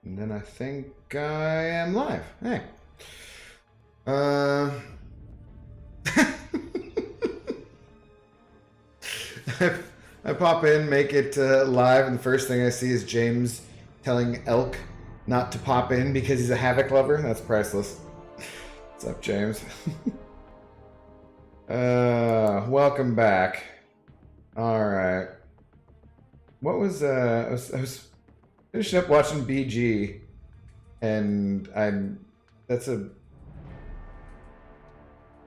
And then I think I am live. Hey. I pop in, make it live, and the first thing I see is James telling Elk not to pop in because he's a Havoc lover. That's priceless. What's up, James? Welcome back. Alright. What was, I was finishing up watching BG, and that's a...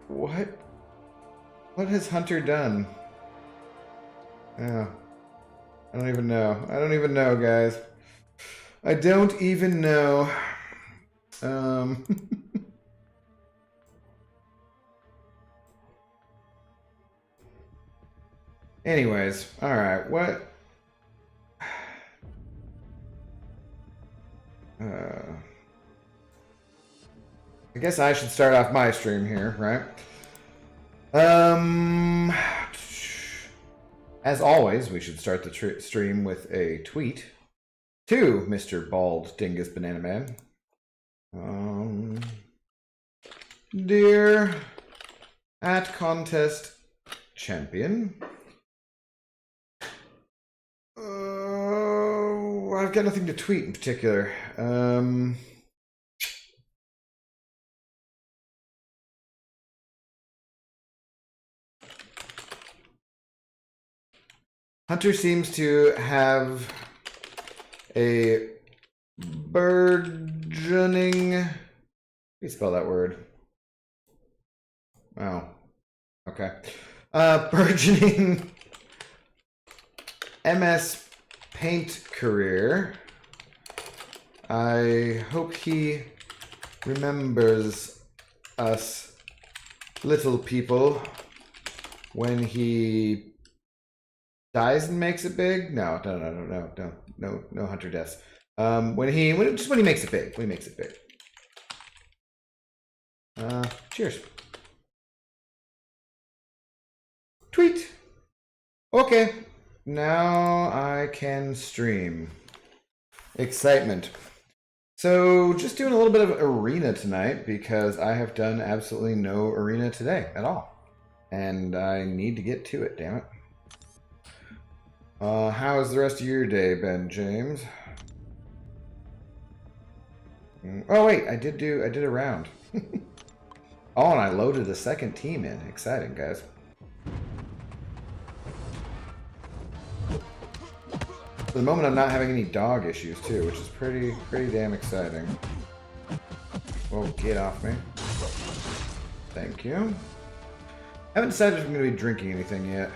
What? What has Hunter done? Oh, I don't even know. I don't even know, guys. I don't even know. Anyways, alright, what? I guess I should start off my stream here, right? As always, we should start the stream with a tweet to Mr. Bald Dingus Banana Man. Dear at contest champion, I've got nothing to tweet in particular. Hunter seems to have a burgeoning... How do you spell that word? Oh, okay. Burgeoning MS Paint career. I hope he remembers us little people when he dies and makes it big. No, Hunter deaths. When he makes it big. When he makes it big. Cheers. Tweet. Okay. Now I can stream. Excitement. So just doing a little bit of arena tonight because I have done absolutely no arena today at all. And I need to get to it, damn it. How has the rest of your day been, James? Oh wait, I did a round. Oh, and I loaded a second team in. Exciting, guys. For the moment, I'm not having any dog issues too, which is pretty damn exciting. Well, get off me. Thank you. I haven't decided if I'm going to be drinking anything yet.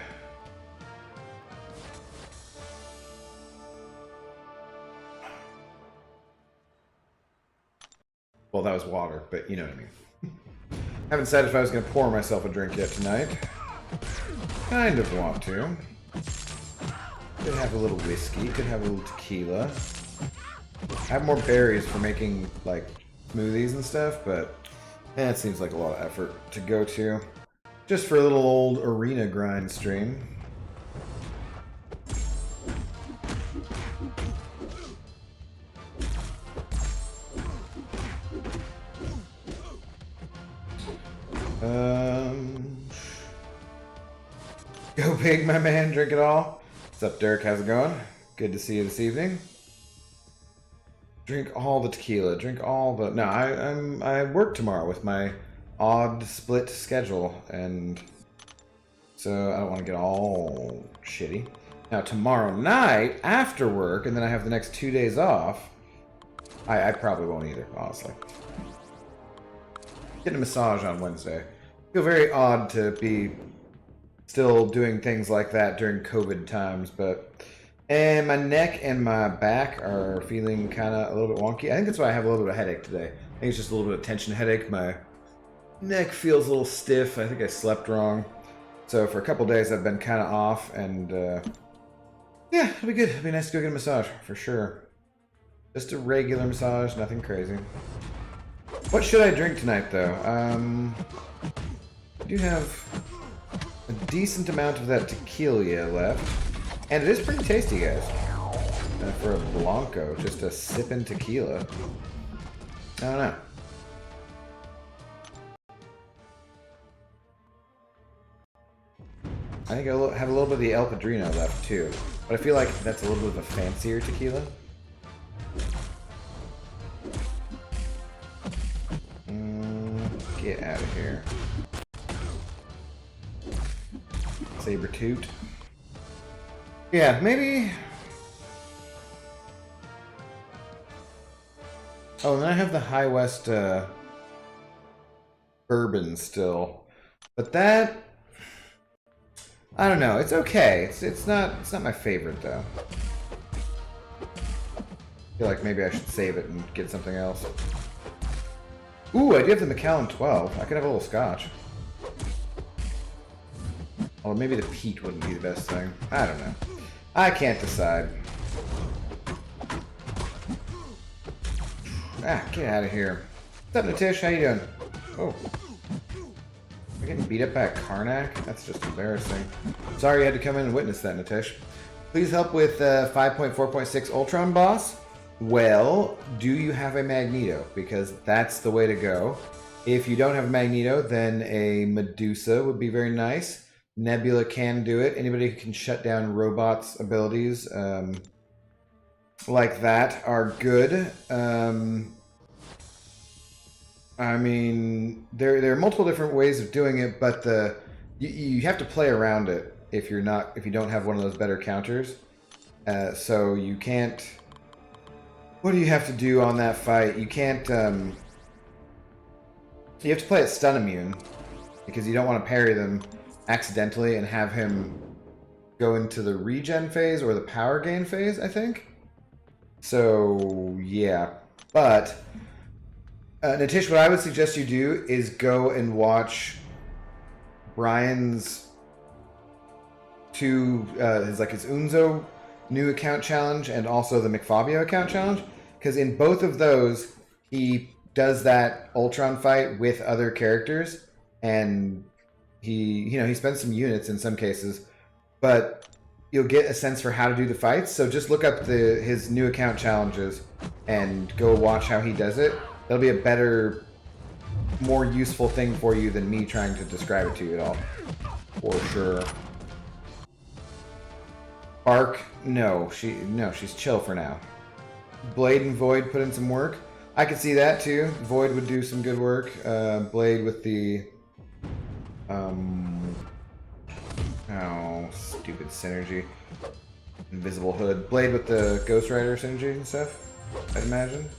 Well, that was water, but you know what I mean. Haven't decided if I was going to pour myself a drink yet tonight. Kind of want to. Could have a little whiskey, could have a little tequila. I have more berries for making, like, smoothies and stuff, but it seems like a lot of effort to go to. Just for a little old arena grind stream. Go big, my man, drink it all. What's up, Derek? How's it going? Good to see you this evening. Drink all the tequila. Drink all the... No, I work tomorrow with my odd split schedule, and so I don't want to get all shitty. Now, tomorrow night, after work, and then I have the next 2 days off, I probably won't either, honestly. Getting a massage on Wednesday. I feel very odd to be still doing things like that during COVID times, but... And my neck and my back are feeling kind of a little bit wonky. I think that's why I have a little bit of a headache today. I think it's just a little bit of tension headache. My neck feels a little stiff. I think I slept wrong. So for a couple days I've been kind of off, and yeah, it'll be good. It'll be nice to go get a massage, for sure. Just a regular massage, nothing crazy. What should I drink tonight, though? I do have a decent amount of that tequila left. And it is pretty tasty, guys. for a Blanco, just a sipping tequila. I don't know. I think I have a little bit of the El Padrino left too, but I feel like that's a little bit of a fancier tequila. Get out of here. Sabertooth. Yeah, maybe. Oh, and then I have the High West bourbon still, but that, I don't know. It's okay. It's not my favorite though. I feel like maybe I should save it and get something else. Ooh, I do have the Macallan 12. I could have a little scotch. Or maybe the peat wouldn't be the best thing. I don't know. I can't decide. Ah, get out of here. What's up, Natish? How you doing? Oh. We're getting beat up by a Karnak? That's just embarrassing. Sorry you had to come in and witness that, Natish. Please help with 5.4.6 Ultron boss. Well, do you have a Magneto? Because that's the way to go. If you don't have a Magneto, then a Medusa would be very nice. Nebula can do it. Anybody who can shut down robots' abilities like that are good. I mean, there are multiple different ways of doing it, but you have to play around it if you don't have one of those better counters. So you can't. What do you have to do on that fight? You can't. You have to play it stun immune because you don't want to parry them accidentally and have him go into the regen phase or the power gain phase, I think. So yeah, but Natish, what I would suggest you do is go and watch Brian's his Unzo new account challenge and also the McFabio account challenge, because in both of those he does that Ultron fight with other characters, and he spends some units in some cases, but you'll get a sense for how to do the fights. So just look up his new account challenges and go watch how he does it. That'll be a better, more useful thing for you than me trying to describe it to you at all. For sure. Arc, no, she's chill for now. Blade and Void put in some work. I could see that too. Void would do some good work. Blade with the stupid synergy. Invisible Hood. Blade with the Ghost Rider synergy and stuff, I'd imagine.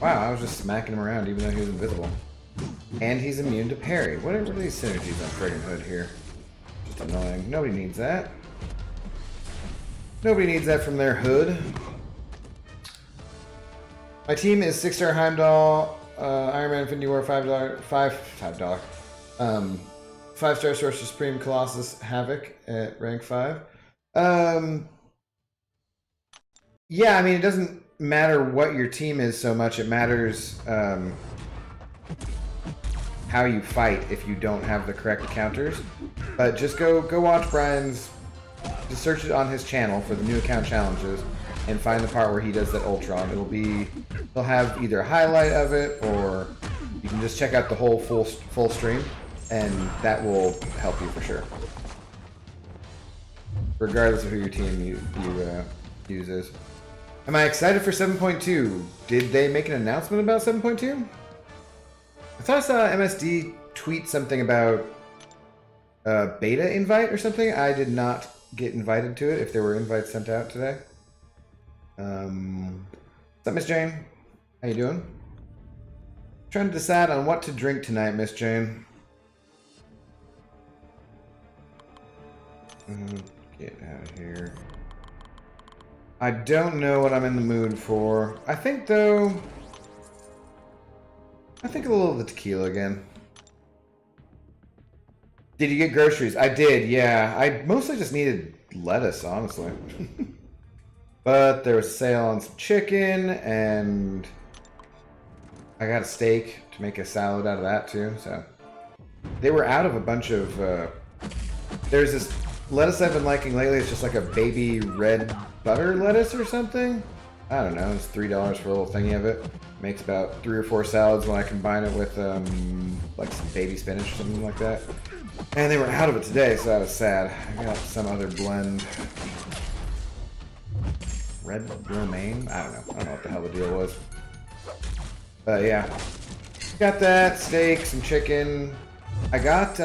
Wow, I was just smacking him around even though he was invisible. And he's immune to parry. What are these synergies on friggin' Hood here? Just annoying. Nobody needs that. Nobody needs that from their Hood. My team is 6-star Heimdall, Iron Man Infinity War, $5, 5-star Sorcerer Supreme Colossus Havoc at rank 5. Yeah, I mean, it doesn't matter what your team is so much. It matters how you fight if you don't have the correct counters. But just go watch Brian's. Just search it on his channel for the new account challenges and find the part where he does that Ultron. He'll have either a highlight of it, or you can just check out the whole full stream, and that will help you for sure. Regardless of who your team uses. Am I excited for 7.2? Did they make an announcement about 7.2? I thought I saw MSD tweet something about beta invite or something. I did not get invited to it, if there were invites sent out today. What's up, Miss Jane? How you doing? Trying to decide on what to drink tonight, Miss Jane. Get out of here. I don't know what I'm in the mood for. I think a little of the tequila again. Did you get groceries? I did, yeah. I mostly just needed lettuce, honestly. But there was a sale on some chicken, and I got a steak to make a salad out of that too. So they were out of a bunch of. There's this lettuce I've been liking lately. It's just like a baby red butter lettuce or something. I don't know. It's $3 for a little thingy of it. Makes about 3 or 4 salads when I combine it with like some baby spinach or something like that. And they were out of it today, so I was sad. I got some other blend. Red romaine? I don't know. I don't know what the hell the deal was. But yeah. Got that. Steak, some chicken. I got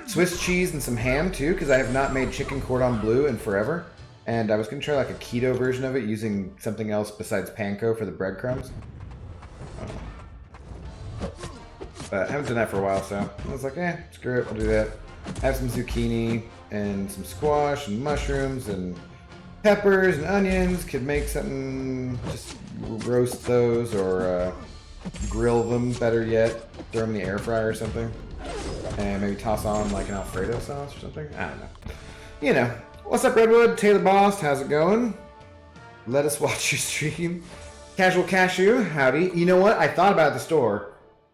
Swiss cheese and some ham too, because I have not made chicken cordon bleu in forever. And I was going to try like a keto version of it using something else besides panko for the breadcrumbs. But I haven't done that for a while, so I was like, screw it, we'll do that. I have some zucchini and some squash and mushrooms and peppers and onions. Could make something, just roast those or grill them, better yet. Throw them in the air fryer or something. And maybe toss on like an Alfredo sauce or something. I don't know. You know. What's up, Redwood? Taylor Boss, how's it going? Let us watch your stream. Casual Cashew, howdy. You know what? I thought about the store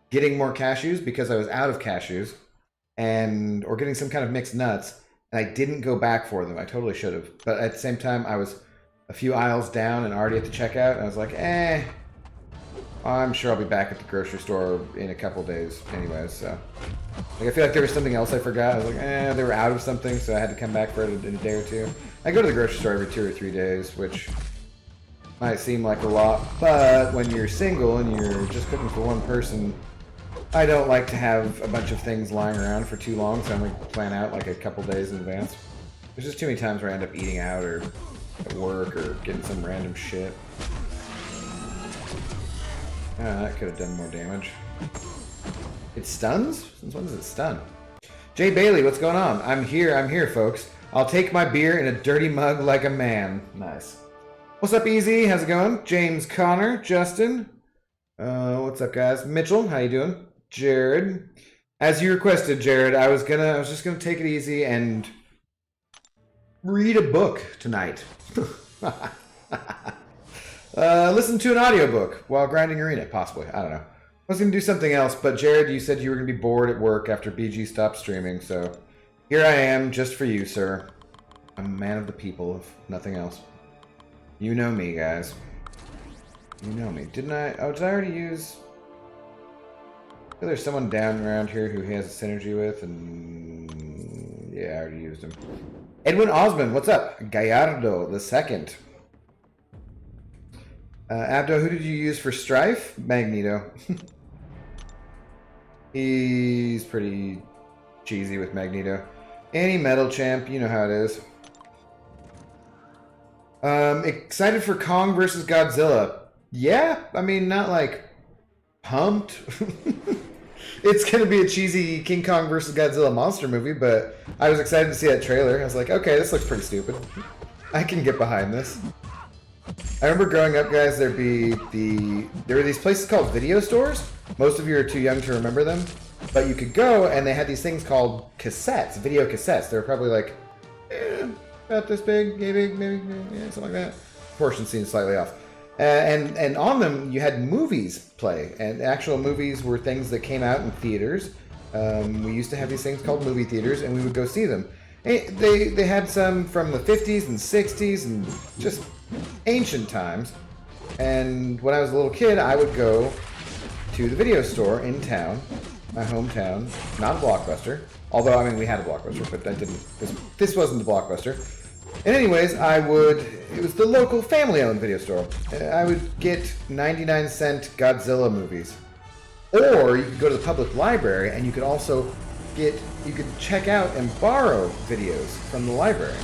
getting more cashews because I was out of cashews, or getting some kind of mixed nuts, and I didn't go back for them. I totally should have. But at the same time, I was a few aisles down and already at the checkout, and I was like, I'm sure I'll be back at the grocery store in a couple days anyways, so. Like, I feel like there was something else I forgot. I was like, they were out of something, so I had to come back for it in a day or two. I go to the grocery store every 2 or 3 days, which might seem like a lot, but when you're single and you're just cooking for one person, I don't like to have a bunch of things lying around for too long, so I'm going to plan out like a couple days in advance. There's just too many times where I end up eating out or at work or getting some random shit. That could have done more damage. It stuns? Since when does it stun? Jay Bailey, what's going on? I'm here, folks. I'll take my beer in a dirty mug like a man. Nice. What's up, Easy? How's it going? James Connor, Justin. What's up, guys? Mitchell, how you doing? Jared. As you requested, Jared, I was just gonna take it easy and read a book tonight. Listen to an audiobook while grinding arena, possibly. I don't know. I was going to do something else, but Jared, you said you were going to be bored at work after BG stopped streaming, so here I am, just for you, sir. I'm a man of the people, if nothing else. You know me, guys. You know me. Did I already use... I feel there's someone down around here who he has a synergy with, and... yeah, I already used him. Edwin Osmond, what's up? Gallardo the second. Abdo, who did you use for Strife? Magneto. He's pretty cheesy with Magneto. Any metal champ, you know how it is. Excited for Kong versus Godzilla. Yeah, I mean, not like pumped. It's going to be a cheesy King Kong versus Godzilla monster movie, but I was excited to see that trailer. I was like, okay, this looks pretty stupid. I can get behind this. I remember growing up, guys, there were these places called video stores. Most of you are too young to remember them. But you could go, and they had these things called cassettes, video cassettes. They were probably like, about this big, maybe, something like that. Proportion seems slightly off. And on them, you had movies play. And actual movies were things that came out in theaters. We used to have these things called movie theaters, and we would go see them. They had some from the 50s and 60s and just ancient times. And when I was a little kid, I would go to the video store in town, my hometown, not a Blockbuster. Although, I mean, we had a Blockbuster, but that didn't, this wasn't the Blockbuster. And anyways, it was the local family-owned video store. I would get 99-cent Godzilla movies. Or you could go to the public library and you could also you could check out and borrow videos from the library.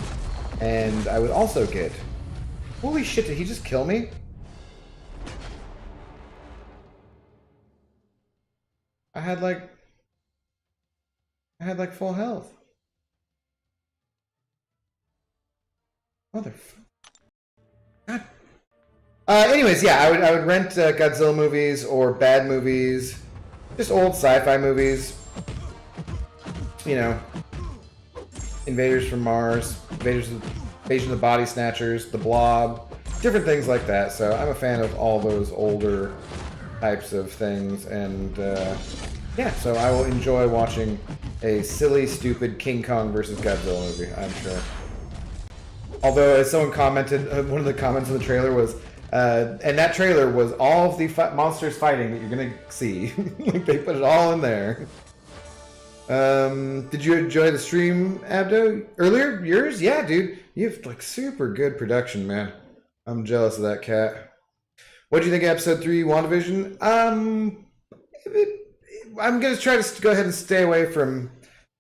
And I would also get, holy shit, did he just kill me? I had like full health. Motherfucker. God. Anyways, yeah, I would rent Godzilla movies or bad movies, just old sci-fi movies. You know, Invaders from Mars, Invasion of the Body Snatchers, The Blob, different things like that. So I'm a fan of all those older types of things, and yeah, so I will enjoy watching a silly, stupid King Kong versus Godzilla movie, I'm sure. Although, as someone commented, one of the comments in the trailer was, and that trailer was all of the monsters fighting that you're gonna see. Like they put it all in there. Did you enjoy the stream, Abdo? Earlier? Yours? Yeah, dude. You have like super good production, man. I'm jealous of that cat. What do you think of episode 3, WandaVision? I'm gonna try to go ahead and stay away from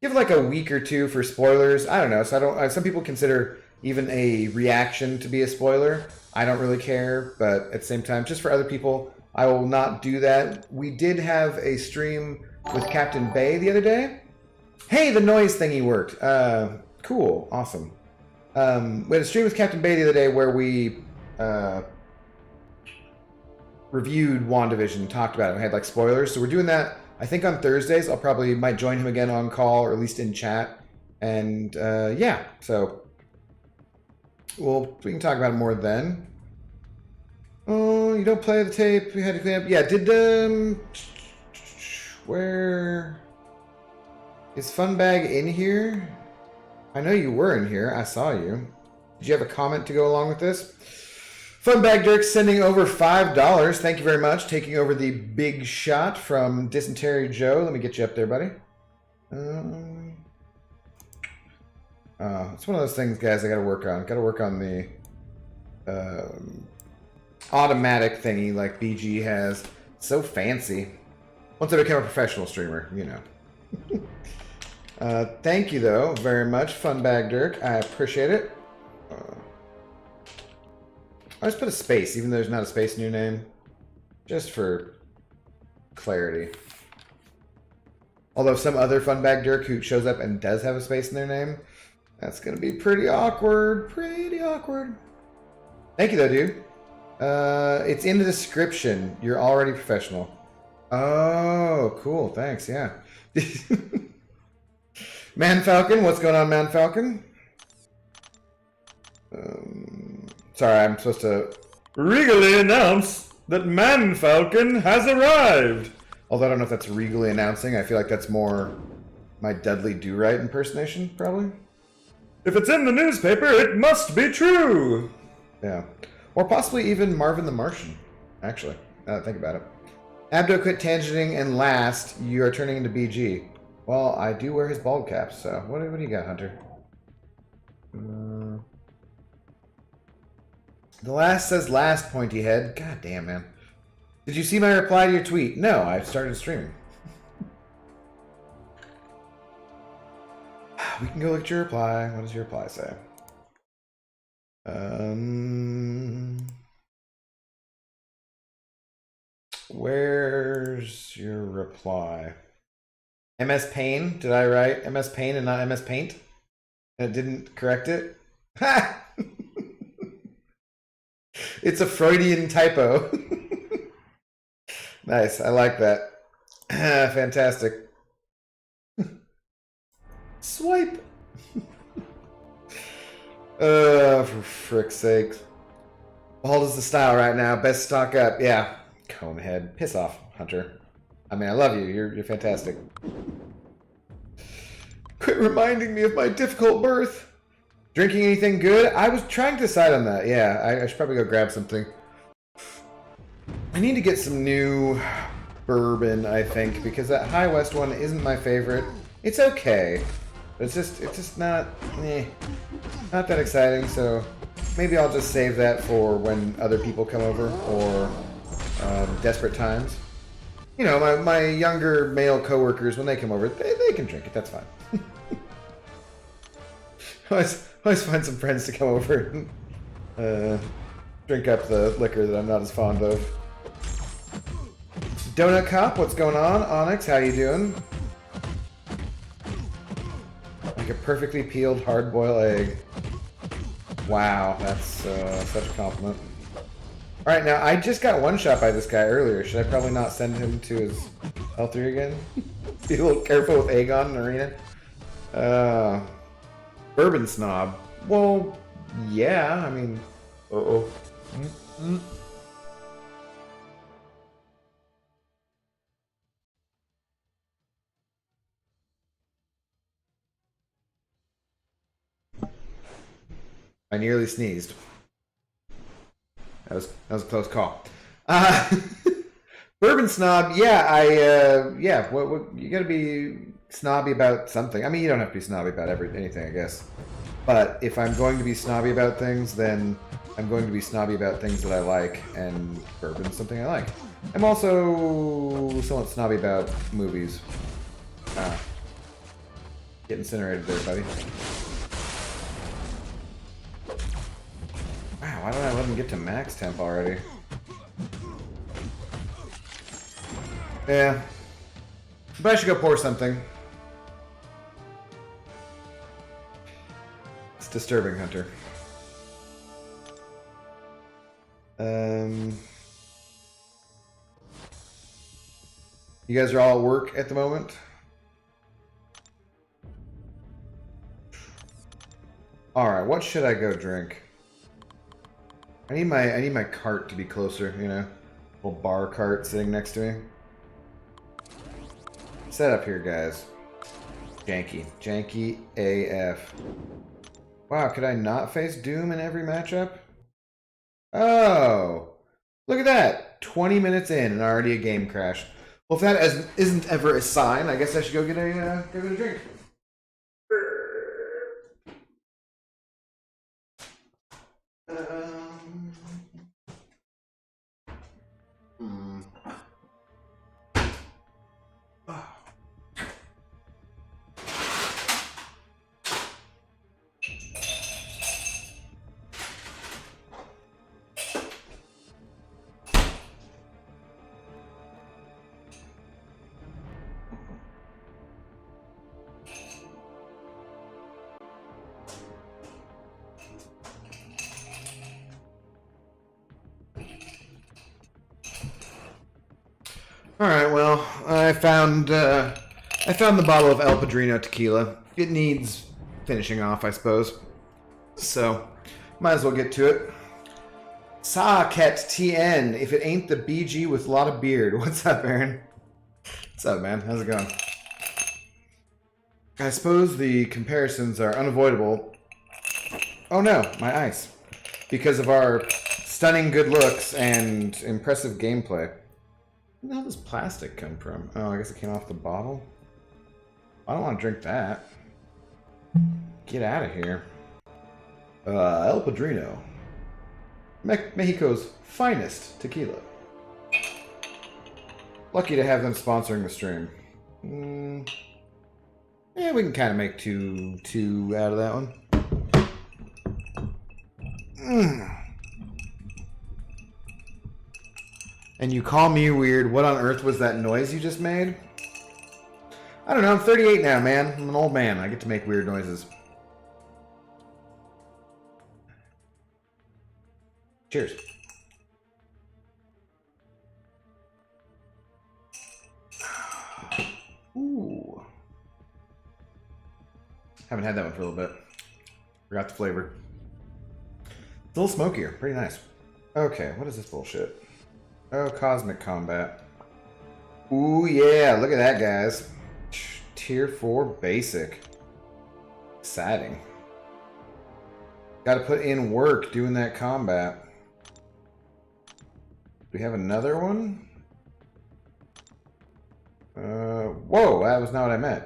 give like a week or two for spoilers. I don't know. So I don't. Some people consider even a reaction to be a spoiler. I don't really care, but at the same time, just for other people, I will not do that. We did have a stream with Captain Bay the other day. Hey, the noise thingy worked. Cool, awesome. We had a stream with Captain Bay the other day where we reviewed WandaVision, talked about it. We had like spoilers, so we're doing that. I think on Thursdays. I'll probably might join him again on call or at least in chat. And yeah, so we can talk about it more then. Oh, you don't play the tape. We had to clean up. Yeah, did where is Funbag in here? I know you were in here. I saw you. Did you have a comment to go along with this? Funbag Dirk sending over $5. Thank you very much. Taking over the big shot from Dysentery Joe. Let me get you up there, buddy. It's one of those things, guys, I gotta work on. Gotta work on the automatic thingy like BG has. It's so fancy. Once I become a professional streamer, you know. Thank you, though, very much, Funbag Dirk. I appreciate it. I just put a space, even though there's not a space in your name. Just for clarity. Although some other Funbag Dirk who shows up and does have a space in their name, that's going to be pretty awkward. Pretty awkward. Thank you, though, dude. It's in the description. You're already professional. Oh, cool. Thanks, yeah. Man Falcon, what's going on, Man Falcon? Sorry, I'm supposed to regally announce that Man Falcon has arrived. Although I don't know if that's regally announcing. I feel like that's more my Dudley Do-Right impersonation, probably. If it's in the newspaper, it must be true. Yeah. Or possibly even Marvin the Martian, actually. Now that I think about it. Abdo quit tangenting and last, you are turning into BG. Well, I do wear his bald cap, so what do you got, Hunter? The last says last, pointy head. God damn, man. Did you see my reply to your tweet? No, I started streaming. We can go look at your reply. What does your reply say? Where's your reply? MS Paint? Did I write MS Paint and not MS Paint? And it didn't correct it? Ha! It's a Freudian typo. Nice. I like that. Fantastic. Swipe. For frick's sake. Bald is the style right now. Best stock up. Yeah. Conehead. Piss off, Hunter. I mean, I love you. You're fantastic. Quit reminding me of my difficult birth. Drinking anything good? I was trying to decide on that. Yeah, I should probably go grab something. I need to get some new bourbon, I think, because that High West one isn't my favorite. It's okay, but it's just not not that exciting. So maybe I'll just save that for when other people come over or desperate times. You know, my younger male coworkers, when they come over, they can drink it. That's fine. always find some friends to come over and drink up the liquor that I'm not as fond of. Donut Cop, what's going on? Onyx, how you doing? Like a perfectly peeled hard-boiled egg. Wow, that's such a compliment. Alright, now I just got one shot by this guy earlier. Should I probably not send him to his L3 again? Be a little careful with Aegon in Arena. Bourbon snob. Well, yeah, I mean... Uh-oh. I nearly sneezed. That was a close call. Uh, Bourbon snob, yeah, what you gotta be snobby about something. I mean, you don't have to be snobby about anything, I guess. But if I'm going to be snobby about things, then I'm going to be snobby about things that I like, and bourbon's something I like. I'm also somewhat snobby about movies. Get incinerated there, buddy. Wow, why don't I let him get to max temp already? Yeah. But I should go pour something. It's disturbing, Hunter. You guys are all at work at the moment? Alright, what should I go drink? I need my cart to be closer, you know? Little bar cart sitting next to me. Set up here, guys. Janky. Janky AF. Wow, could I not face Doom in every matchup? Oh! Look at that! 20 minutes in and already a game crash. Well, if that isn't ever a sign, I guess I should go get a drink. All right, well, I found the bottle of El Padrino tequila. It needs finishing off, I suppose. So, might as well get to it. Saket TN, if it ain't the BG with a lot of beard. What's up, Aaron? What's up, man? How's it going? I suppose the comparisons are unavoidable. Oh no, my ice. Because of our stunning good looks and impressive gameplay. Where the hell does plastic come from? Oh, I guess it came off the bottle. I don't want to drink that. Get out of here. El Padrino. Mexico's finest tequila. Lucky to have them sponsoring the stream. Yeah, we can kind of make two out of that one. And you call me weird. What on earth was that noise you just made? I don't know. I'm 38 now, man. I'm an old man. I get to make weird noises. Cheers. Ooh. Haven't had that one for a little bit. Forgot the flavor. It's a little smokier. Pretty nice. Okay, what is this bullshit? Oh, Cosmic Combat. Ooh, yeah. Look at that, guys. Tier 4 basic. Exciting. Got to put in work doing that combat. Do we have another one? Whoa, that was not what I meant.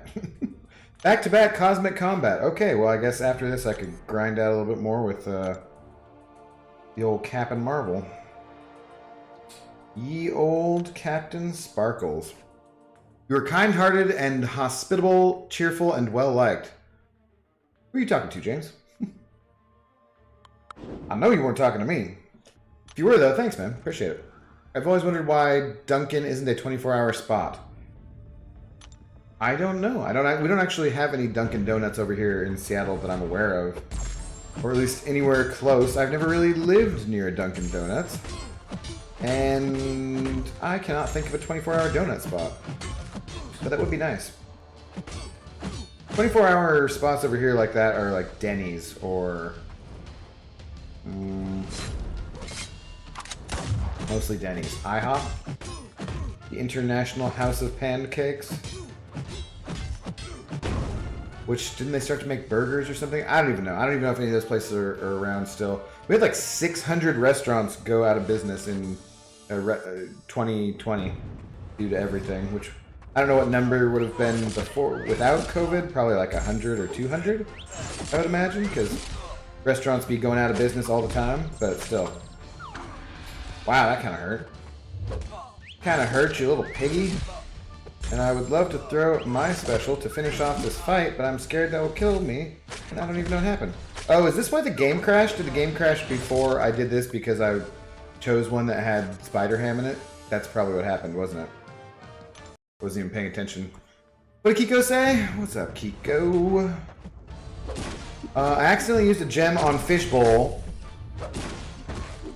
Back-to-back Cosmic Combat. Okay, well, I guess after this I could grind out a little bit more with the old Captain Marvel. Ye old Captain Sparkles. You are kind-hearted and hospitable, cheerful, and well-liked. Who are you talking to, James? I know you weren't talking to me. If you were, though, thanks, man. Appreciate it. I've always wondered why Dunkin' isn't a 24-hour spot. I don't know. We don't actually have any Dunkin' Donuts over here in Seattle that I'm aware of. Or at least anywhere close. I've never really lived near a Dunkin' Donuts. And I cannot think of a 24-hour donut spot. But that would be nice. 24-hour spots over here like that are like Denny's or... mostly Denny's. IHOP? The International House of Pancakes? which didn't they start to make burgers or something? I don't even know. I don't even know if any of those places are around still. We had like 600 restaurants go out of business in 2020 due to everything, which I don't know what number would have been before without COVID. Probably like 100 or 200, I would imagine, because restaurants be going out of business all the time. But still, wow, that kind of hurt. Kind of hurt, you little piggy. And I would love to throw my special to finish off this fight, but I'm scared that will kill me, and I don't even know what happened. Oh, is this why the game crashed? Did the game crash before I did this because I chose one that had Spider-Ham in it? That's probably what happened, wasn't it? I wasn't even paying attention. What did Kiko say? What's up, Kiko? I accidentally used a gem on Fishbowl,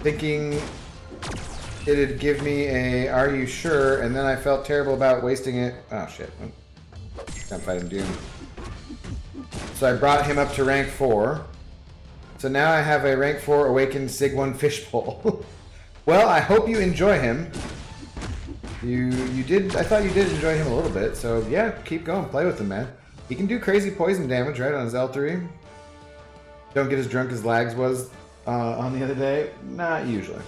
thinking it'd give me a "Are you sure?" and then I felt terrible about wasting it. Oh shit. Can't fight him, Doom. So I brought him up to rank 4. So now I have a rank 4 awakened Sig 1 Fishbowl. Well, I hope you enjoy him. You did. I thought you did enjoy him a little bit. So yeah, keep going. Play with him, man. He can do crazy poison damage, right, on his L3. Don't get as drunk as Lags was on the other day. Not usually.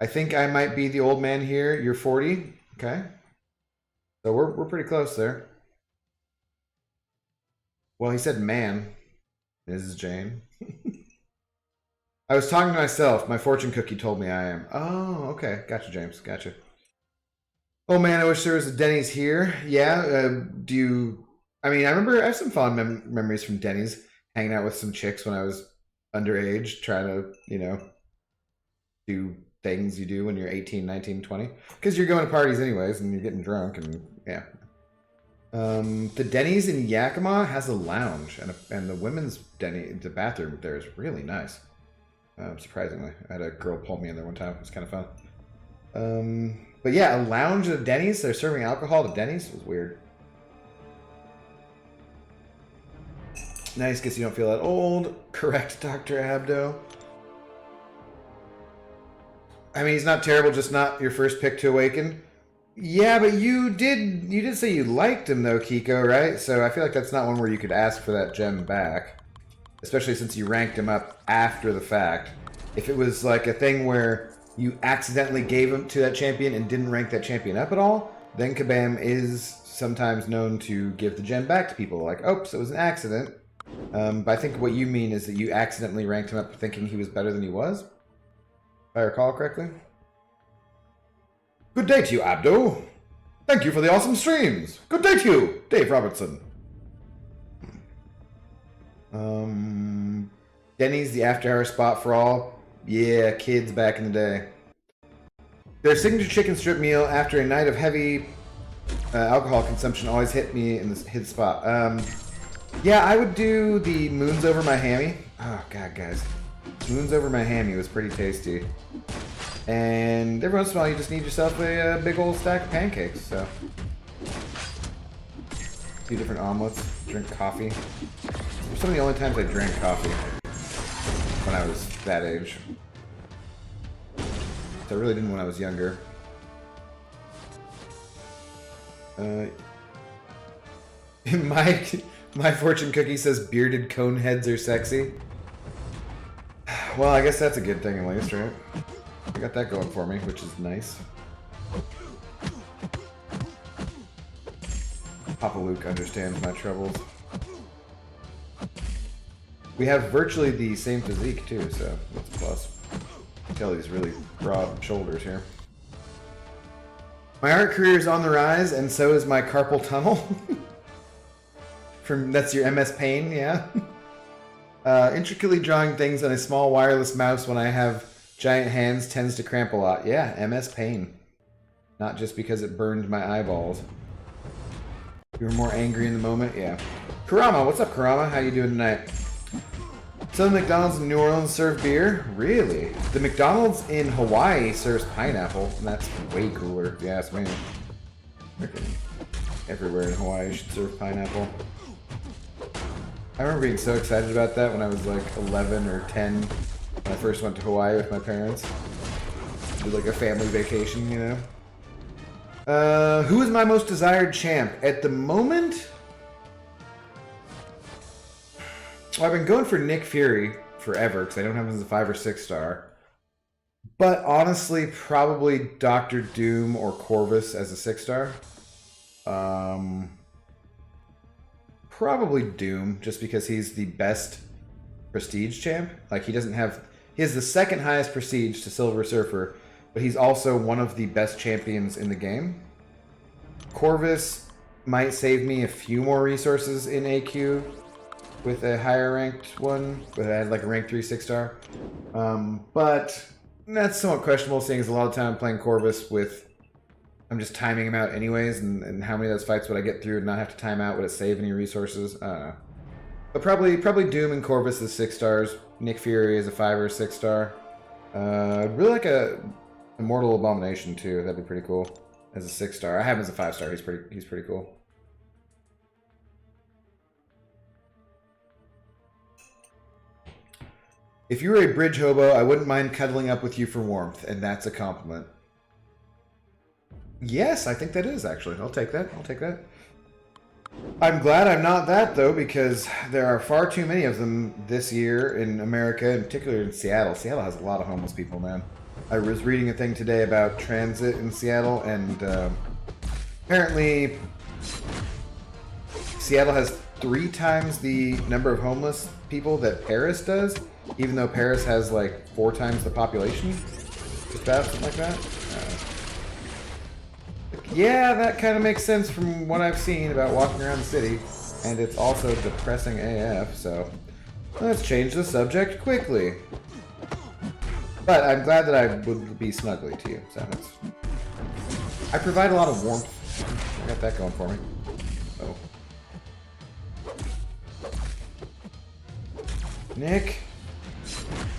I think I might be the old man here. You're 40. Okay. So we're pretty close there. Well, he said man. Mrs. Jane. I was talking to myself. My fortune cookie told me I am. Oh, okay. Gotcha, James. Gotcha. Oh man, I wish there was a Denny's here. Yeah. Do you... I mean, I remember I have some fond memories from Denny's. Hanging out with some chicks when I was underage. Trying to, you know, do things you do when you're 18, 19, 20. Because you're going to parties anyways and you're getting drunk and yeah. The Denny's in Yakima has a lounge and the women's the bathroom there is really nice. Surprisingly, I had a girl pull me in there one time. It was kind of fun. But yeah, a lounge at Denny's. They're serving alcohol to Denny's. It was weird. Nice, guess you don't feel that old. Correct, Dr. Abdo. I mean, he's not terrible, just not your first pick to awaken. Yeah, but you did say you liked him though, Kiko, right? So I feel like that's not one where you could ask for that gem back. Especially since you ranked him up after the fact. If it was like a thing where you accidentally gave him to that champion and didn't rank that champion up at all, then Kabam is sometimes known to give the gem back to people. Like, oops, it was an accident. But I think what you mean is that you accidentally ranked him up thinking he was better than he was. If I recall correctly. Good day to you, Abdo. Thank you for the awesome streams. Good day to you, Dave Robertson. Denny's, the after-hour spot for all. Yeah, kids back in the day. Their signature chicken strip meal after a night of heavy alcohol consumption always hit me in the spot. Yeah, I would do the Moons Over My Hammy. Oh, God, guys. Moons Over My Hammy was pretty tasty. And every once in a while, you just need yourself a big old stack of pancakes, so. 2 different omelets, drink coffee. Those some of the only times I drank coffee when I was that age. So I really didn't when I was younger. My fortune cookie says bearded cone heads are sexy. Well, I guess that's a good thing at least, right? I got that going for me, which is nice. Papa Luke understands my troubles. We have virtually the same physique too, so that's a plus. Tell these really broad shoulders here. My art career is on the rise, and so is my carpal tunnel. That's your MS Paint, yeah. Intricately drawing things on a small wireless mouse when I have giant hands tends to cramp a lot. Yeah, MS Pain. Not just because it burned my eyeballs. You were more angry in the moment? Yeah. Karama, what's up, Karama? How you doing tonight? Some McDonald's in New Orleans serve beer? Really? The McDonald's in Hawaii serves pineapple, and that's way cooler, if you ask me. Freaking everywhere in Hawaii should serve pineapple. I remember being so excited about that when I was like 11 or 10 when I first went to Hawaii with my parents. Did like a family vacation, you know? Who is my most desired champ? At the moment, well, I've been going for Nick Fury forever because I don't have him as a 5 or 6 star. But honestly, probably Doctor Doom or Corvus as a 6 star. Probably Doom, just because he's the best prestige champ. Like, he has the second highest prestige to Silver Surfer, but he's also one of the best champions in the game. Corvus might save me a few more resources in AQ with a higher ranked one, but I had like a rank 3 6 star. But that's somewhat questionable, seeing as a lot of time I'm playing Corvus with, I'm just timing him out anyways, and how many of those fights would I get through and not have to time out? Would it save any resources? I don't know. But probably Doom and Corvus as 6 stars. Nick Fury as a 5 or 6 star. Really like a Immortal Abomination too. That'd be pretty cool as a 6 star. I have him as a 5 star. He's pretty cool. If you were a bridge hobo, I wouldn't mind cuddling up with you for warmth, and that's a compliment. Yes, I think that is, actually. I'll take that. I'll take that. I'm glad I'm not that, though, because there are far too many of them this year in America, in particular in Seattle. Seattle has a lot of homeless people, man. I was reading a thing today about transit in Seattle, and apparently Seattle has 3 times the number of homeless people that Paris does, even though Paris has like 4 times the population. Just about, something like that. Yeah, that kind of makes sense from what I've seen about walking around the city, and it's also depressing AF, so let's change the subject quickly. But I'm glad that I would be snuggly to you, so that's... I provide a lot of warmth. I got that going for me. Oh. Nick,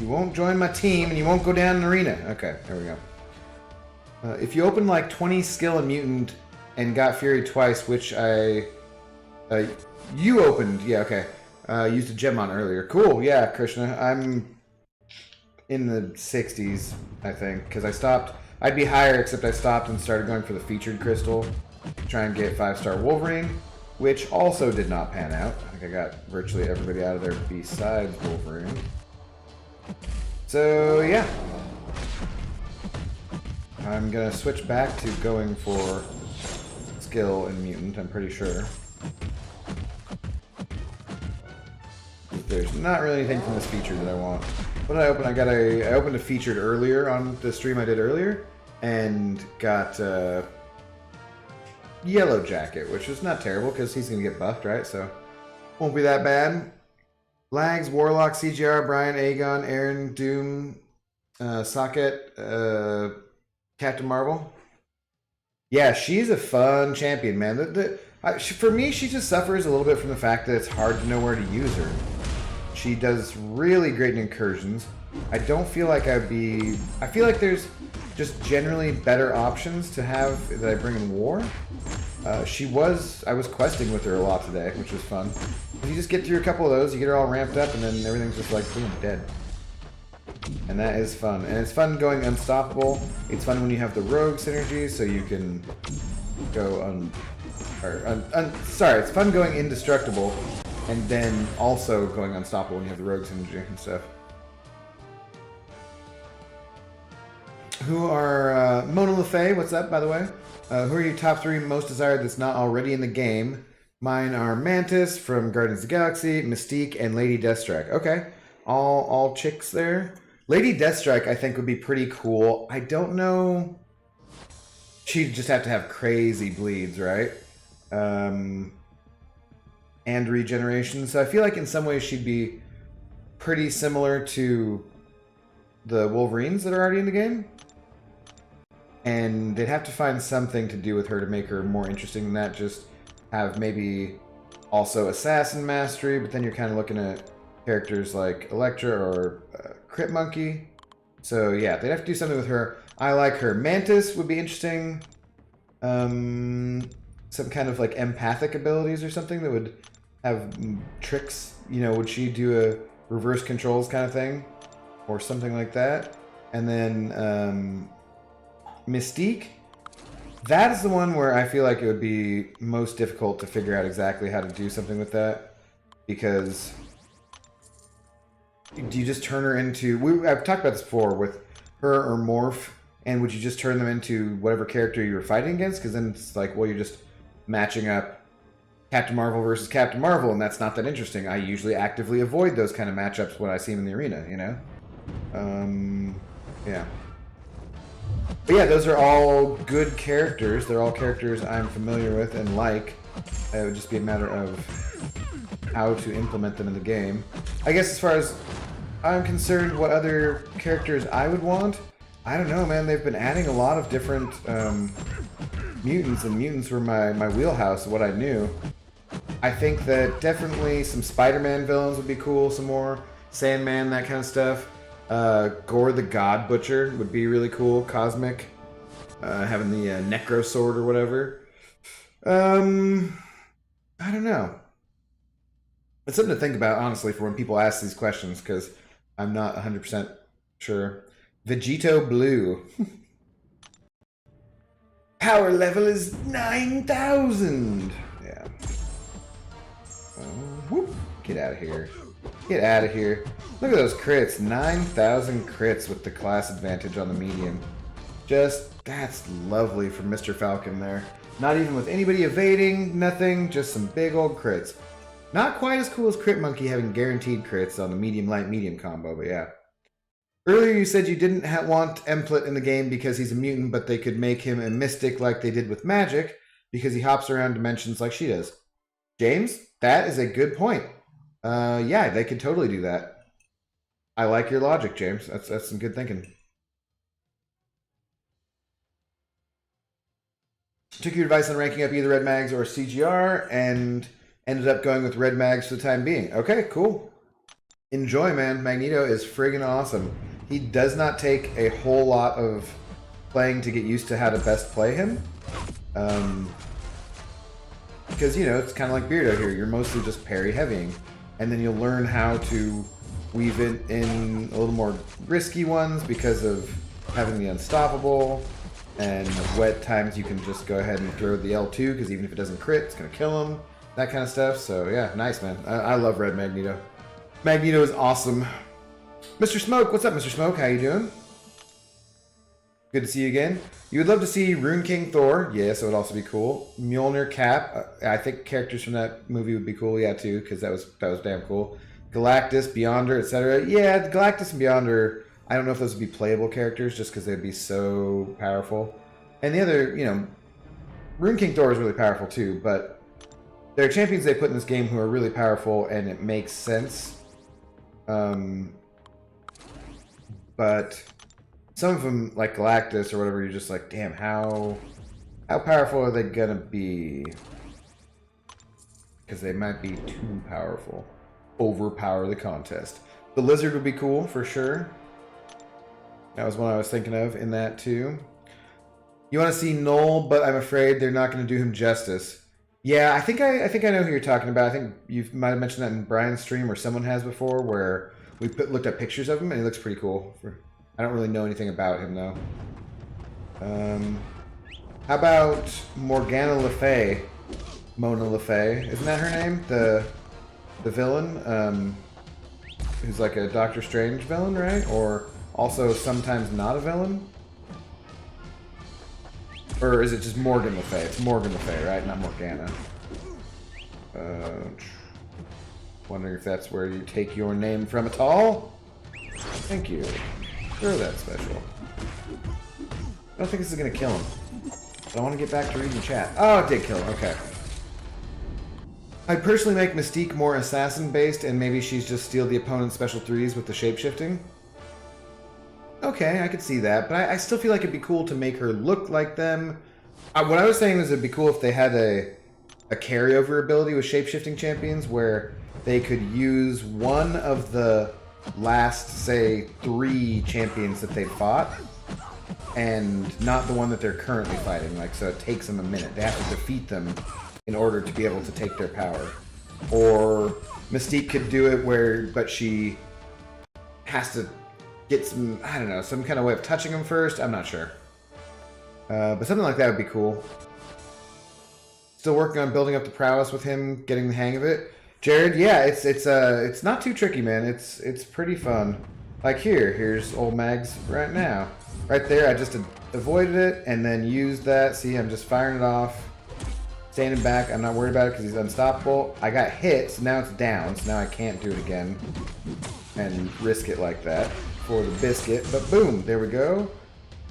you won't join my team and you won't go down an arena. Okay, there we go. If you opened like 20 skill in Mutant and got Fury twice, which you opened, yeah, okay. Used a gem on earlier. Cool, yeah, Krishna. I'm in the 60s, I think, because I stopped. I'd be higher, except I stopped and started going for the featured crystal to try and get 5-star Wolverine, which also did not pan out. I think I got virtually everybody out of there besides Wolverine. So, yeah. I'm gonna switch back to going for skill in Mutant, I'm pretty sure. There's not really anything from this feature that I want. What did I open? I opened a featured earlier on the stream I did earlier, and got Yellow Jacket, which is not terrible because he's gonna get buffed, right? So won't be that bad. Lags, Warlock, CGR, Brian, Aegon, Aaron, Doom, Socket, Captain Marvel. Yeah, she's a fun champion, man. For me, she just suffers a little bit from the fact that it's hard to know where to use her. She does really great in incursions. I don't feel like I feel like there's just generally better options to have that I bring in war. I was questing with her a lot today, which was fun. You just get through a couple of those, you get her all ramped up, and then everything's just like, boom, dead. And that is fun. And it's fun going unstoppable. It's fun when you have the rogue synergy, so you can go sorry, it's fun going indestructible, and then also going unstoppable when you have the rogue synergy and stuff. Who are Mona LaFay? What's up, by the way? Who are your top 3 most desired that's not already in the game? Mine are Mantis from Guardians of the Galaxy, Mystique, and Lady Deathstrike. Okay, all chicks there. Lady Deathstrike, I think, would be pretty cool. I don't know. She'd just have to have crazy bleeds, right? And regeneration. So I feel like in some ways she'd be pretty similar to the Wolverines that are already in the game. And they'd have to find something to do with her to make her more interesting than that. Just have maybe also Assassin Mastery, but then you're kind of looking at characters like Elektra or Crit Monkey. So yeah, they'd have to do something with her. I like her. Mantis would be interesting. Some kind of like empathic abilities or something that would have tricks. You know, would she do a reverse controls kind of thing? Or something like that. And then Mystique. That is the one where I feel like it would be most difficult to figure out exactly how to do something with that. Because do you just turn her into... I've talked about this before with her or Morph, and would you just turn them into whatever character you were fighting against? Because then it's like, well, you're just matching up Captain Marvel versus Captain Marvel, and that's not that interesting. I usually actively avoid those kind of matchups when I see them in the arena, you know? Yeah. But yeah, those are all good characters. They're all characters I'm familiar with and like. It would just be a matter of how to implement them in the game. I guess as far as I'm concerned, what other characters I would want, I don't know, man. They've been adding a lot of different mutants, and mutants were my wheelhouse, what I knew. I think that definitely some Spider-Man villains would be cool, some more. Sandman, that kind of stuff. Gore the God Butcher would be really cool. Cosmic. Having the Necro Sword or whatever. I don't know. It's something to think about, honestly, for when people ask these questions, because I'm not 100% sure. Vegito Blue. Power level is 9,000! Yeah. Whoop. Get out of here. Get out of here. Look at those crits. 9,000 crits with the class advantage on the medium. Just, that's lovely from Mr. Falcon there. Not even with anybody evading, nothing, just some big old crits. Not quite as cool as Crit Monkey having guaranteed crits on the medium, light, medium combo, but yeah. Earlier you said you didn't want Emplet in the game because he's a mutant, but they could make him a mystic like they did with Magic, because he hops around dimensions like she does. James, that is a good point. Yeah, they could totally do that. I like your logic, James. That's some good thinking. Took your advice on ranking up either Red Mags or CGR, and ended up going with Red Mags for the time being. Okay, cool. Enjoy, man. Magneto is friggin' awesome. He does not take a whole lot of playing to get used to how to best play him. Because, you know, it's kind of like Beardo here. You're mostly just parry heavying. And then you'll learn how to weave it in a little more risky ones because of having the Unstoppable. And wet times you can just go ahead and throw the L2, because even if it doesn't crit, it's going to kill him. That kind of stuff. So, yeah, nice, man. I love Red Magneto. Magneto is awesome. Mr. Smoke, what's up, Mr. Smoke? How you doing? Good to see you again. You would love to see Rune King Thor. Yes, it would also be cool. Mjolnir Cap. I think characters from that movie would be cool, yeah, too, because that was damn cool. Galactus, Beyonder, etc. Yeah, Galactus and Beyonder, I don't know if those would be playable characters just because they'd be so powerful. And the other, you know, Rune King Thor is really powerful too, but there are champions they put in this game who are really powerful and it makes sense. But some of them, like Galactus or whatever, you're just like, damn, how powerful are they gonna be? Because they might be too powerful. Overpower the contest. The Lizard would be cool, for sure. That was one I was thinking of in that, too. You want to see Null, but I'm afraid they're not going to do him justice. Yeah, I think I know who you're talking about. I think you might have mentioned that in Brian's stream, or someone has before, where we looked at pictures of him, and he looks pretty cool. I don't really know anything about him, though. How about Morgana Le Fay? Mona Le Fay. Isn't that her name? The villain? Who's like a Doctor Strange villain, right? Or also sometimes not a villain? Or is it just Morgan Le Fay? It's Morgan Le Fay, right? Not Morgana. Wondering if that's where you take your name from at all? Thank you. Throw that special. I don't think this is going to kill him. But I want to get back to reading chat. Oh, it did kill him. Okay. I'd personally make Mystique more assassin-based, and maybe she's just steal the opponent's special 3s with the shape-shifting. Okay, I could see that, but I still feel like it'd be cool to make her look like them. What I was saying was it'd be cool if they had a carryover ability with shape-shifting champions where they could use one of the last, say, 3 champions that they fought, and not the one that they're currently fighting. Like, so it takes them a minute. They have to defeat them in order to be able to take their power. Or Mystique could do it but she has to get some, I don't know, some kind of way of touching them first. I'm not sure. But something like that would be cool. Still working on building up the prowess with him, getting the hang of it. Jared, yeah, it's not too tricky, man. It's pretty fun. Like here's old Mags right now. Right there, I just avoided it and then used that. See, I'm just firing it off. Standing back, I'm not worried about it because he's unstoppable. I got hit, so now it's down, so now I can't do it again. And risk it like that for the biscuit. But boom, there we go.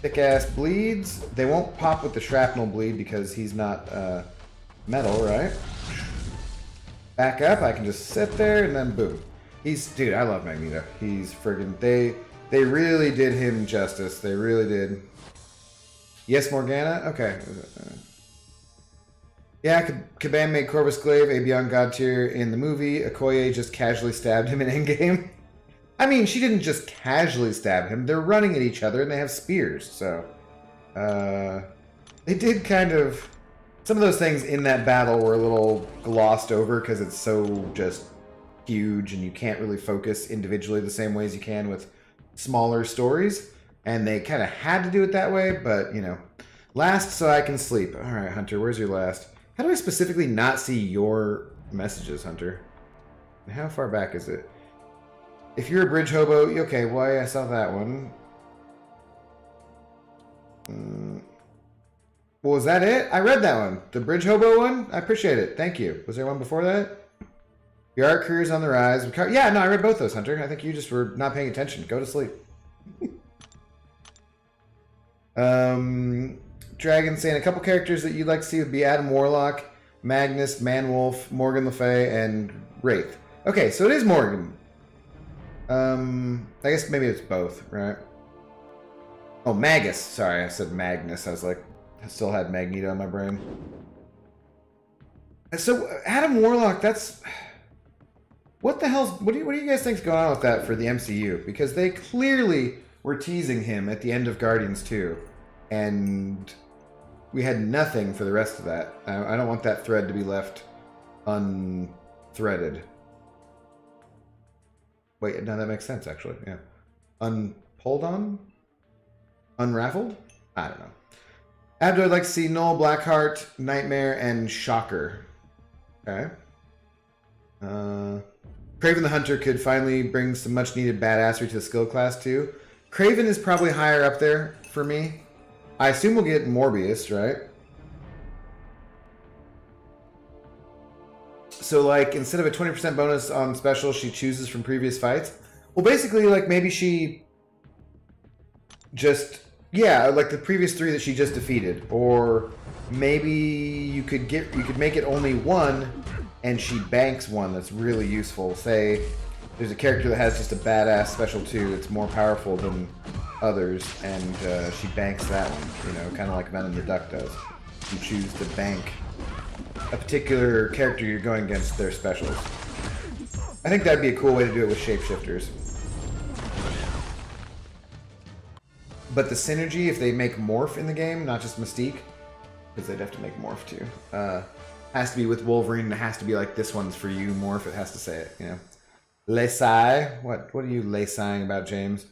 Thick ass bleeds. They won't pop with the shrapnel bleed because he's not metal, right? Back up, I can just sit there and then boom. Dude, I love Magneto. He's friggin', they really did him justice. They really did. Yes, Morgana? Okay. Yeah, Kabam made Corvus Glaive a Beyond God tier in the movie. Okoye just casually stabbed him in Endgame. I mean, she didn't just casually stab him. They're running at each other and they have spears, so... they did kind of... Some of those things in that battle were a little glossed over because it's so just huge and you can't really focus individually the same way as you can with smaller stories. And they kind of had to do it that way, but, you know. Last so I can sleep. All right, Hunter, where's your last? How do I specifically not see your messages, Hunter? How far back is it? If you're a bridge hobo, okay, well, yeah, I saw that one. Well, was that it? I read that one. The bridge hobo one? I appreciate it. Thank you. Was there one before that? Your art career's on the rise. Yeah, no, I read both those, Hunter. I think you just were not paying attention. Go to sleep. Dragon saying a couple characters that you'd like to see would be Adam Warlock, Magnus, Manwolf, Morgan Le Fay, and Wraith. Okay, so it is Morgan. I guess maybe it's both, right? Oh, Magus. Sorry, I said Magnus. I was like, I still had Magneto in my brain. So Adam Warlock, that's... What the hell's... What do you guys think's going on with that for the MCU? Because they clearly were teasing him at the end of Guardians 2. And we had nothing for the rest of that. I don't want that thread to be left unthreaded. Wait, no, that makes sense, actually. Yeah. Pulled on? Unraveled? I don't know. Abdo, I'd like to see Null, Blackheart, Nightmare, and Shocker. Okay. Craven the Hunter could finally bring some much-needed badassery to the skill class, too. Craven is probably higher up there for me. I assume we'll get Morbius, right? So, like, instead of a 20% bonus on special, she chooses from previous fights. Well, basically, like, maybe she just... Yeah, like the previous 3 that she just defeated. Or maybe you could make it only 1, and she banks 1 that's really useful. Say, there's a character that has just a badass special 2 that's more powerful than others, and she banks that one, you know, kind of like Venom the Duck does. You choose to bank a particular character you're going against their specials. I think that'd be a cool way to do it with shapeshifters. But the synergy, if they make Morph in the game, not just Mystique, because they'd have to make Morph too, has to be with Wolverine, and it has to be like, this one's for you, Morph, it has to say it, you know. Lesai? What are you Lesaiing about, James?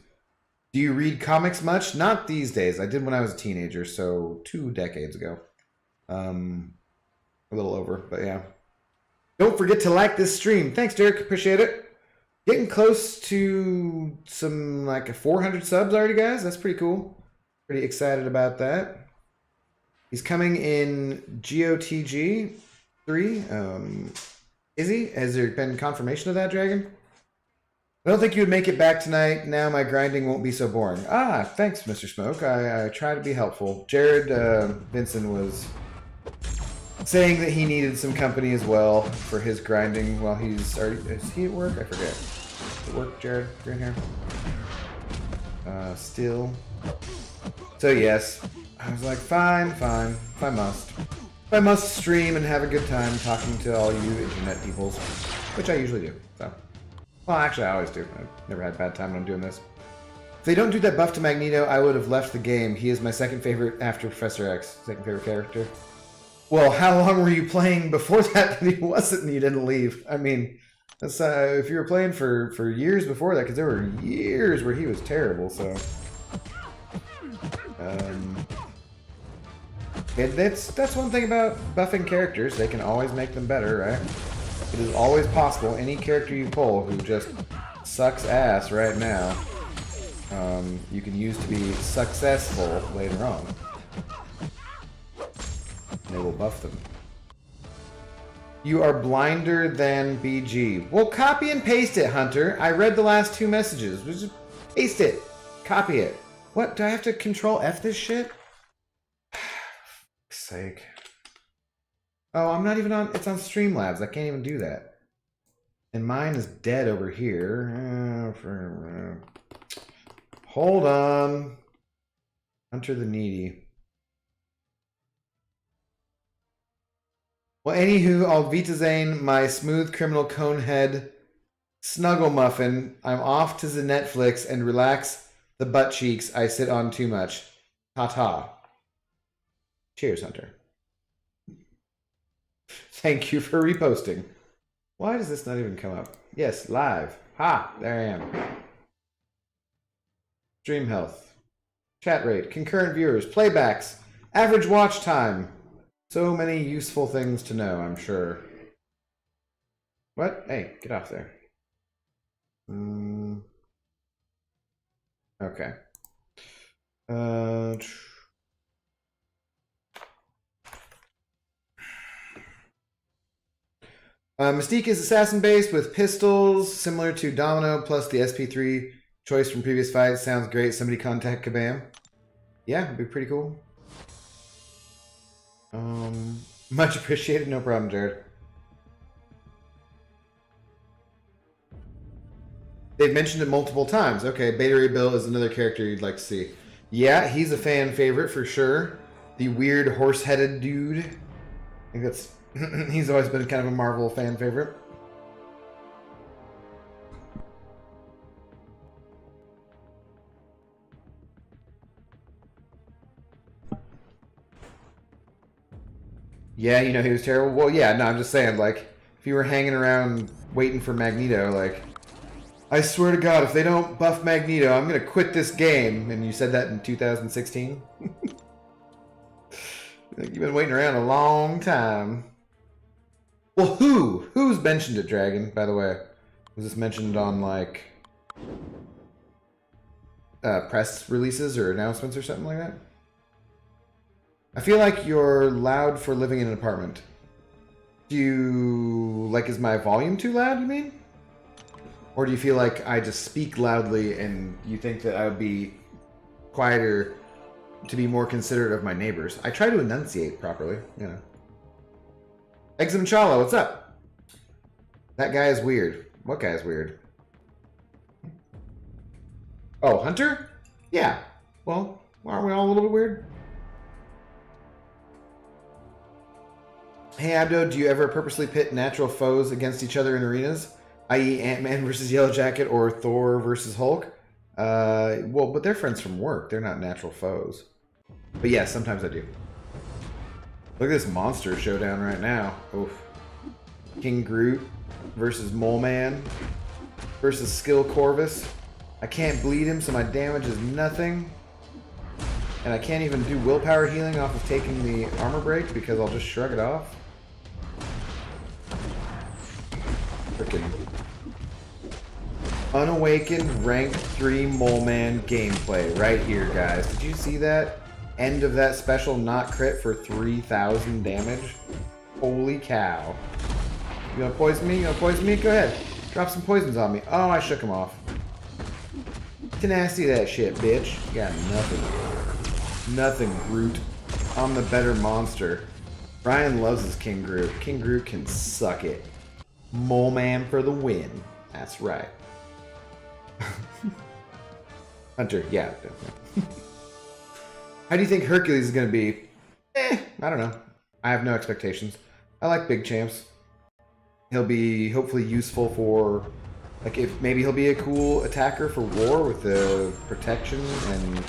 Do you read comics much? Not these days. I did when I was a teenager, so 2 decades ago. A little over, but yeah. Don't forget to like this stream. Thanks, Derek. Appreciate it. Getting close to some, like, 400 subs already, guys. That's pretty cool. Pretty excited about that. He's coming in GOTG 3. Is he? Has there been confirmation of that, Dragon? I don't think you would make it back tonight. Now my grinding won't be so boring. Ah, thanks, Mr. Smoke. I try to be helpful. Jared Vinson was saying that he needed some company as well for his grinding while he's already... Is he at work? I forget. At work, Jared? You're in here? Still. So yes. I was like, fine. If I must. If I must stream and have a good time talking to all you internet peoples. Which I usually do, so. Well, actually, I always do. I've never had a bad time when I'm doing this. If they don't do that buff to Magneto, I would have left the game. He is my second favorite after Professor X. Second favorite character. Well, how long were you playing before that he wasn't and you didn't leave? I mean, that's, if you were playing for years before that, because there were years where he was terrible, so... That's one thing about buffing characters. They can always make them better, right? It is always possible. Any character you pull who just sucks ass right now, you can use to be successful later on. And they will buff them. You are blinder than BG. Well, copy and paste it, Hunter. I read the last 2 messages. Just paste it. Copy it. What? Do I have to control F this shit? Sake. Oh, I'm not even on. It's on Streamlabs. I can't even do that. And mine is dead over here. Hold on. Hunter the Needy. Well, anywho, Auf Wiedersehen, my smooth criminal conehead snuggle muffin. I'm off to the Netflix and relax the butt cheeks I sit on too much. Ta-ta. Cheers, Hunter. Thank you for reposting. Why does this not even come up? Yes, live. Ha! There I am. Stream health. Chat rate. Concurrent viewers. Playbacks. Average watch time. So many useful things to know, I'm sure. What? Hey, get off there. Okay. Mystique is assassin-based with pistols, similar to Domino, plus the SP3 choice from previous fights. Sounds great. Somebody contact Kabam. Yeah, it'd be pretty cool. Much appreciated. No problem, Jared. They've mentioned it multiple times. Okay, Beta Ray Bill is another character you'd like to see. Yeah, he's a fan favorite for sure. The weird horse-headed dude. I think that's... he's always been kind of a Marvel fan favorite. Yeah, you know, he was terrible. Well, yeah, no, I'm just saying, like, if you were hanging around waiting for Magneto, like, I swear to God, if they don't buff Magneto, I'm going to quit this game. And you said that in 2016? You've been waiting around a long time. Well, who's mentioned it, Dragon, by the way? Was this mentioned on, like, press releases or announcements or something like that? I feel like you're loud for living in an apartment. Do you... like, is my volume too loud, you mean? Or do you feel like I just speak loudly and you think that I would be quieter to be more considerate of my neighbors? I try to enunciate properly, you know. Exum Chala, what's up? That guy is weird. What guy is weird? Oh, Hunter? Yeah. Well, aren't we all a little bit weird? Hey, Abdo, do you ever purposely pit natural foes against each other in arenas? I.e. Ant-Man versus Yellow Jacket or Thor versus Hulk? Well, but they're friends from work. They're not natural foes. But yeah, sometimes I do. Look at this monster showdown right now. Oof. King Groot versus Mole Man versus Skill Corvus. I can't bleed him, so my damage is nothing. And I can't even do willpower healing off of taking the armor break because I'll just shrug it off. Frickin' unawakened rank 3 Mole Man gameplay right here, guys. Did you see that? End of that special not crit for 3,000 damage? Holy cow. You gonna poison me? You gonna poison me? Go ahead. Drop some poisons on me. Oh, I shook him off. Tenacity that shit, bitch. You got nothing. Nothing, Groot. I'm the better monster. Brian loves his King Groot. King Groot can suck it. Mole Man for the win. That's right. Hunter, yeah. How do you think Hercules is going to be? I don't know. I have no expectations. I like big champs. He'll be hopefully useful for, like, if maybe he'll be a cool attacker for war with the protection and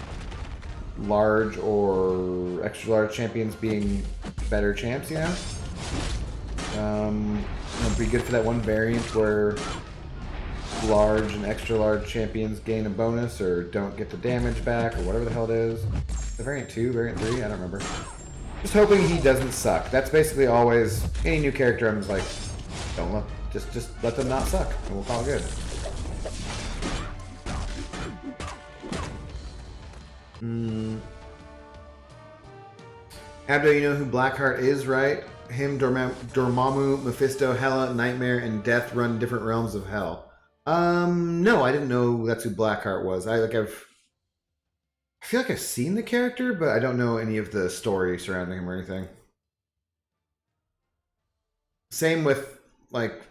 large or extra large champions being better champs, you know? It'll be good for that one variant where large and extra large champions gain a bonus or don't get the damage back or whatever the hell it is. The variant 2, variant 3, I don't remember. Just hoping he doesn't suck. That's basically always any new character. I'm just like, don't let just let them not suck, and we'll call it good. Abdo, you know who Blackheart is, right? Him, Dormammu, Mephisto, Hela, Nightmare, and Death run different realms of hell. No, I didn't know that's who Blackheart was. I feel like I've seen the character, but I don't know any of the story surrounding him or anything. Same with, like,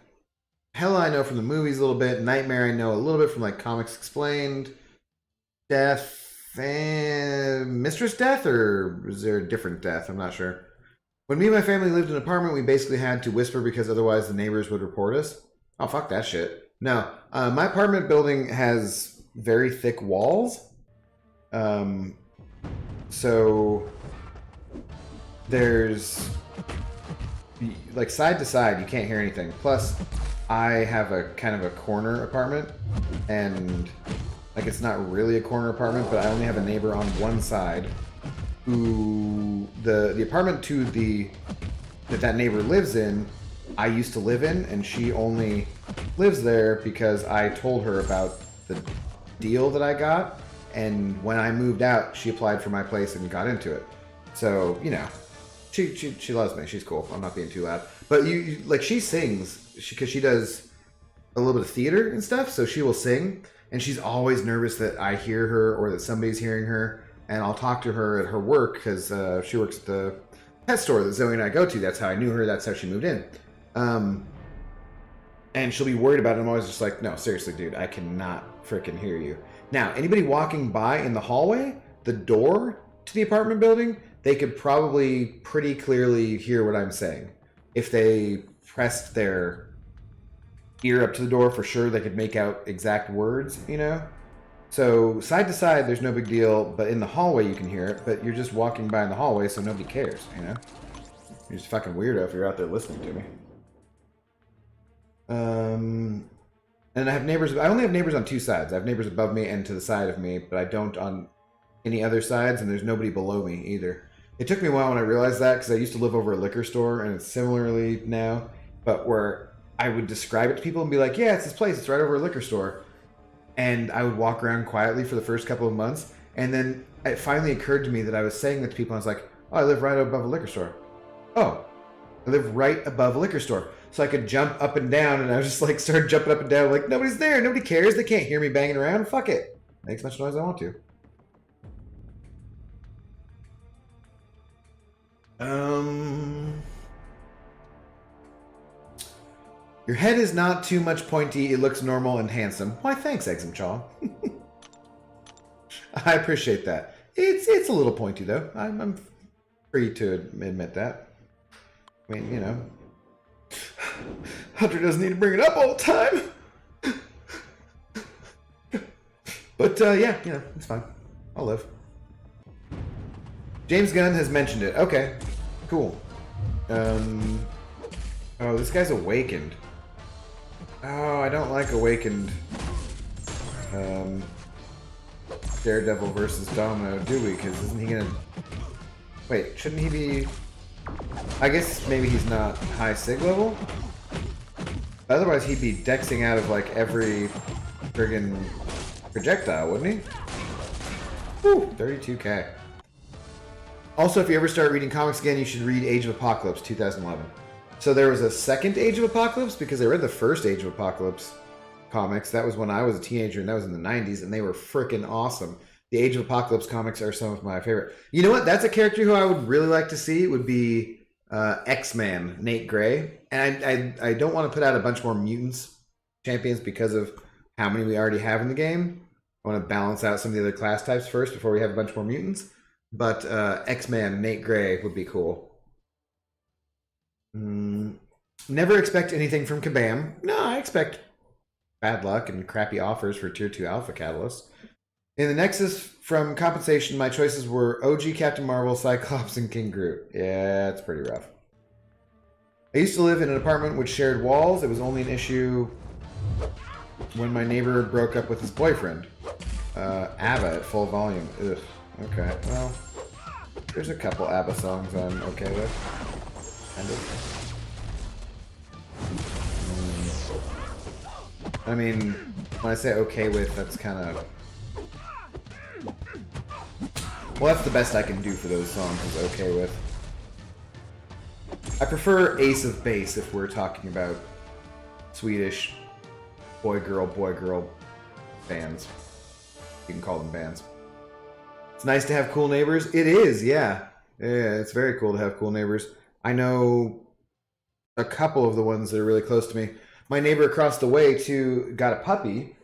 Hela I know from the movies a little bit. Nightmare I know a little bit from, like, Comics Explained. Death and Mistress Death, or is there a different Death? I'm not sure. When me and my family lived in an apartment, we basically had to whisper because otherwise the neighbors would report us. Oh, fuck that shit. No, my apartment building has very thick walls. So there's, like, side to side, you can't hear anything. Plus, I have a kind of a corner apartment, and like, it's not really a corner apartment, but I only have a neighbor on one side who the apartment to that neighbor lives in, I used to live in, and she only lives there because I told her about the deal that I got, and when I moved out, she applied for my place and got into it. So, you know, she loves me. She's cool. I'm not being too loud. But you like, she sings because she does a little bit of theater and stuff, so she will sing. And she's always nervous that I hear her or that somebody's hearing her. And I'll talk to her at her work because she works at the pet store that Zoe and I go to. That's how I knew her. That's how she moved in. And she'll be worried about it. I'm always just like, no, seriously, dude, I cannot freaking hear you. Now, anybody walking by in the hallway, the door to the apartment building, they could probably pretty clearly hear what I'm saying. If they pressed their ear up to the door, for sure they could make out exact words, you know? So side to side, there's no big deal, but in the hallway you can hear it, but you're just walking by in the hallway, so nobody cares, you know? You're just a fucking weirdo if you're out there listening to me. And I have neighbors, I only have neighbors on two sides. I have neighbors above me and to the side of me, but I don't on any other sides, and there's nobody below me either. It took me a while when I realized that, because I used to live over a liquor store, and it's similarly now, but where I would describe it to people and be like, yeah, it's this place, it's right over a liquor store. And I would walk around quietly for the first couple of months, and then it finally occurred to me that I was saying that to people, and I was like, oh, I live right above a liquor store. Oh, I live right above a liquor store. So I could jump up and down, and I was just like, started jumping up and down, like, nobody's there, nobody cares, they can't hear me banging around, fuck it. Make as much noise as I want to. Your head is not too much pointy. It looks normal and handsome. Why, thanks, Exumchaw. I appreciate that. It's a little pointy, though. I'm free to admit that. I mean, you know. Hunter doesn't need to bring it up all the time. But, yeah, you know, it's fine. I'll live. James Gunn has mentioned it. Okay, cool. Oh, this guy's awakened. Oh, I don't like awakened. Daredevil versus Domino, do we? Because isn't he gonna... Wait, shouldn't he be... I guess maybe he's not high sig level? Otherwise he'd be dexing out of like every friggin' projectile, wouldn't he? Whew, 32k. Also, if you ever start reading comics again, you should read Age of Apocalypse 2011. So there was a second Age of Apocalypse, because I read the first Age of Apocalypse comics. That was when I was a teenager, and that was in the 90s, and they were freaking awesome. The Age of Apocalypse comics are some of my favorite. You know what? That's a character who I would really like to see, would be X-Man, Nate Gray. And I don't want to put out a bunch more mutants champions because of how many we already have in the game. I want to balance out some of the other class types first before we have a bunch more mutants. But X-Man, Nate Gray would be cool. Never expect anything from Kabam. No, I expect bad luck and crappy offers for Tier 2 Alpha Catalysts. In the Nexus, from compensation, my choices were OG Captain Marvel, Cyclops, and King Groot. Yeah, it's pretty rough. I used to live in an apartment which shared walls. It was only an issue when my neighbor broke up with his boyfriend. ABBA at full volume. Ugh. Okay, well... There's a couple ABBA songs I'm okay with. Kind of. I mean, when I say okay with, that's kind of... Well, that's the best I can do for those songs, is okay with. I prefer Ace of Base if we're talking about Swedish boy-girl bands. You can call them bands. It's nice to have cool neighbors. It is, yeah. Yeah, it's very cool to have cool neighbors. I know a couple of the ones that are really close to me. My neighbor across the way, too, got a puppy.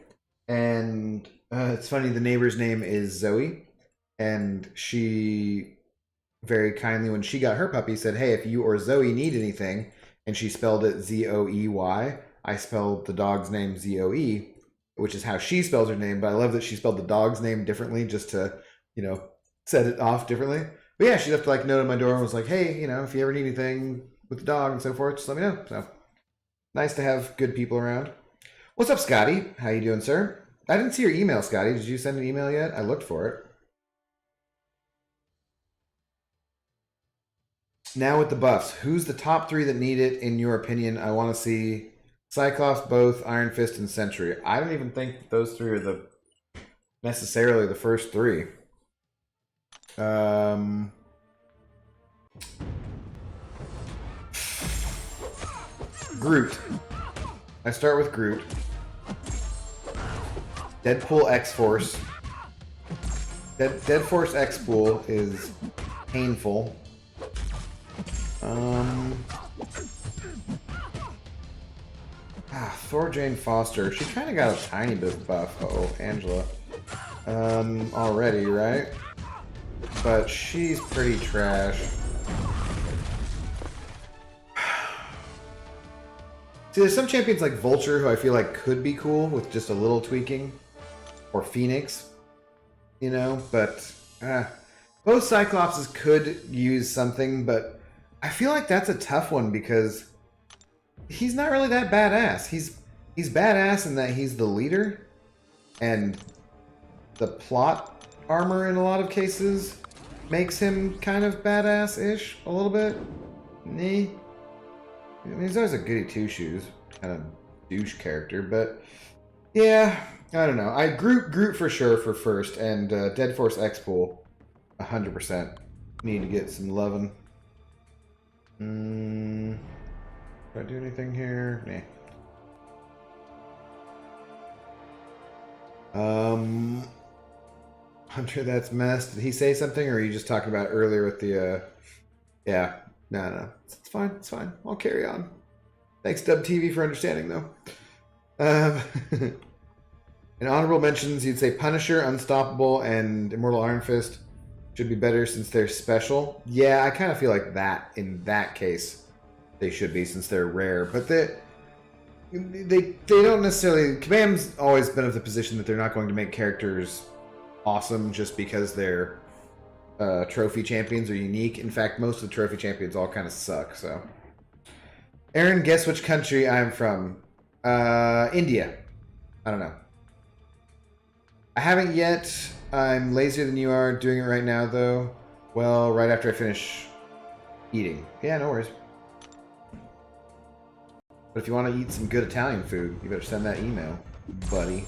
And it's funny, the neighbor's name is Zoe. And she very kindly, when she got her puppy, said, hey, if you or Zoe need anything, and she spelled it Z-O-E-Y, I spelled the dog's name Z-O-E, which is how she spells her name, but I love that she spelled the dog's name differently just to, you know, set it off differently. But yeah, she left like a note on my door and was like, hey, you know, if you ever need anything with the dog and so forth, just let me know. So nice to have good people around. What's up, Scotty? How you doing, sir? I didn't see your email, Scotty. Did you send an email yet? I looked for it. Now with the buffs, who's the top 3 that need it, in your opinion? I want to see Cyclops, both Iron Fist, and Sentry. I don't even think those 3 are necessarily the first 3. Groot. I start with Groot. Deadpool X-Force. Deadforce X-Pool is painful. Thor Jane Foster. She kind of got a tiny bit of buff. Uh-oh, Angela. Already, right? But she's pretty trash. See, there's some champions like Vulture who I feel like could be cool with just a little tweaking. Or Phoenix. You know, but... both Cyclopses could use something, but... I feel like that's a tough one because... he's not really that badass. He's badass in that he's the leader, and the plot armor in a lot of cases makes him kind of badass-ish a little bit. I mean, he's always a goody two-shoes kind of douche character, but yeah, I don't know. Groot for sure for first, and Deadforce X-Pool 100% need to get some loving. Do I do anything here? Nah. Hunter, that's messed. Did he say something, or are you just talking about earlier with the, yeah. No. It's fine. It's fine. I'll carry on. Thanks, Dub TV, for understanding, though. In honorable mentions, you'd say Punisher, Unstoppable, and Immortal Iron Fist should be better since they're special. Yeah, I kind of feel like that, in that case, they should be, since they're rare. But they don't necessarily... Kabam's always been of the position that they're not going to make characters awesome just because they're trophy champions or unique. In fact, most of the trophy champions all kind of suck, so... Aaron, guess which country I'm from? India. I don't know. I haven't yet. I'm lazier than you are. Doing it right now, though. Well, right after I finish eating. Yeah, no worries. But if you want to eat some good Italian food, you better send that email, buddy.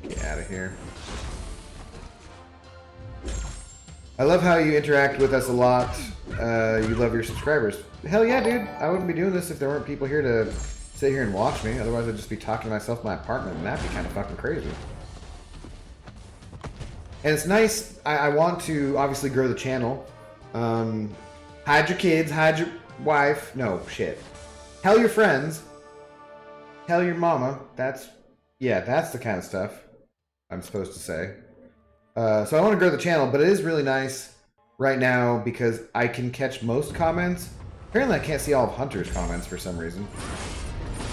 Get out of here. I love how you interact with us a lot. You love your subscribers. Hell yeah, dude. I wouldn't be doing this if there weren't people here to sit here and watch me. Otherwise, I'd just be talking to myself in my apartment, and that'd be kind of fucking crazy. And it's nice. I want to obviously grow the channel. Hide your kids. Hide your wife. No, shit. Tell your friends. Tell your mama. That's the kind of stuff I'm supposed to say. So I want to grow the channel, but it is really nice right now because I can catch most comments. Apparently I can't see all of Hunter's comments for some reason.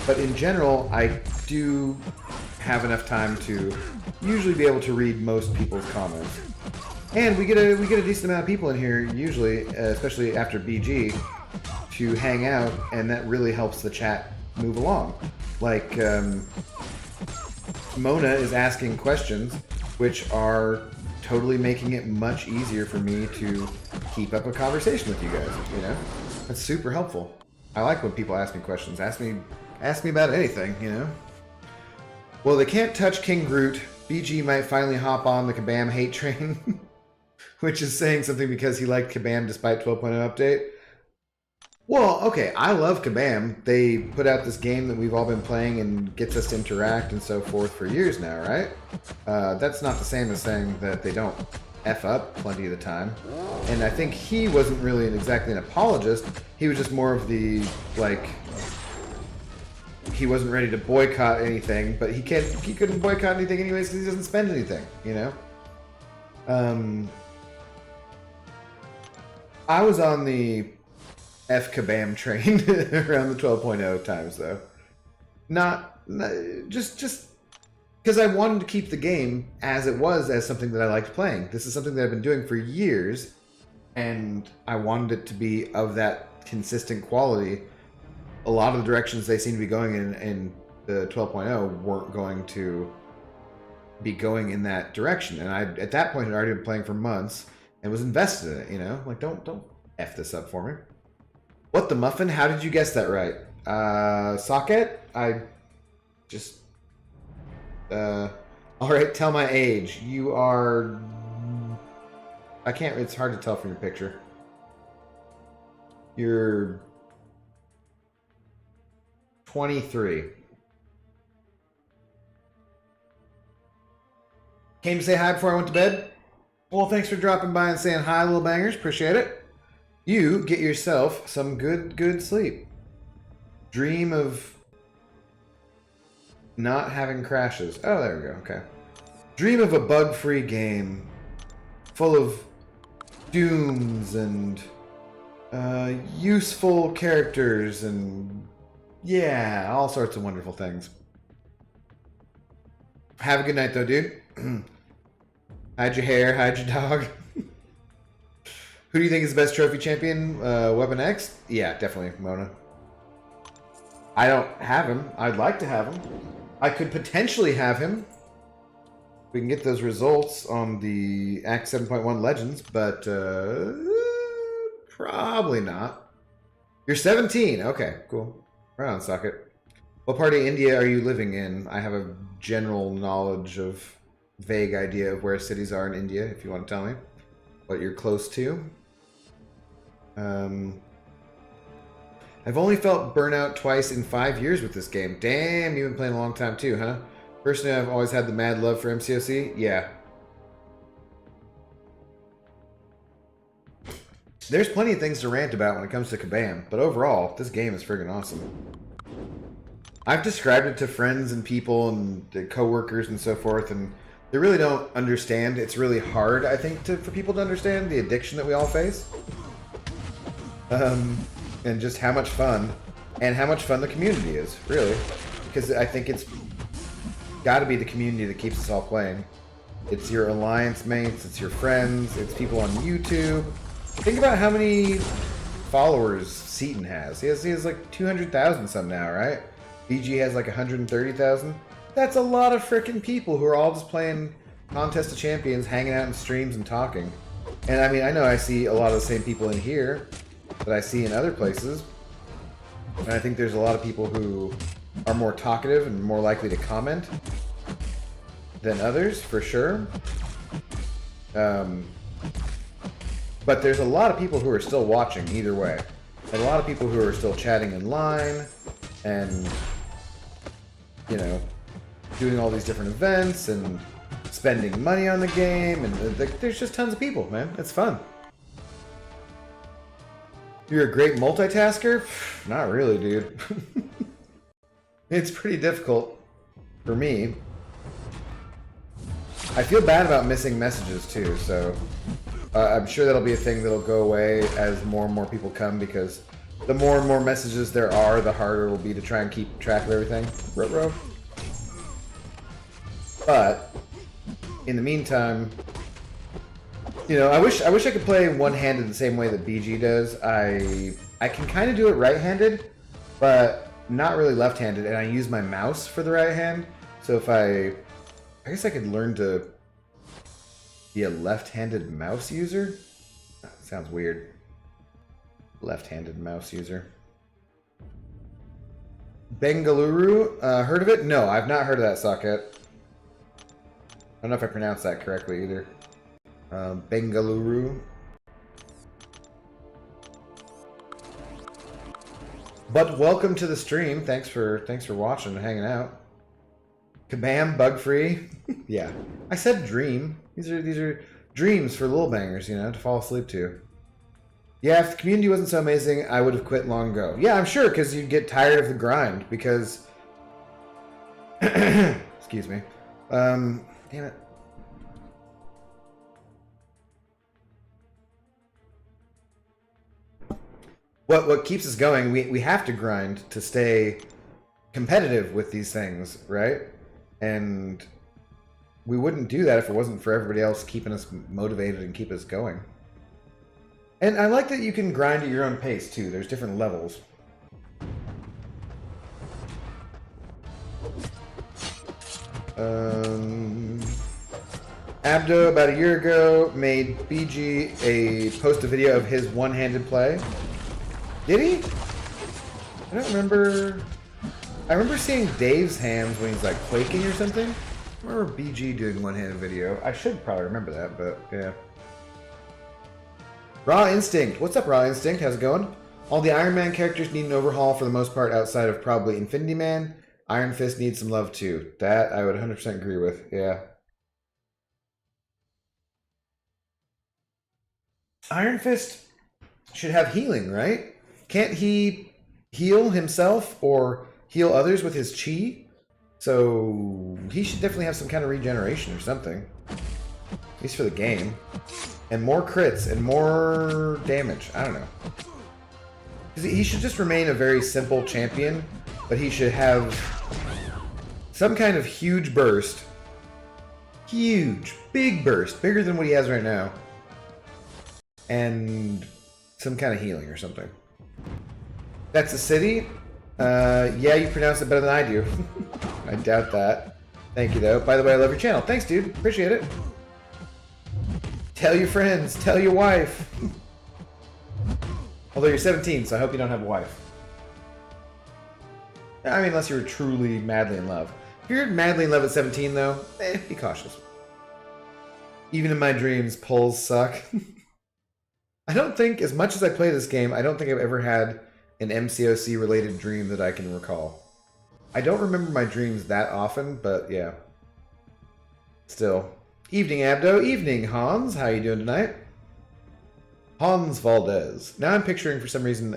But in general, I do have enough time to usually be able to read most people's comments. And we get a decent amount of people in here usually, especially after BG, to hang out, and that really helps the chat move along. Like, Mona is asking questions, which are totally making it much easier for me to keep up a conversation with you guys, you know? That's super helpful. I like when people ask me questions. Ask me about anything, you know? Well, they can't touch King Groot. BG might finally hop on the Kabam hate train, which is saying something because he liked Kabam despite 12.0 update. Well, okay, I love Kabam. They put out this game that we've all been playing and gets us to interact and so forth for years now, right? That's not the same as saying that they don't F up plenty of the time. And I think he wasn't really exactly an apologist. He was just more of the, like, he wasn't ready to boycott anything, but he couldn't boycott anything anyways because he doesn't spend anything, you know? I was on the F Kabam train around the 12.0 times, though. Not just because I wanted to keep the game as it was, as something that I liked playing. This is something that I've been doing for years, and I wanted it to be of that consistent quality. A lot of the directions they seem to be going in the 12.0 weren't going to be going in that direction. And I, at that point, had already been playing for months and was invested in it, you know? Like, don't F this up for me. What the muffin? How did you guess that right? Socket? I just... Alright, tell my age. You are... I can't... It's hard to tell from your picture. You're... 23. Came to say hi before I went to bed? Well, thanks for dropping by and saying hi, little bangers. Appreciate it. You get yourself some good sleep. Dream of not having crashes. Oh, there we go. Okay. Dream of a bug-free game full of dooms and useful characters and yeah, all sorts of wonderful things. Have a good night, though, dude. Hide your hair, hide your dog. Who do you think is the best trophy champion? Weapon X? Yeah, definitely Mona. I don't have him. I'd like to have him. I could potentially have him. We can get those results on the Act 7.1 Legends, but probably not. You're 17. Okay, cool. Right on, Socket. What part of India are you living in? I have a general knowledge of, vague idea of where cities are in India, if you want to tell me what you're close to. I've only felt burnout twice in 5 years with this game. Damn, you've been playing a long time too, huh? Personally, I've always had the mad love for MCOC. Yeah. There's plenty of things to rant about when it comes to Kabam, but overall, this game is friggin' awesome. I've described it to friends and people and coworkers and so forth, and they really don't understand. It's really hard, I think, for people to understand the addiction that we all face. And just how much fun, and how much fun the community is, really. Because I think it's got to be the community that keeps us all playing. It's your alliance mates, it's your friends, it's people on YouTube. Think about how many followers Seaton has. He has like 200,000 some now, right? BG has like 130,000. That's a lot of freaking people who are all just playing Contest of Champions, hanging out in streams and talking. And I mean, I know I see a lot of the same people in here that I see in other places. And I think there's a lot of people who are more talkative and more likely to comment than others, for sure. But there's a lot of people who are still watching either way. And a lot of people who are still chatting in line and, you know, doing all these different events and spending money on the game. And there's just tons of people, man. It's fun. You're a great multitasker? Not really, dude. It's pretty difficult for me. I feel bad about missing messages too, so I'm sure that'll be a thing that'll go away as more and more people come, because the more and more messages there are, the harder it will be to try and keep track of everything. Ruh-roh. But in the meantime, you know, I wish I could play one-handed the same way that BG does. I can kind of do it right-handed, but not really left-handed, and I use my mouse for the right hand. So if I guess I could learn to Be a left-handed mouse user? Sounds weird. Left-handed mouse user. Bengaluru, heard of it? No, I've not heard of that socket. I don't know if I pronounced that correctly either. Bengaluru. But welcome to the stream. Thanks for watching and hanging out. Kabam, bug free. Yeah, I said dream. These are dreams for little bangers, you know, to fall asleep to. Yeah, if the community wasn't so amazing, I would have quit long ago. Yeah, I'm sure, because you'd get tired of the grind. Because, excuse me. Damn it. What keeps us going? We have to grind to stay competitive with these things, right? And we wouldn't do that if it wasn't for everybody else keeping us motivated and keep us going. And I like that you can grind at your own pace too. There's different levels. Abdo, about a year ago, made BG post a video of his one-handed play. Did he? I don't remember. I remember seeing Dave's hands when he's like quaking or something. I remember BG doing one-handed video. I should probably remember that, but yeah. Raw Instinct. What's up, Raw Instinct? How's it going? All the Iron Man characters need an overhaul for the most part outside of probably Infinity Man. Iron Fist needs some love too. That I would 100% agree with. Yeah. Iron Fist should have healing, right? Can't he heal himself or heal others with his chi? So he should definitely have some kind of regeneration or something. At least for the game. And more crits and more damage. I don't know. He should just remain a very simple champion, but he should have some kind of huge burst. Huge. Big burst. Bigger than what he has right now. And some kind of healing or something. That's a city? Yeah, you pronounce it better than I do. I doubt that. Thank you, though. By the way, I love your channel. Thanks, dude. Appreciate it. Tell your friends. Tell your wife. Although you're 17, so I hope you don't have a wife. I mean, unless you were truly madly in love. If you're madly in love at 17, though, be cautious. Even in my dreams, polls suck. I don't think, as much as I play this game, I don't think I've ever had an MCOC-related dream that I can recall. I don't remember my dreams that often, but yeah. Still. Evening, Abdo. Evening, Hans. How you doing tonight? Hans Valdez. Now I'm picturing, for some reason,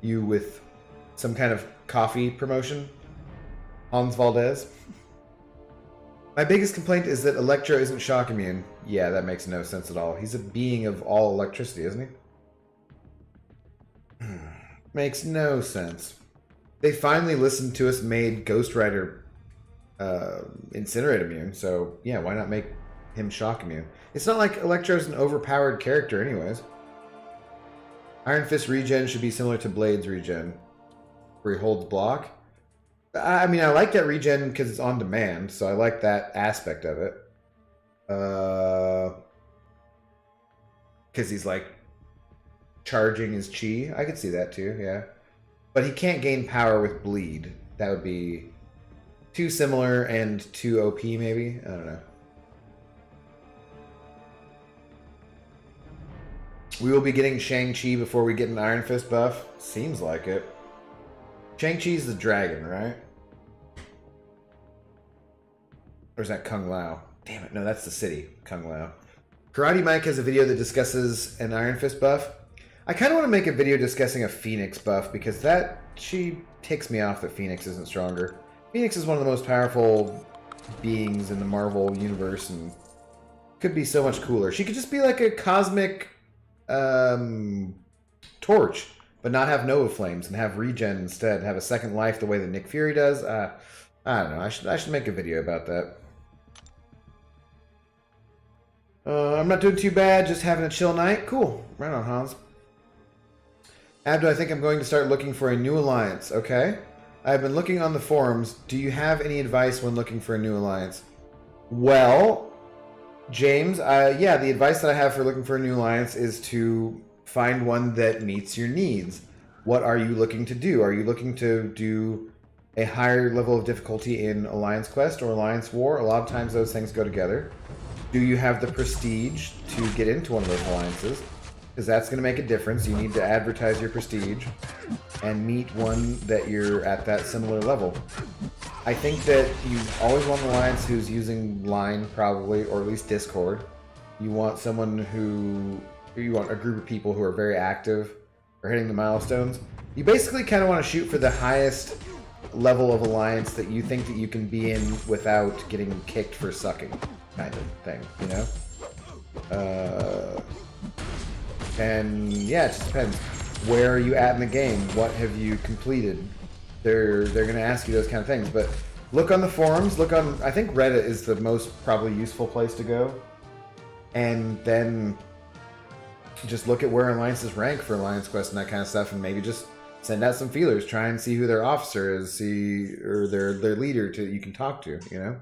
you with some kind of coffee promotion. Hans Valdez. My biggest complaint is that Electro isn't shock immune. Yeah, that makes no sense at all. He's a being of all electricity, isn't he? Makes no sense. They finally listened to us, made Ghost Rider Incinerate immune, so yeah, why not make him shock immune? It's not like Electro's an overpowered character anyways. Iron Fist regen should be similar to Blade's regen, where he holds block. I mean, I like that regen because it's on demand, so I like that aspect of it. Because he's like charging his chi. I could see that too, yeah. But he can't gain power with bleed. That would be too similar and too OP, maybe? I don't know. We will be getting Shang-Chi before we get an Iron Fist buff. Seems like it. Shang-Chi's the dragon, right? Or is that Kung Lao? Damn it, no, that's the city, Kung Lao. Karate Mike has a video that discusses an Iron Fist buff. I kind of want to make a video discussing a Phoenix buff, because she ticks me off that Phoenix isn't stronger. Phoenix is one of the most powerful beings in the Marvel universe, and could be so much cooler. She could just be like a cosmic torch, but not have Nova Flames and have regen instead. Have a second life the way that Nick Fury does. I don't know. I should make a video about that. I'm not doing too bad. Just having a chill night. Cool. Right on, Hans. Abdo, I think I'm going to start looking for a new alliance. Okay. I've been looking on the forums. Do you have any advice when looking for a new alliance? Well, James, yeah, the advice that I have for looking for a new alliance is to find one that meets your needs. What are you looking to do? Are you looking to do a higher level of difficulty in Alliance Quest or Alliance War? A lot of times those things go together. Do you have the prestige to get into one of those alliances? Because that's going to make a difference. You need to advertise your prestige and meet one that you're at that similar level. I think that you always want an alliance who's using Line, probably, or at least Discord. You want someone who... You want a group of people who are very active or hitting the milestones. You basically kind of want to shoot for the highest level of alliance that you think that you can be in without getting kicked for sucking, kind of thing, you know? And yeah, it just depends. Where are you at in the game? What have you completed? They're going to ask you those kind of things. But look on the forums. Look on... I think Reddit is the most probably useful place to go. And then just look at where alliances rank for Alliance Quest and that kind of stuff, and maybe just send out some feelers. Try and see who their officer is, or their leader you can talk to. You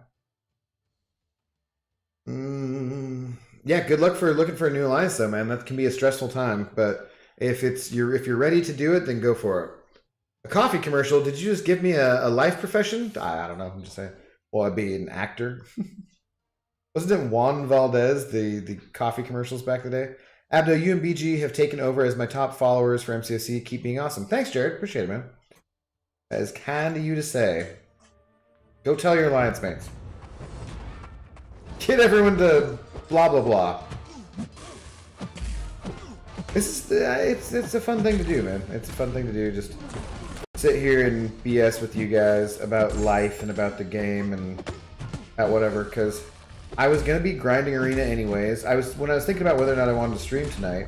know. Yeah, good luck for looking for a new alliance, though, man. That can be a stressful time, but if you're ready to do it, then go for it. A coffee commercial? Did you just give me a life profession? I don't know. I'm just saying. Well, I'd be an actor. Wasn't it Juan Valdez, the coffee commercials back in the day? Abdo, you and BG have taken over as my top followers for MCSC. Keep being awesome. Thanks, Jared. Appreciate it, man. That is kind of you to say. Go tell your alliance mates. Get everyone to blah, blah, blah. This is, it's a fun thing to do, man. It's a fun thing to do. Just sit here and BS with you guys about life and about the game and about whatever, because I was going to be grinding Arena anyways. When I was thinking about whether or not I wanted to stream tonight,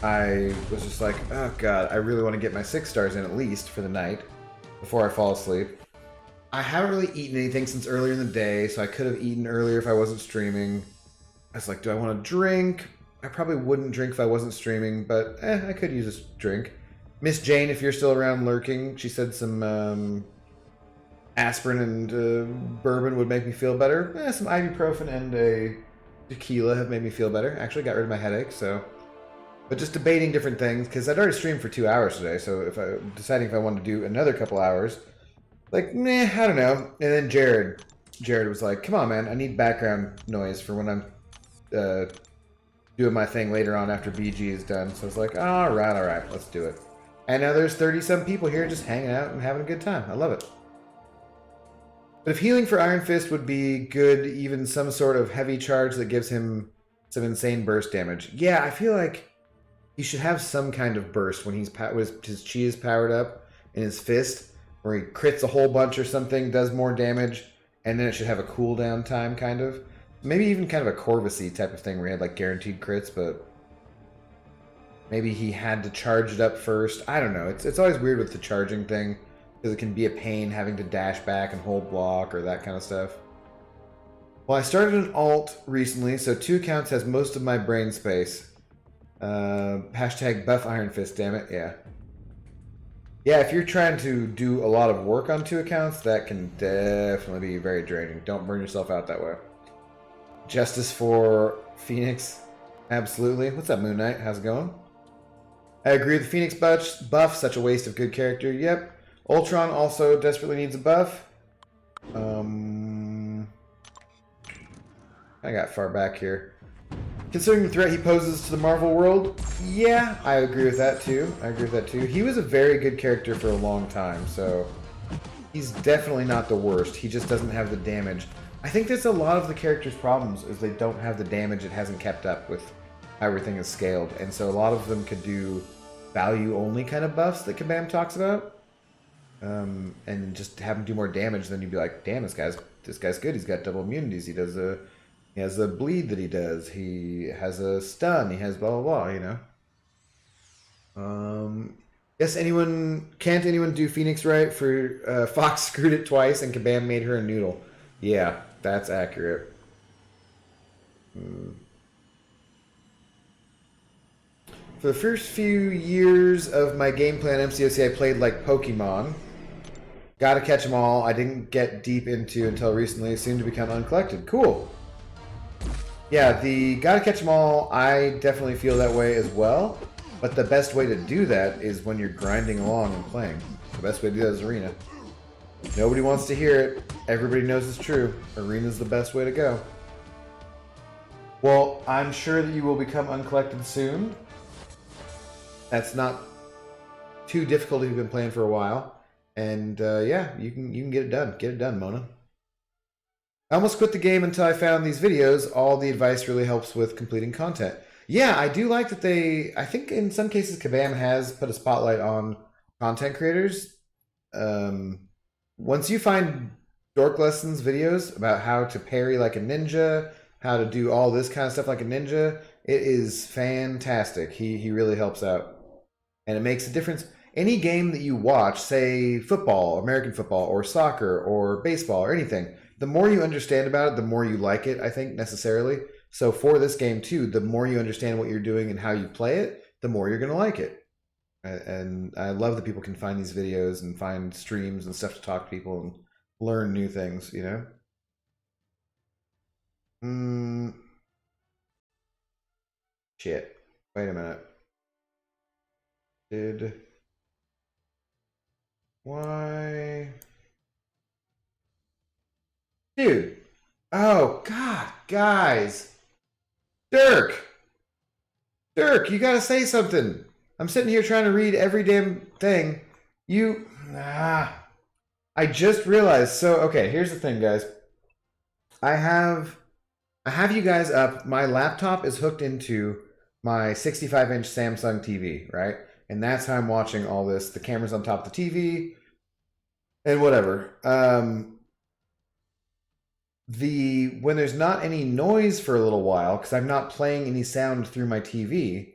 I was just like, oh god, I really want to get my 6 stars in at least for the night before I fall asleep. I haven't really eaten anything since earlier in the day, so I could have eaten earlier if I wasn't streaming. I was like, do I want to drink? I probably wouldn't drink if I wasn't streaming, but I could use a drink. Miss Jane, if you're still around lurking, she said some aspirin and bourbon would make me feel better. Some ibuprofen and a tequila have made me feel better. Actually got rid of my headache, so... But just debating different things, because I'd already streamed for 2 hours today, so deciding if I wanted to do another couple hours, like, I don't know. And then Jared was like, come on, man, I need background noise for when I'm doing my thing later on after BG is done. So I was like, all right, let's do it. And now there's 30-some people here just hanging out and having a good time. I love it. But if healing for Iron Fist would be good, even some sort of heavy charge that gives him some insane burst damage. Yeah, I feel like he should have some kind of burst when his chi is powered up in his fist, where he crits a whole bunch or something, does more damage, and then it should have a cooldown time, kind of. Maybe even kind of a Corvus-y type of thing where he had like guaranteed crits, but maybe he had to charge it up first. I don't know. It's always weird with the charging thing, because it can be a pain having to dash back and hold block or that kind of stuff. Well, I started an alt recently, so 2 accounts has most of my brain space. Hashtag buff Iron Fist, damn it, yeah. Yeah, if you're trying to do a lot of work on 2 accounts, that can definitely be very draining. Don't burn yourself out that way. Justice for Phoenix, absolutely. What's up, Moon Knight? How's it going? I agree with the Phoenix buff, such a waste of good character, yep. Ultron also desperately needs a buff. I got far back here. Considering the threat he poses to the Marvel world, yeah, I agree with that too. He was a very good character for a long time, so he's definitely not the worst. He just doesn't have the damage. I think that's a lot of the character's problems, is they don't have the damage. It hasn't kept up with how everything is scaled, and so a lot of them could do value-only kind of buffs that Kabam talks about. And just have him do more damage, then you'd be like, damn, this guy's good. He's got double immunities. He has a bleed that he does. He has a stun. He has blah blah blah. You know. Yes. Can't anyone do Phoenix right? For Fox screwed it twice, and Kabam made her a noodle. Yeah, that's accurate. For the first few years of my gameplay on MCOC, I played like Pokemon. Gotta catch them all. I didn't get deep into until recently. It seemed to become uncollected. Cool. Yeah, the gotta catch them all, I definitely feel that way as well. But the best way to do that is when you're grinding along and playing. The best way to do that is arena. Nobody wants to hear it. Everybody knows it's true. Arena's the best way to go. Well, I'm sure that you will become uncollected soon. That's not too difficult if you've been playing for a while. And yeah, you can get it done. Get it done, Mona. I almost quit the game until I found these videos. All the advice really helps with completing content. Yeah, I do like that I think in some cases Kabam has put a spotlight on content creators. Once you find Dork Lessons videos about how to parry like a ninja, how to do all this kind of stuff like a ninja, it is fantastic. He really helps out. And it makes a difference. Any game that you watch, say football, American football, or soccer, or baseball, or anything, the more you understand about it, the more you like it, I think, necessarily. So for this game, too, the more you understand what you're doing and how you play it, the more you're going to like it. And I love that people can find these videos and find streams and stuff to talk to people and learn new things, you know? Shit. Wait a minute. Why? Dude. Oh, God. Guys. Dirk, you gotta say something. I'm sitting here trying to read every damn thing. I just realized. So, okay, here's the thing, guys. I have you guys up. My laptop is hooked into my 65-inch Samsung TV, right? And that's how I'm watching all this. The camera's on top of the TV and whatever. When there's not any noise for a little while, because I'm not playing any sound through my TV,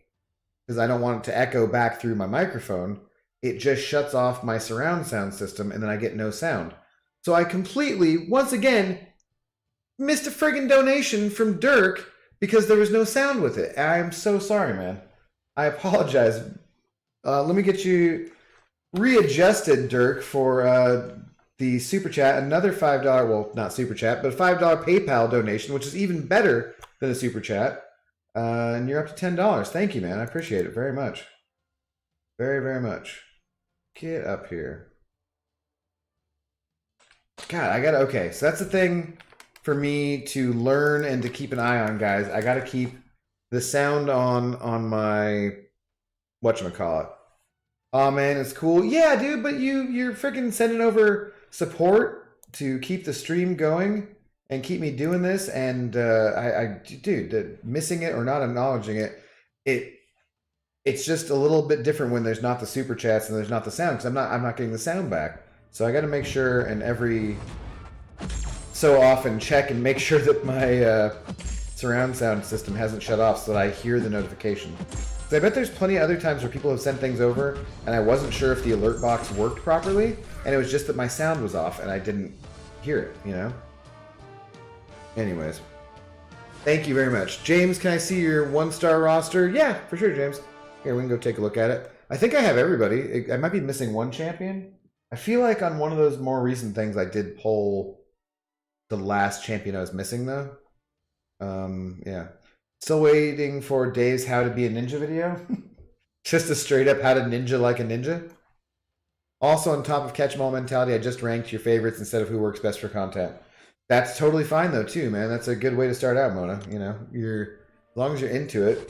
because I don't want it to echo back through my microphone, it just shuts off my surround sound system, and then I get no sound. So I completely, once again, missed a friggin' donation from Dirk because there was no sound with it. I am so sorry, man. I apologize. Let me get you readjusted, Dirk, for the super chat. Another $5, well, not super chat, but a $5 PayPal donation, which is even better than a super chat. And you're up to $10. Thank you, man. I appreciate it very much. Very, very much. Get up here. God, okay, so that's the thing for me to learn and to keep an eye on, guys. I gotta keep the sound on my whatchamacallit. Oh man, it's cool. Yeah, dude, but you're freaking sending over support to keep the stream going and keep me doing this, and dude, missing it or not acknowledging it's just a little bit different when there's not the super chats and there's not the sound, because I'm not getting the sound back. So I got to make sure, and every so often check and make sure that my surround sound system hasn't shut off so that I hear the notification. So I bet there's plenty of other times where people have sent things over and I wasn't sure if the alert box worked properly, and it was just that my sound was off and I didn't hear it, you know? Anyways. Thank you very much. James, can I see your 1-star roster? Yeah, for sure, James. Here, we can go take a look at it. I think I have everybody. I might be missing one champion. I feel like on one of those more recent things I did pull the last champion I was missing, though. Yeah. Still waiting for Dave's How to Be a Ninja video. Just a straight up how to ninja like a ninja. Also, on top of catch 'em all mentality, I just ranked your favorites instead of who works best for content. That's totally fine though, too, man. That's a good way to start out, Mona. You know, as long as you're into it.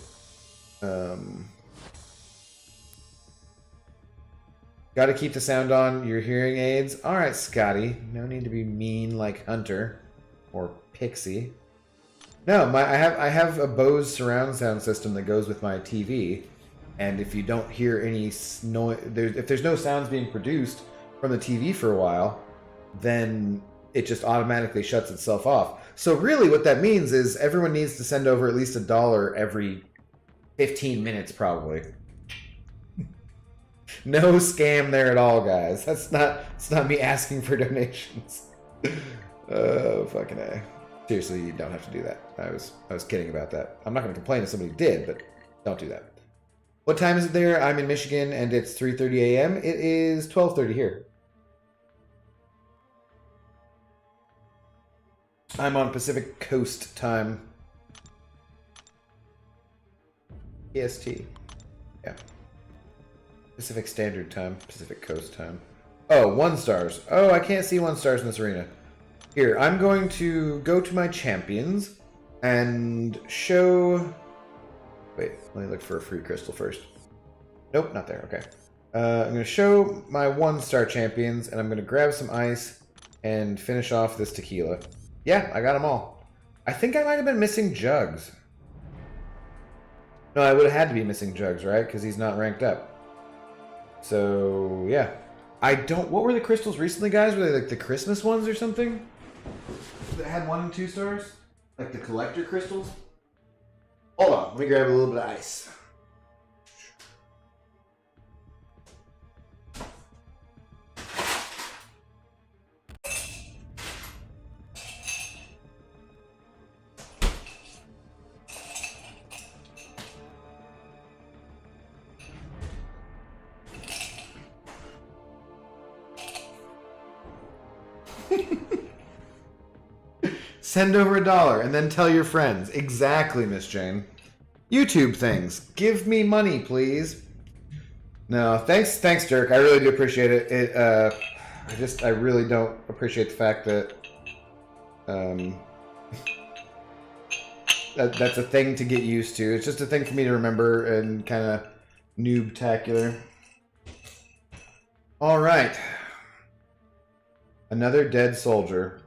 Got to keep the sound on your hearing aids. All right, Scotty. No need to be mean like Hunter or Pixie. No, I have a Bose surround sound system that goes with my TV, and if you don't hear any noise, if there's no sounds being produced from the TV for a while, then it just automatically shuts itself off. So really, what that means is everyone needs to send over at least $1 every 15 minutes, probably. No scam there at all, guys. It's not me asking for donations. Oh, fucking A. Seriously, you don't have to do that. I was kidding about that. I'm not going to complain if somebody did, but don't do that. What time is it there? I'm in Michigan, and it's 3:30 a.m. It is 12:30 here. I'm on Pacific Coast time. PST. Yeah. Pacific Standard Time. Pacific Coast Time. Oh, 1 stars. Oh, I can't see 1 stars in this arena. Here, I'm going to go to my champions and show... Wait, let me look for a free crystal first. Nope, not there. Okay. I'm going to show my 1-star champions, and I'm going to grab some ice and finish off this tequila. Yeah, I got them all. I think I might have been missing Jugs. No, I would have had to be missing Jugs, right? Because he's not ranked up. So, yeah. I don't... What were the crystals recently, guys? Were they like the Christmas ones or something? That had 1 and 2 stars? Like the collector crystals? Hold on. Let me grab a little bit of ice. Send over $1 and then tell your friends. Exactly, Miss Jane. YouTube things. Give me money, please. No, thanks, Dirk. I really do appreciate it. I really don't appreciate the fact that that's a thing to get used to. It's just a thing for me to remember and kind of noob-tacular. All right. Another dead soldier.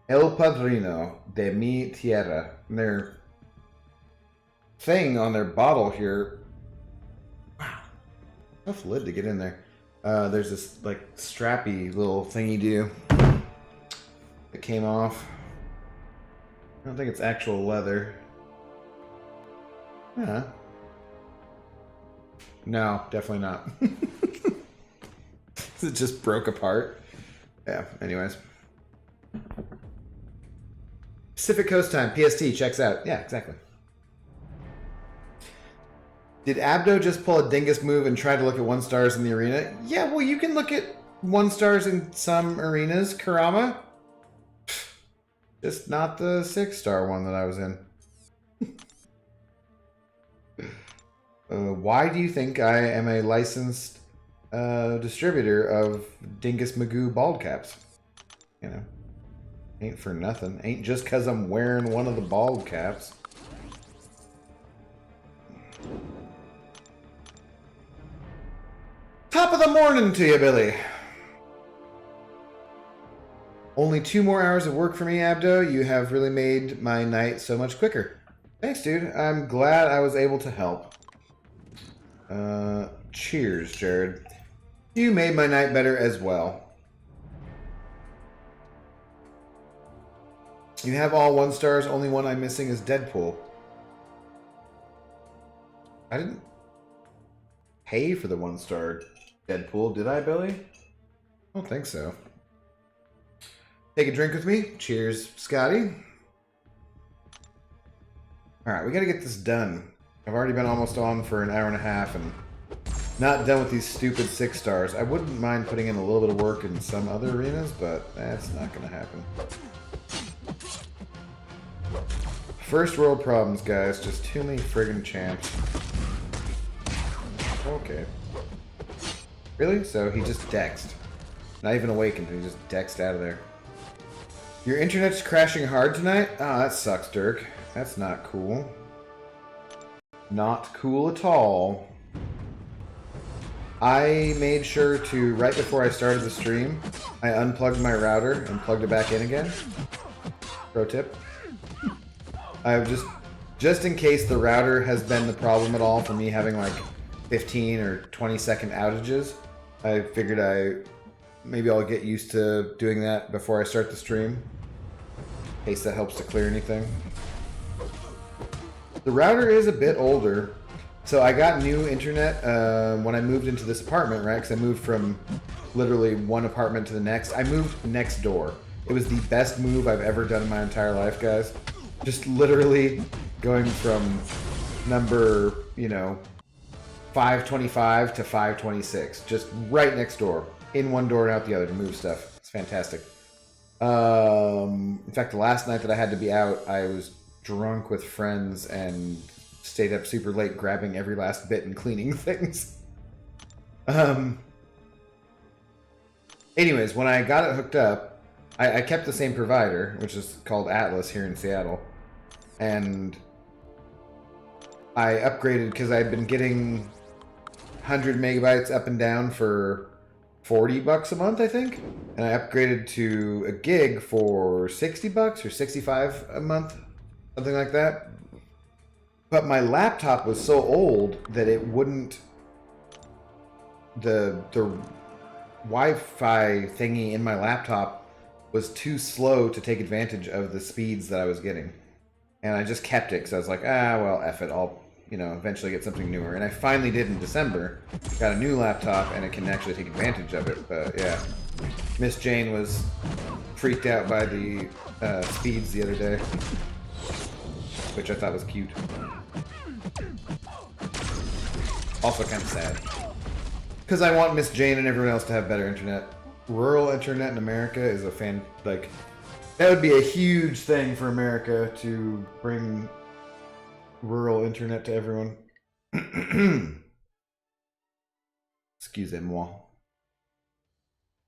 El Padrino de mi Tierra. And their thing on their bottle here. Wow. Tough lid to get in there. There's this, like, strappy little thingy do that came off. I don't think it's actual leather. Yeah. No, definitely not. It just broke apart. Yeah, anyways. Pacific Coast Time, PST, checks out. Yeah, exactly. Did Abdo just pull a dingus move and try to look at 1 stars in the arena? Yeah, well, you can look at 1 stars in some arenas, Karama. Just not the 6-star one that I was in. Why do you think I am a licensed distributor of Dingus Magoo bald caps? You know, ain't for nothing. Ain't just because I'm wearing one of the bald caps. Top of the morning to you, Billy. Only 2 more hours of work for me, Abdo. You have really made my night so much quicker. Thanks, dude. I'm glad I was able to help. Cheers, Jared. You made my night better as well. You have all 1 stars. Only one I'm missing is Deadpool. I didn't pay for the 1-star Deadpool, did I, Billy? I don't think so. Take a drink with me. Cheers, Scotty. Alright, we gotta get this done. I've already been almost on for an hour and a half and not done with these stupid 6 stars. I wouldn't mind putting in a little bit of work in some other arenas, but that's not gonna happen. First world problems, guys. Just too many friggin' champs. Okay. Really? So he just dexed. Not even awakened, he just dexed out of there. Your internet's crashing hard tonight? Ah, that sucks, Dirk. That's not cool. Not cool at all. I made sure to, right before I started the stream, I unplugged my router and plugged it back in again. Pro tip. I've just in case the router has been the problem at all for me having like 15 or 20-second outages, I figured maybe I'll get used to doing that before I start the stream. In case that helps to clear anything. The router is a bit older. So I got new internet when I moved into this apartment, right? Because I moved from literally one apartment to the next. I moved next door. It was the best move I've ever done in my entire life, guys. Just literally going from number, 525 to 526. Just right next door. In one door and out the other to move stuff. It's fantastic. In fact, the last night that I had to be out, I was drunk with friends and stayed up super late grabbing every last bit and cleaning things. Anyways, when I got it hooked up, I kept the same provider, which is called Atlas here in Seattle. And I upgraded because I'd been getting 100 megabytes up and down for $40 a month, I think. And I upgraded to a gig for $60 or $65 a month, something like that. But my laptop was so old that it wouldn't... The Wi-Fi thingy in my laptop was too slow to take advantage of the speeds that I was getting. And I just kept it because I was like, well, F it. I'll, eventually get something newer. And I finally did in December. Got a new laptop and it can actually take advantage of it. But yeah, Miss Jane was freaked out by the speeds the other day, which I thought was cute. Also kind of sad. Because I want Miss Jane and everyone else to have better internet. Rural internet in America is that would be a huge thing for America to bring rural internet to everyone. Excusez-moi.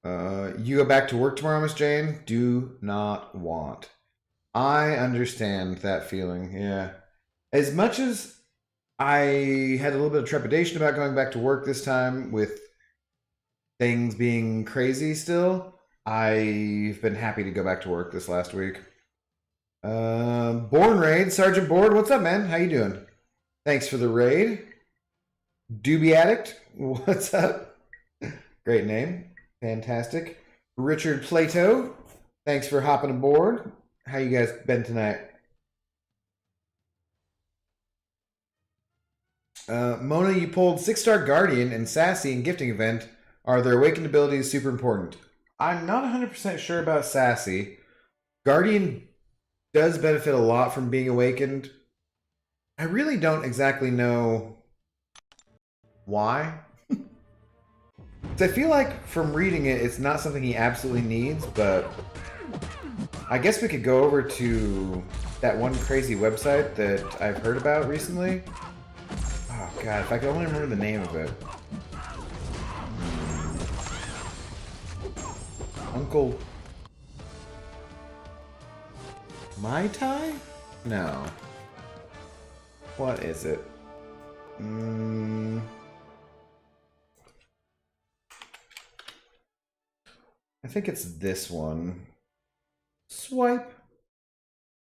You go back to work tomorrow, Miss Jane? Do not want. I understand that feeling, yeah. As much as I had a little bit of trepidation about going back to work this time with things being crazy still, I've been happy to go back to work this last week. Born Raid, Sergeant Board, what's up, man? How you doing? Thanks for the raid. Doobie Addict, what's up? Great name, fantastic. Richard Plato, thanks for hopping aboard. How you guys been tonight? Mona, you pulled 6-star Guardian and Sassy in gifting event. Are their awakened abilities super important? I'm not 100% sure about Sassy. Guardian does benefit a lot from being awakened. I really don't exactly know why. I feel like from reading it, it's not something he absolutely needs, but I guess we could go over to that one crazy website that I've heard about recently. Oh god, if I could only remember the name of it. Uncle Mai Tai? No. What is it? I think it's this one. Swipe.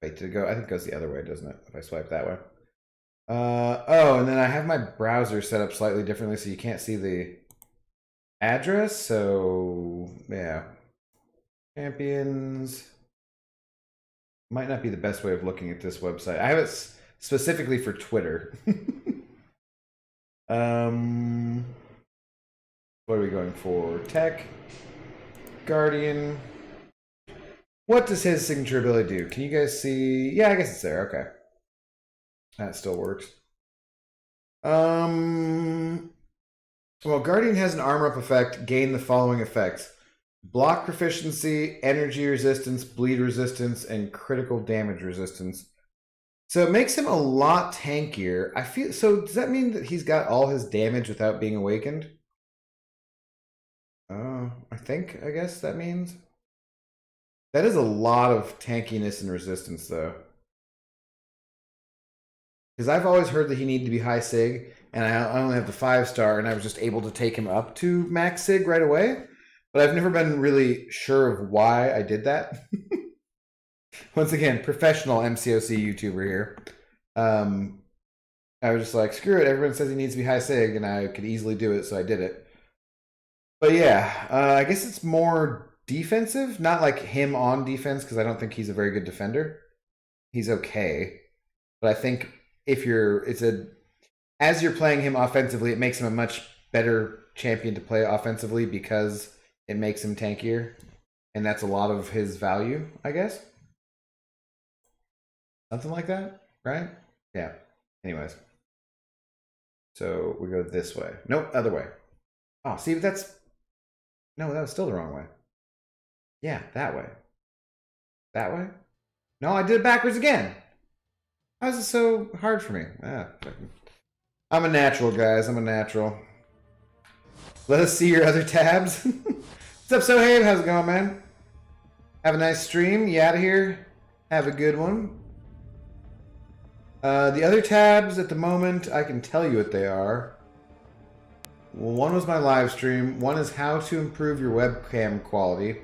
Wait, did it go? I think it goes the other way, doesn't it? If I swipe that way. Oh, and then I have my browser set up slightly differently so you can't see the address. So, yeah. Champions. Might not be the best way of looking at this website. I have it specifically for Twitter. What are we going for? Tech. Guardian. What does his signature ability do? Can you guys see? Yeah, I guess it's there. Okay. That still works. Well, Guardian has an armor up effect. Gain the following effects: block proficiency, energy resistance, bleed resistance, and critical damage resistance. So it makes him a lot tankier. I feel so. Does that mean that he's got all his damage without being awakened? I guess that means that is a lot of tankiness and resistance, though. Because I've always heard that he needed to be high sig, and I only have the 5-star, and I was just able to take him up to max sig right away. But I've never been really sure of why I did that. Once again, professional MCOC YouTuber here. I was just like, screw it, everyone says he needs to be high sig, and I could easily do it, so I did it. But yeah, I guess it's more defensive. Not like him on defense, because I don't think he's a very good defender. He's okay. But I think if as you're playing him offensively, it makes him a much better champion to play offensively because it makes him tankier. And that's a lot of his value, I guess. Something like that, right? Yeah. Anyways. So we go this way. Nope, other way. Oh, see, that's... No, that was still the wrong way. Yeah, that way. That way? No, I did it backwards again. Why is it so hard for me? I'm a natural, guys. I'm a natural. Let us see your other tabs. What's up, Sohaib? How's it going, man? Have a nice stream. You out of here? Have a good one. The other tabs at the moment, I can tell you what they are. Well, one was my live stream. One is how to improve your webcam quality. I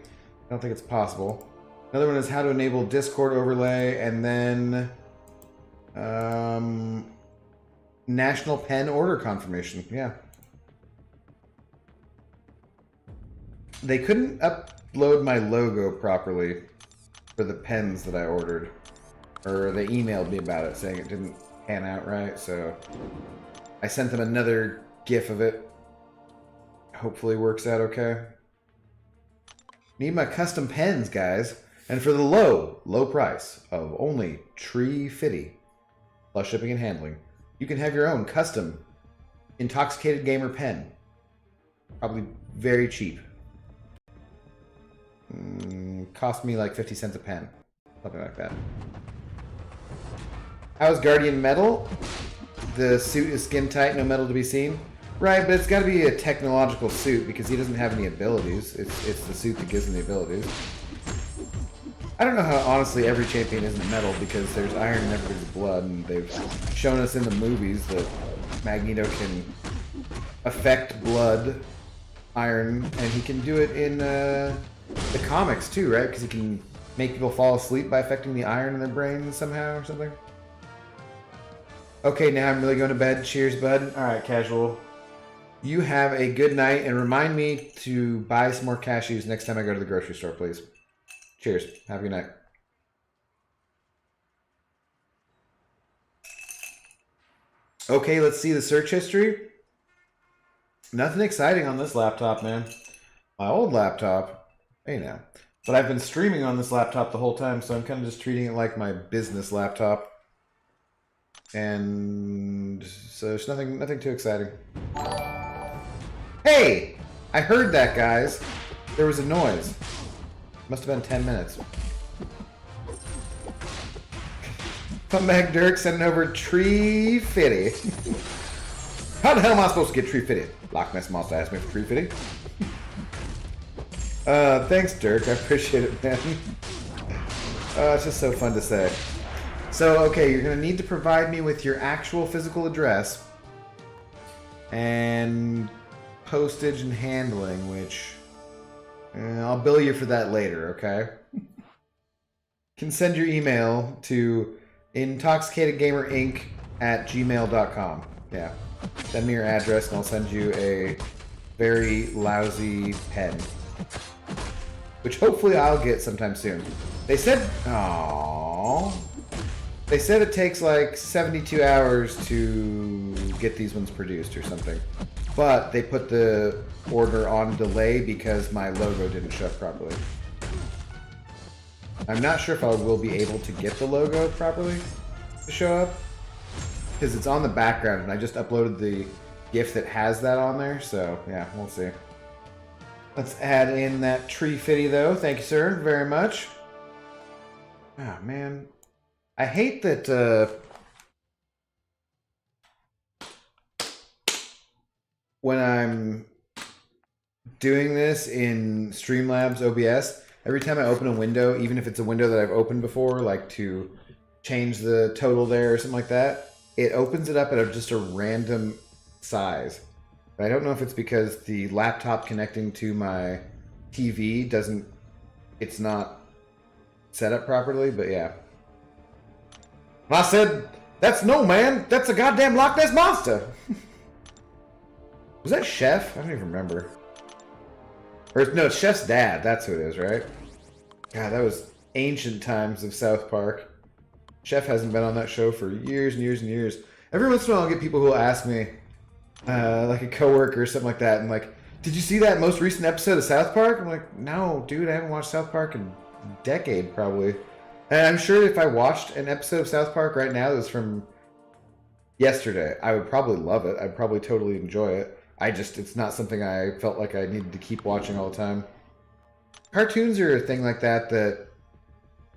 don't think it's possible. Another one is how to enable Discord overlay, and then National Pen order confirmation. Yeah. They couldn't upload my logo properly for the pens that I ordered. Or they emailed me about it saying it didn't pan out right, so I sent them another GIF of it. Hopefully works out okay. Need my custom pens, guys. And for the low price of only $3.50 plus shipping and handling, you can have your own custom Intoxicated Gamer pen. Probably very cheap. Cost me like 50 cents a pen. Something like that. How's Guardian Metal? The suit is skin tight, no metal to be seen. Right, but it's got to be a technological suit because he doesn't have any abilities. It's the suit that gives him the abilities. I don't know how, honestly, every champion isn't metal because there's iron in everybody's blood, and they've shown us in the movies that Magneto can affect blood, iron, and he can do it in the comics too, right? Because he can make people fall asleep by affecting the iron in their brain somehow or something. Okay, now I'm really going to bed. Cheers, bud. Alright, casual. You have a good night, and remind me to buy some more cashews next time I go to the grocery store, please. Cheers. Have a good night. Okay, let's see the search history. Nothing exciting on this laptop, man. My old laptop, hey now. But I've been streaming on this laptop the whole time, so I'm kind of just treating it like my business laptop. And so there's nothing too exciting. Hey! I heard that, guys. There was a noise. Must have been 10 minutes. Come back, Dirk, sending over $3.50. How the hell am I supposed to get $3.50? Loch Ness Monster asked me for $3.50. Thanks, Dirk. I appreciate it, man. It's just so fun to say. So, okay, you're going to need to provide me with your actual physical address and postage and handling, which I'll bill you for that later, okay? You can send your email to intoxicatedgamerinc@gmail.com. Yeah. Send me your address and I'll send you a very lousy pen. Which hopefully I'll get sometime soon. They said... Aww... They said it takes like 72 hours to get these ones produced or something. But they put the order on delay because my logo didn't show up properly. I'm not sure if I will be able to get the logo properly to show up. Because it's on the background and I just uploaded the GIF that has that on there. So yeah, we'll see. Let's add in that $3.50 though. Thank you, sir, very much. Oh man. I hate that when I'm doing this in Streamlabs OBS, every time I open a window, even if it's a window that I've opened before, like to change the total there or something like that, it opens it up at just a random size. I don't know if it's because the laptop connecting to my TV it's not set up properly, but yeah. I said, that's no man, that's a goddamn Loch Ness Monster. Was that Chef? I don't even remember. Or no, it's Chef's dad, that's who it is, right? God, that was ancient times of South Park. Chef hasn't been on that show for years and years and years. Every once in a while I'll get people who will ask me, like a coworker or something like that, and like, did you see that most recent episode of South Park? I'm like, no, dude, I haven't watched South Park in a decade, probably. And I'm sure if I watched an episode of South Park right now that's from yesterday, I would probably love it. I'd probably totally enjoy it. It's not something I felt like I needed to keep watching all the time. Cartoons are a thing like that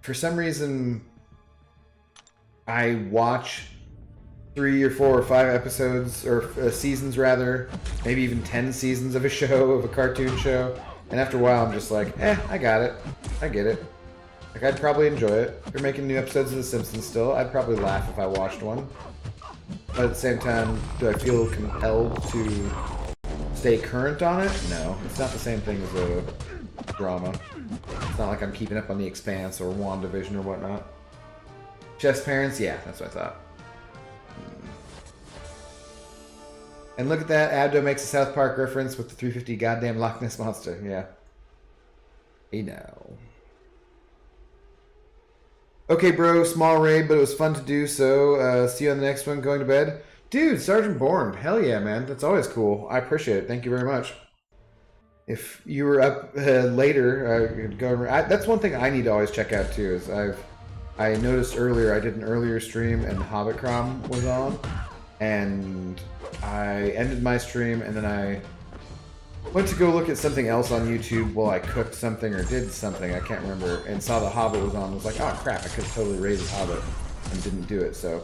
for some reason, I watch 3 or 4 or 5 episodes, or seasons rather, maybe even 10 seasons of a show, of a cartoon show, and after a while I'm just like, I got it. I get it. Like, I'd probably enjoy it. If they're making new episodes of The Simpsons still, I'd probably laugh if I watched one. But at the same time, do I feel compelled to stay current on it? No. It's not the same thing as a drama. It's not like I'm keeping up on The Expanse or WandaVision or whatnot. Chess Parents? Yeah, that's what I thought. And look at that, Abdo makes a South Park reference with the 350 goddamn Loch Ness Monster. Yeah. Hey now. Okay, bro, small raid, but it was fun to do, so see you on the next one, going to bed. Dude, Sergeant Bourne, hell yeah, man. That's always cool. I appreciate it. Thank you very much. If you were up later, that's one thing I need to always check out, too, is I noticed earlier, I did an earlier stream, and Hobbitcrom was on, and I ended my stream, and then I went to go look at something else on YouTube while I cooked something or did something, I can't remember, and saw the Hobbit was on, and was like, oh crap, I could have totally raided Hobbit, and didn't do it, so.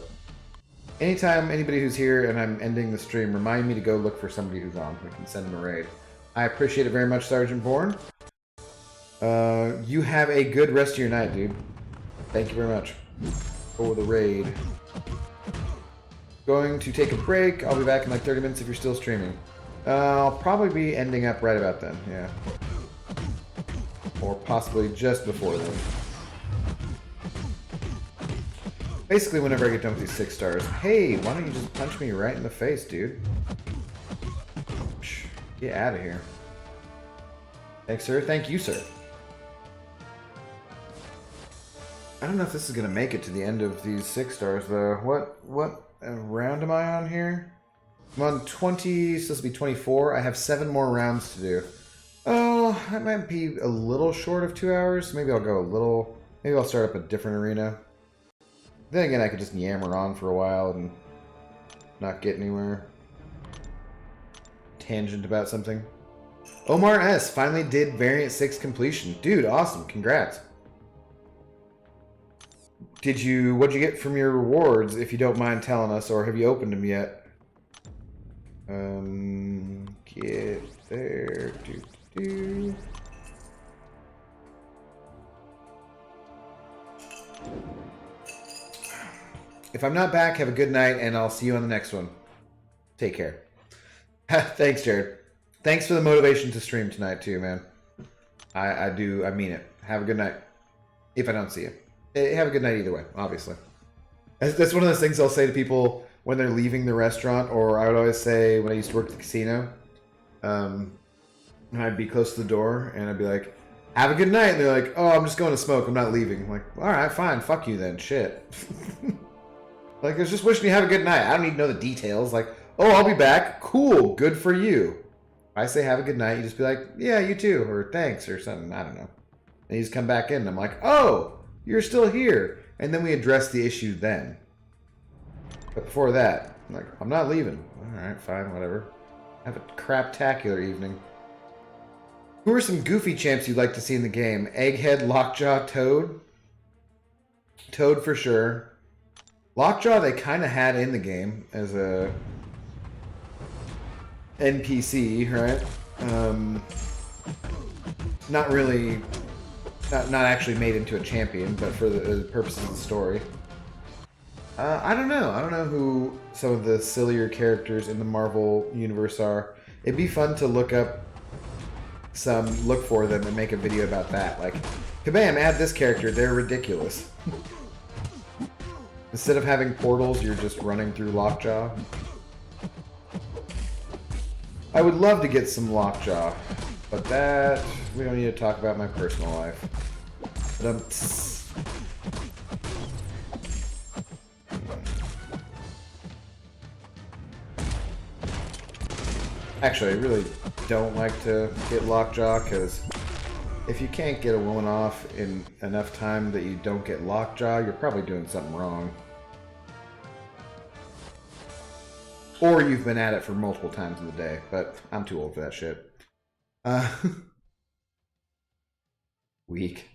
Anytime anybody who's here and I'm ending the stream, remind me to go look for somebody who's on. We can send them a raid. I appreciate it very much, Sergeant Bourne. You have a good rest of your night, dude. Thank you very much for the raid. Going to take a break. I'll be back in like 30 minutes if you're still streaming. I'll probably be ending up right about then, yeah. Or possibly just before then. Basically, whenever I get done with these 6 stars. Hey, why don't you just punch me right in the face, dude? Get out of here. Thanks, sir. Thank you, sir. I don't know if this is going to make it to the end of these 6 stars, though. What round am I on here? I'm on 20, supposed to be 24. I have 7 more rounds to do. Oh, that might be a little short of 2 hours. Maybe I'll go a little... Maybe I'll start up a different arena. Then again, I could just yammer on for a while and not get anywhere. Tangent about something. Omar S. finally did Variant 6 completion. Dude, awesome. Congrats. What'd you get from your rewards, if you don't mind telling us, or have you opened them yet? Get there. If I'm not back, have a good night, and I'll see you on the next one. Take care. Thanks, Jared. Thanks for the motivation to stream tonight, too, man. I mean it. Have a good night. If I don't see you. Have a good night either way, obviously. That's one of those things I'll say to people when they're leaving the restaurant, or I would always say when I used to work at the casino, and I'd be close to the door, and I'd be like, have a good night. And they're like, oh, I'm just going to smoke. I'm not leaving. I'm like, all right, fine. Fuck you then. Shit. Like, I was just wishing you have a good night. I don't need to know the details. Like, oh, I'll be back. Cool. Good for you. If I say have a good night, you just be like, yeah, you too. Or thanks or something. I don't know. And you just come back in, and I'm like, oh, you're still here. And then we address the issue then. But before that, I'm like, I'm not leaving. All right, fine, whatever. Have a craptacular evening. Who are some goofy champs you'd like to see in the game? Egghead, Lockjaw, Toad? Toad for sure. Lockjaw they kind of had in the game as a NPC, right? Not really, not actually made into a champion, but for the purposes of the story. I don't know. I don't know who some of the sillier characters in the Marvel universe are. It'd be fun to look for them and make a video about that. Like, kabam, add this character. They're ridiculous. Instead of having portals, you're just running through Lockjaw. I would love to get some Lockjaw, but that... we don't need to talk about my personal life. Actually, I really don't like to get Lockjaw, because if you can't get a woman off in enough time that you don't get Lockjaw, you're probably doing something wrong. Or you've been at it for multiple times in the day, but I'm too old for that shit. Weak.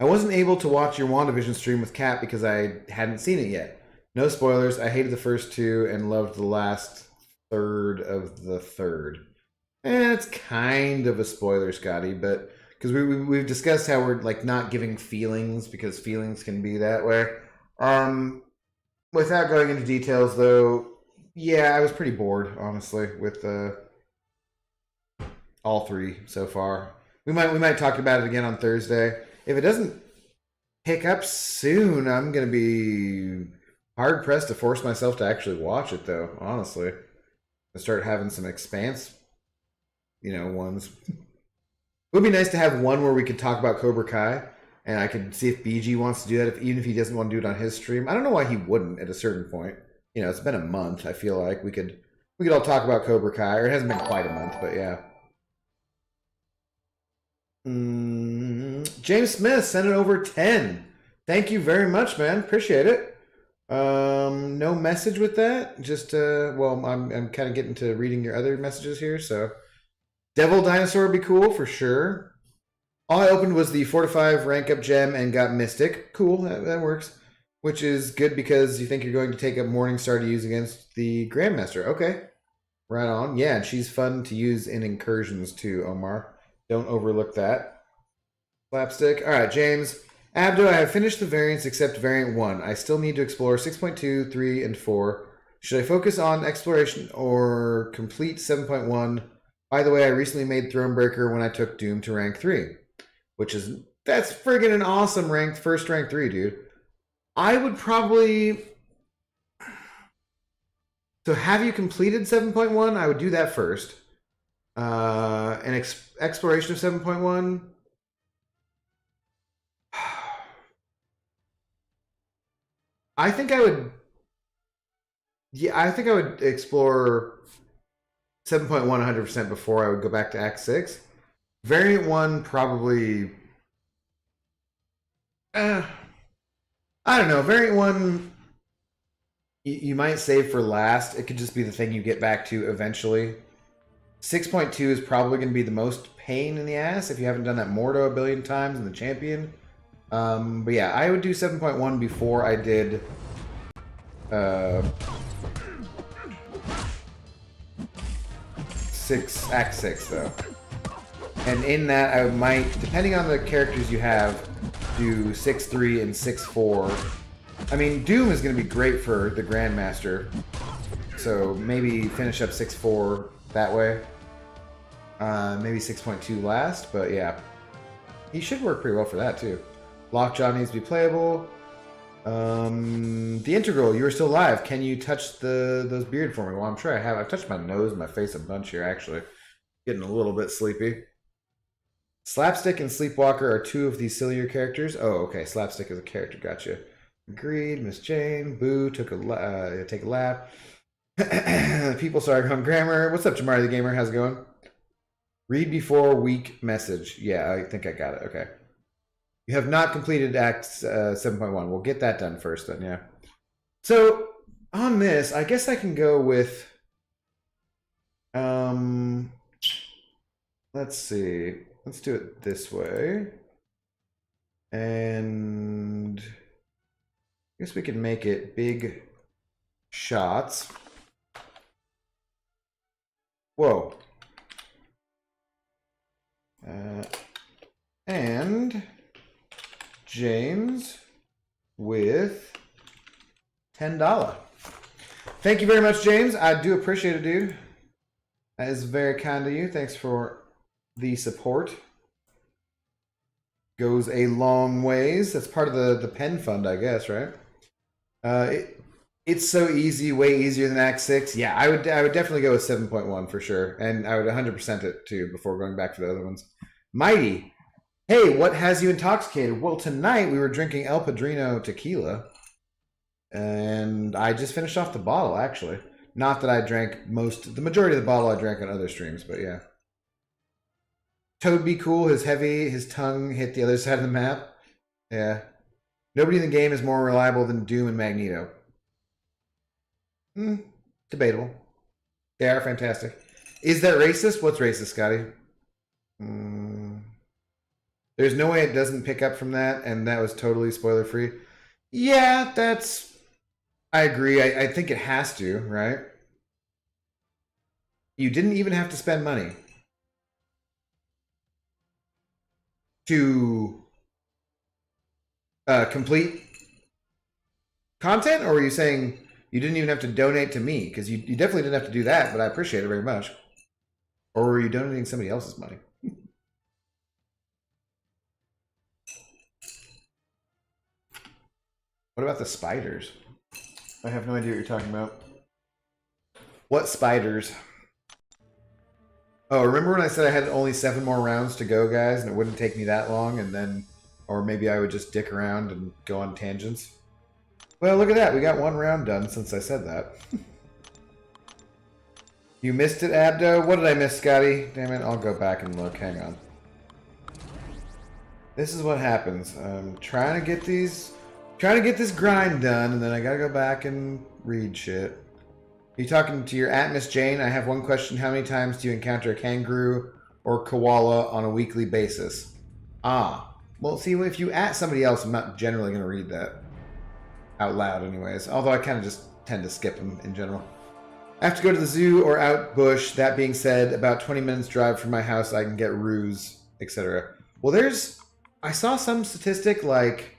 I wasn't able to watch your WandaVision stream with Kat because I hadn't seen it yet. No spoilers. I hated the first two and loved the last third of the third. It's kind of a spoiler, Scotty, but because we've discussed how we're like not giving feelings because feelings can be that way. Without going into details, though, yeah, I was pretty bored, honestly, with all three so far. We might talk about it again on Thursday. If it doesn't pick up soon, I'm gonna be hard pressed to force myself to actually watch it, though. Honestly, and start having some expanse, ones. It would be nice to have one where we could talk about Cobra Kai, and I could see if BG wants to do that, even if he doesn't want to do it on his stream. I don't know why he wouldn't at a certain point. It's been a month. I feel like we could all talk about Cobra Kai, or it hasn't been quite a month, but yeah. James Smith sent it over 10. Thank you very much, man. Appreciate it. No message with that. Just well, I'm kind of getting to reading your other messages here, so Devil Dinosaur would be cool for sure. All I opened was the 4 to 5 rank up gem and got Mystic. Cool, that works. Which is good because you think you're going to take up Morningstar to use against the Grandmaster. Okay, right on. Yeah, and she's fun to use in incursions too, Omar. Don't overlook that. Slapstick. All right, James. Abdo, I have finished the variants except variant 1. I still need to explore 6.2, 3, and 4. Should I focus on exploration or complete 7.1? By the way, I recently made Thronebreaker when I took Doom to rank 3. That's friggin' an awesome first rank 3, dude. I would probably... So have you completed 7.1? I would do that first. An exploration of 7.1. I think I would... Yeah, I think I would explore 7.1 100% before I would go back to Act 6. Variant 1 probably... I don't know. Variant 1, you might save for last. It could just be the thing you get back to eventually. 6.2 is probably going to be the most pain in the ass if you haven't done that Mordo a billion times in the Champion. But yeah, I would do 7.1 before I did... Act 6, though. And in that, I might, depending on the characters you have, do 6.3 and 6.4. I mean, Doom is going to be great for the Grandmaster, so maybe finish up 6.4 that way. Maybe 6.2 last, but yeah. He should work pretty well for that, too. Lockjaw needs to be playable. The Integral, you are still live. Can you touch those beard for me? Well, I'm sure I have. I've touched my nose and my face a bunch here, actually. Getting a little bit sleepy. Slapstick and Sleepwalker are two of the sillier characters. Oh, okay. Slapstick is a character. Gotcha. Agreed. Miss Jane. Boo. Take a lap. People sorry on grammar. What's up, Jamari the Gamer? How's it going? Read before week message. Yeah, I think I got it. Okay. You have not completed Act 7.1. We'll get that done first then, yeah. So, on this, I guess I can go with... let's see. Let's do it this way. And... I guess we can make it big shots. Whoa. And... James with $10. Thank you very much, James. I do appreciate it, dude. That is very kind of you. Thanks for the support. Goes a long ways. That's part of the pen fund, I guess, right? It's so easy, way easier than Act 6. Yeah, I would definitely go with 7.1 for sure. And I would 100% it too before going back to the other ones. Mighty. Hey, what has you intoxicated? Well, tonight we were drinking El Padrino tequila. And I just finished off the bottle, actually. Not that I drank the majority of the bottle I drank on other streams, but yeah. Toad be cool, his tongue hit the other side of the map. Yeah. Nobody in the game is more reliable than Doom and Magneto. Debatable. They are fantastic. Is that racist? What's racist, Scotty? There's no way it doesn't pick up from that, and that was totally spoiler free. Yeah, I agree. I think it has to, right? You didn't even have to spend money to complete content, or were you saying you didn't even have to donate to me? Because you definitely didn't have to do that, but I appreciate it very much. Or were you donating somebody else's money? What about the spiders? I have no idea what you're talking about. What spiders? Oh, remember when I said I had only 7 more rounds to go, guys, and it wouldn't take me that long, and then, or maybe I would just dick around and go on tangents? Well, look at that. We got 1 round done since I said that. You missed it, Abdo? What did I miss, Scotty? Damn it, I'll go back and look. Hang on. This is what happens. I'm trying to get this grind done, and then I gotta go back and read shit. Are you talking to your Miss Jane? I have one question. How many times do you encounter a kangaroo or koala on a weekly basis? Ah. Well, see, if you at somebody else, I'm not generally going to read that out loud anyways. Although I kind of just tend to skip them in general. I have to go to the zoo or out bush. That being said, about 20 minutes drive from my house, I can get roos, etc. Well, I saw some statistic like...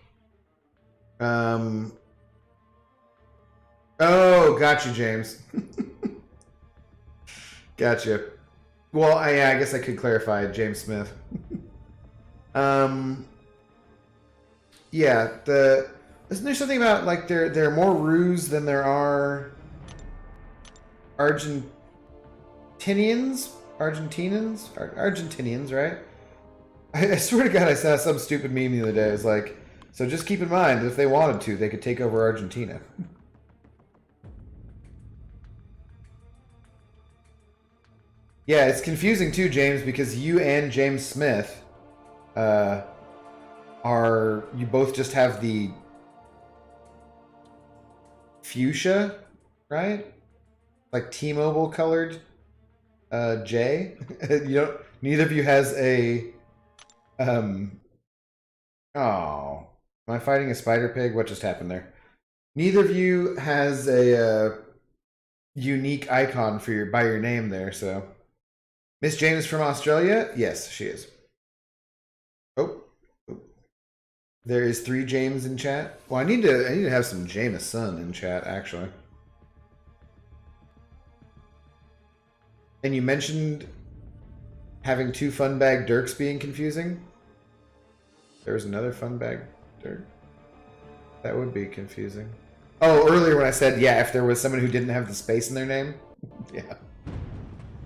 Oh, gotcha, James. Gotcha. Well, I guess I could clarify, James Smith. Yeah, isn't there something about like there are more roos than there are Argentinians, right? I swear to God, I saw some stupid meme the other day. It's like, so just keep in mind that if they wanted to, they could take over Argentina. Yeah, it's confusing too, James, because you and James Smith you both just have the fuchsia, right? Like T-Mobile colored J. Neither of you has a oh. Am I fighting a spider pig? What just happened there? Neither of you has a unique icon for by your name there, so Miss James from Australia? Yes, she is. Oh. There is 3 James in chat. Well, I need to have some Jameson in chat, actually. And you mentioned having 2 fun bag Dirks being confusing. There's another fun bag Dirk. That would be confusing. Oh, earlier when I said, yeah, if there was someone who didn't have the space in their name. Yeah.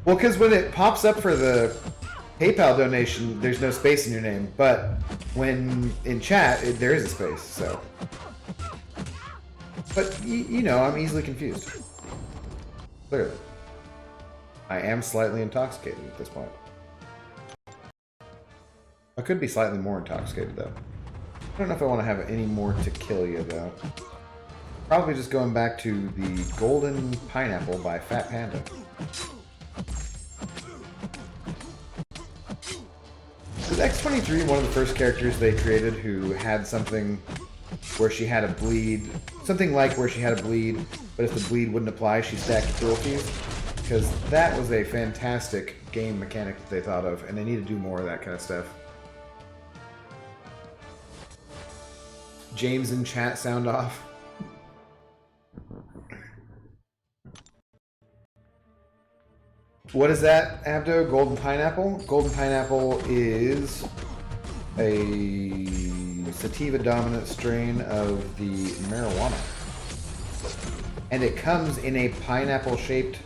Well, because when it pops up for the PayPal donation, there's no space in your name, but when in chat, there is a space, so. But, you know, I'm easily confused. Clearly. I am slightly intoxicated at this point. I could be slightly more intoxicated, though. I don't know if I want to have any more to kill you, though. Probably just going back to the Golden Pineapple by Fat Panda. Was X-23 one of the first characters they created who had something where she had a bleed, something like where she had a bleed, but if the bleed wouldn't apply, she stacked cruelties? Because that was a fantastic game mechanic that they thought of, and they need to do more of that kind of stuff. James in chat sound off. What is that, Abdo? Golden Pineapple? Golden Pineapple is a sativa-dominant strain of the marijuana. And it comes in a pineapple-shaped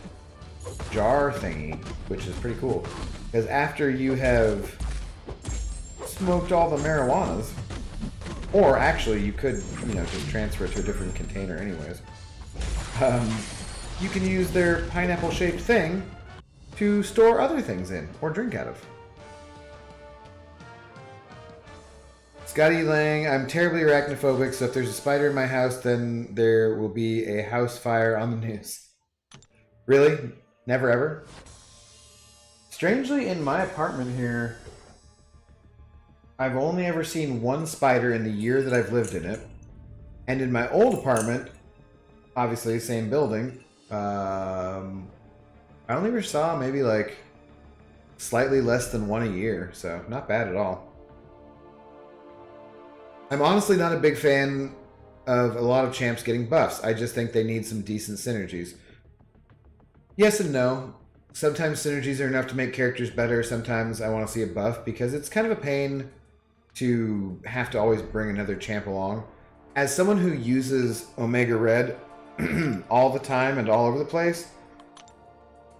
jar thingy, which is pretty cool. Because after you have smoked all the marijuanas, or actually you could, you know, just transfer it to a different container anyways, you can use their pineapple-shaped thing to store other things in, or drink out of. Scotty Lang, I'm terribly arachnophobic, so if there's a spider in my house, then there will be a house fire on the news. Really? Never ever? Strangely, in my apartment here, I've only ever seen one spider in the year that I've lived in it. And in my old apartment, obviously, same building, I only ever saw maybe like slightly less than one a year, so not bad at all. I'm honestly not a big fan of a lot of champs getting buffs. I just think they need some decent synergies. Yes and no. Sometimes synergies are enough to make characters better. Sometimes I want to see a buff because it's kind of a pain to have to always bring another champ along. As someone who uses Omega Red all the time and all over the place,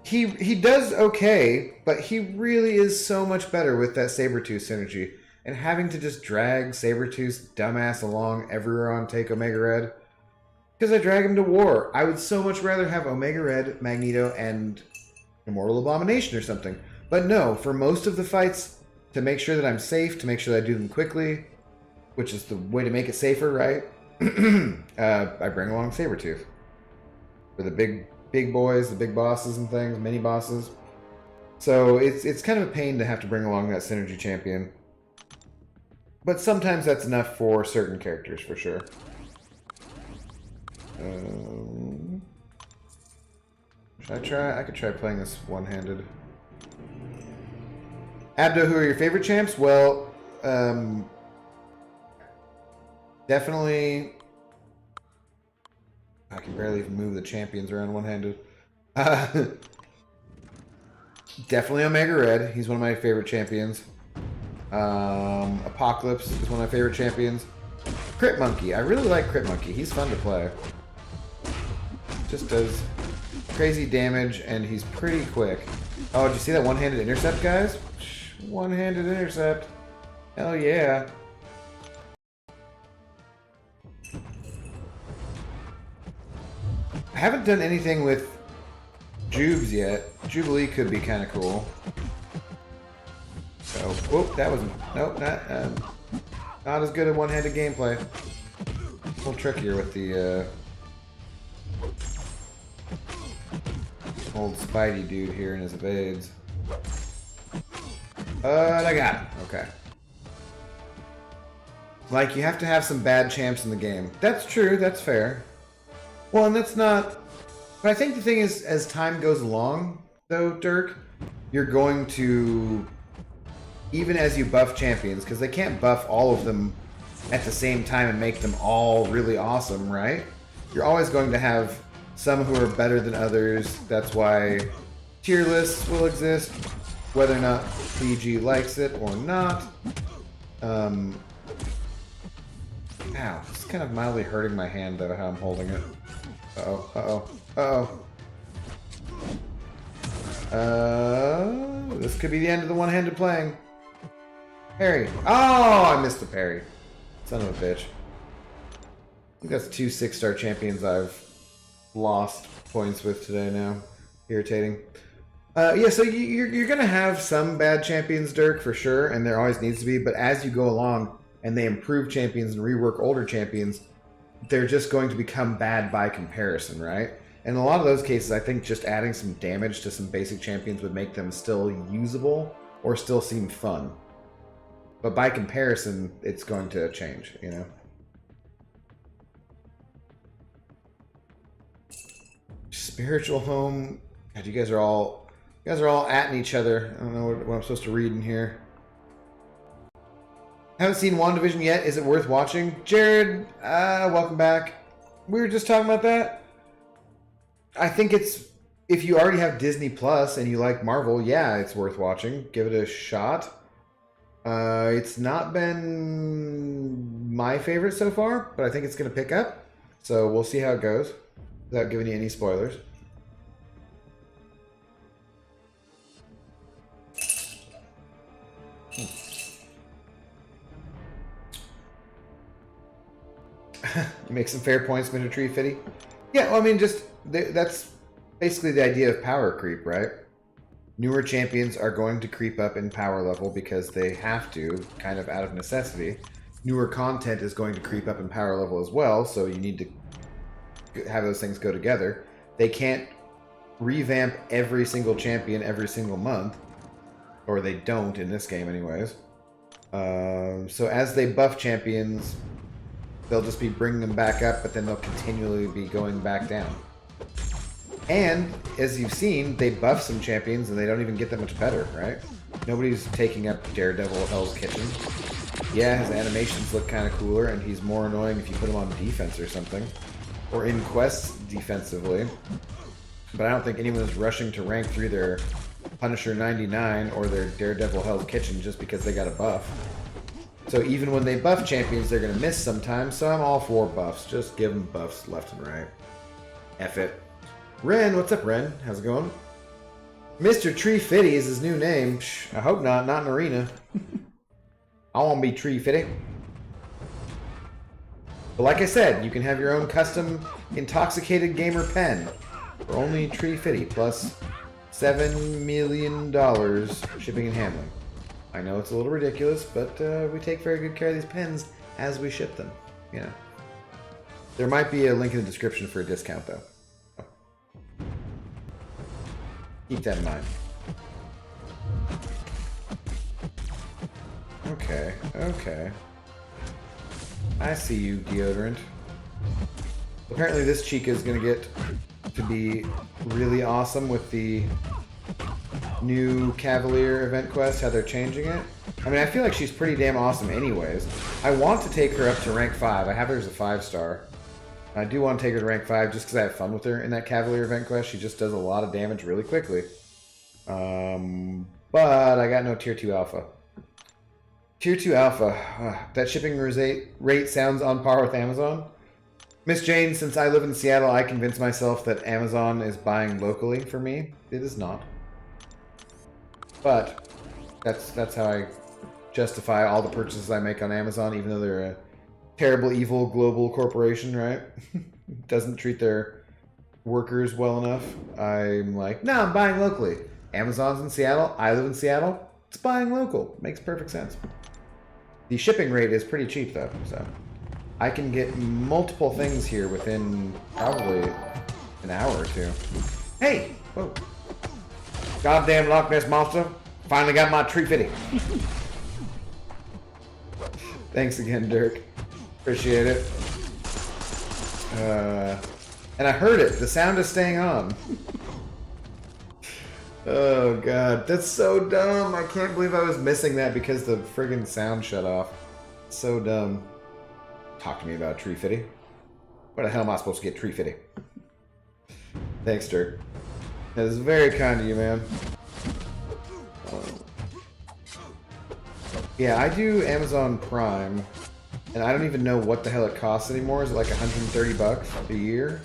he does okay, but he really is so much better with that Sabretooth synergy. And having to just drag Sabretooth's dumbass along everywhere on Take Omega Red, because I drag him to war. I would so much rather have Omega Red, Magneto, and Immortal Abomination or something. But no, for most of the fights, to make sure that I'm safe, to make sure that I do them quickly, which is the way to make it safer, right? I bring along Sabretooth. For the big boys, the big bosses and things, mini bosses. So it's kind of a pain to have to bring along that synergy champion. But sometimes that's enough for certain characters, for sure. Should I try? I could try playing this one-handed. Abdo, who are your favorite champs? Well, definitely... I can barely even move the champions around one-handed. Definitely Omega Red. He's one of my favorite champions. Apocalypse is one of my favorite champions. Crit Monkey. I really like Crit Monkey. He's fun to play. Just does crazy damage, and he's pretty quick. Oh, did you see that one-handed intercept, guys? One-handed intercept. Hell yeah. I haven't done anything with Jubes yet. Jubilee could be kind of cool. So, whoop, that wasn't... Nope, not as good a one-handed gameplay. A little trickier with the old Spidey dude here and his evades. I got him. Okay. Like, you have to have some bad champs in the game. That's true, that's fair. Well, and that's not... But I think the thing is, as time goes along, though, Dirk, you're going to... Even as you buff champions, because they can't buff all of them at the same time and make them all really awesome, right? You're always going to have some who are better than others. That's why tier lists will exist, whether or not PG likes it or not. Ow, it's kind of mildly hurting my hand, though, how I'm holding it. Uh-oh, uh-oh, uh-oh. This could be the end of the one-handed playing. Parry. Oh, I missed the parry. Son of a bitch. I think that's 2 6-star champions I've lost points with today now. Irritating. Yeah, so you're going to have some bad champions, Dirk, for sure, and there always needs to be, but as you go along and they improve champions and rework older champions, they're just going to become bad by comparison, right? And in a lot of those cases, I think just adding some damage to some basic champions would make them still usable or still seem fun. But by comparison, it's going to change, you know? Spiritual home. God, you guys are all atting each other. I don't know what I'm supposed to read in here. Haven't seen WandaVision yet. Is it worth watching? Jared, welcome back. We were just talking about that. I think it's... If you already have Disney Plus and you like Marvel, yeah, it's worth watching. Give it a shot. It's not been my favorite so far, but I think it's going to pick up. So we'll see how it goes without giving you any spoilers. You make some fair points, Mr. Tree Fitty. Yeah, well, I mean, just that's basically the idea of power creep, right? Newer champions are going to creep up in power level because they have to, kind of out of necessity. Newer content is going to creep up in power level as well, so you need to have those things go together. They can't revamp every single champion every single month, or they don't in this game anyways. So as they buff champions, they'll just be bringing them back up, but then they'll continually be going back down. And, as you've seen, they buff some champions and they don't even get that much better, right? Nobody's taking up Daredevil Hell's Kitchen. Yeah, his animations look kind of cooler, and he's more annoying if you put him on defense or something. Or in quests defensively. But I don't think anyone's rushing to rank through their Punisher 99 or their Daredevil Hell's Kitchen just because they got a buff. So even when they buff champions, they're going to miss sometimes, so I'm all for buffs. Just give them buffs left and right. F it. Ren, what's up, Ren? How's it going? Mr. Tree Fitty is his new name. I hope not in Arena. I want to be Tree Fitty. But like I said, you can have your own custom Intoxicated Gamer pen for only Tree Fitty, plus $7 million shipping and handling. I know it's a little ridiculous, but we take very good care of these pens as we ship them. Yeah. There might be a link in the description for a discount, though. Keep that in mind. Okay, okay. I see you, Deodorant. Apparently this Chica is going to get to be really awesome with the new Cavalier event quest, how they're changing it. I mean, I feel like she's pretty damn awesome anyways. I want to take her up to rank 5. I have her as a 5-star. I do want to take her to rank 5 just because I have fun with her in that Cavalier event quest. She just does a lot of damage really quickly. But I got no Tier 2 Alpha. Tier 2 Alpha. That shipping rate sounds on par with Amazon. Miss Jane, since I live in Seattle, I convince myself that Amazon is buying locally for me. It is not. But that's how I justify all the purchases I make on Amazon, even though they're a terrible, evil global corporation, right? Doesn't treat their workers well enough. I'm like, no, I'm buying locally. Amazon's in Seattle. I live in Seattle. It's buying local. Makes perfect sense. The shipping rate is pretty cheap, though, so I can get multiple things here within probably an hour or two. Hey! Whoa. Goddamn Loch Ness Monster. Finally got my Tree Fitty. Thanks again, Dirk. Appreciate it. And I heard it. The sound is staying on. Oh, God. That's so dumb. I can't believe I was missing that because the friggin' sound shut off. So dumb. Talk to me about Tree Fitty. Where the hell am I supposed to get Tree Fitty? Thanks, Dirk. That is very kind of you, man. Yeah, I do Amazon Prime, and I don't even know what the hell it costs anymore. Is it like 130 bucks a year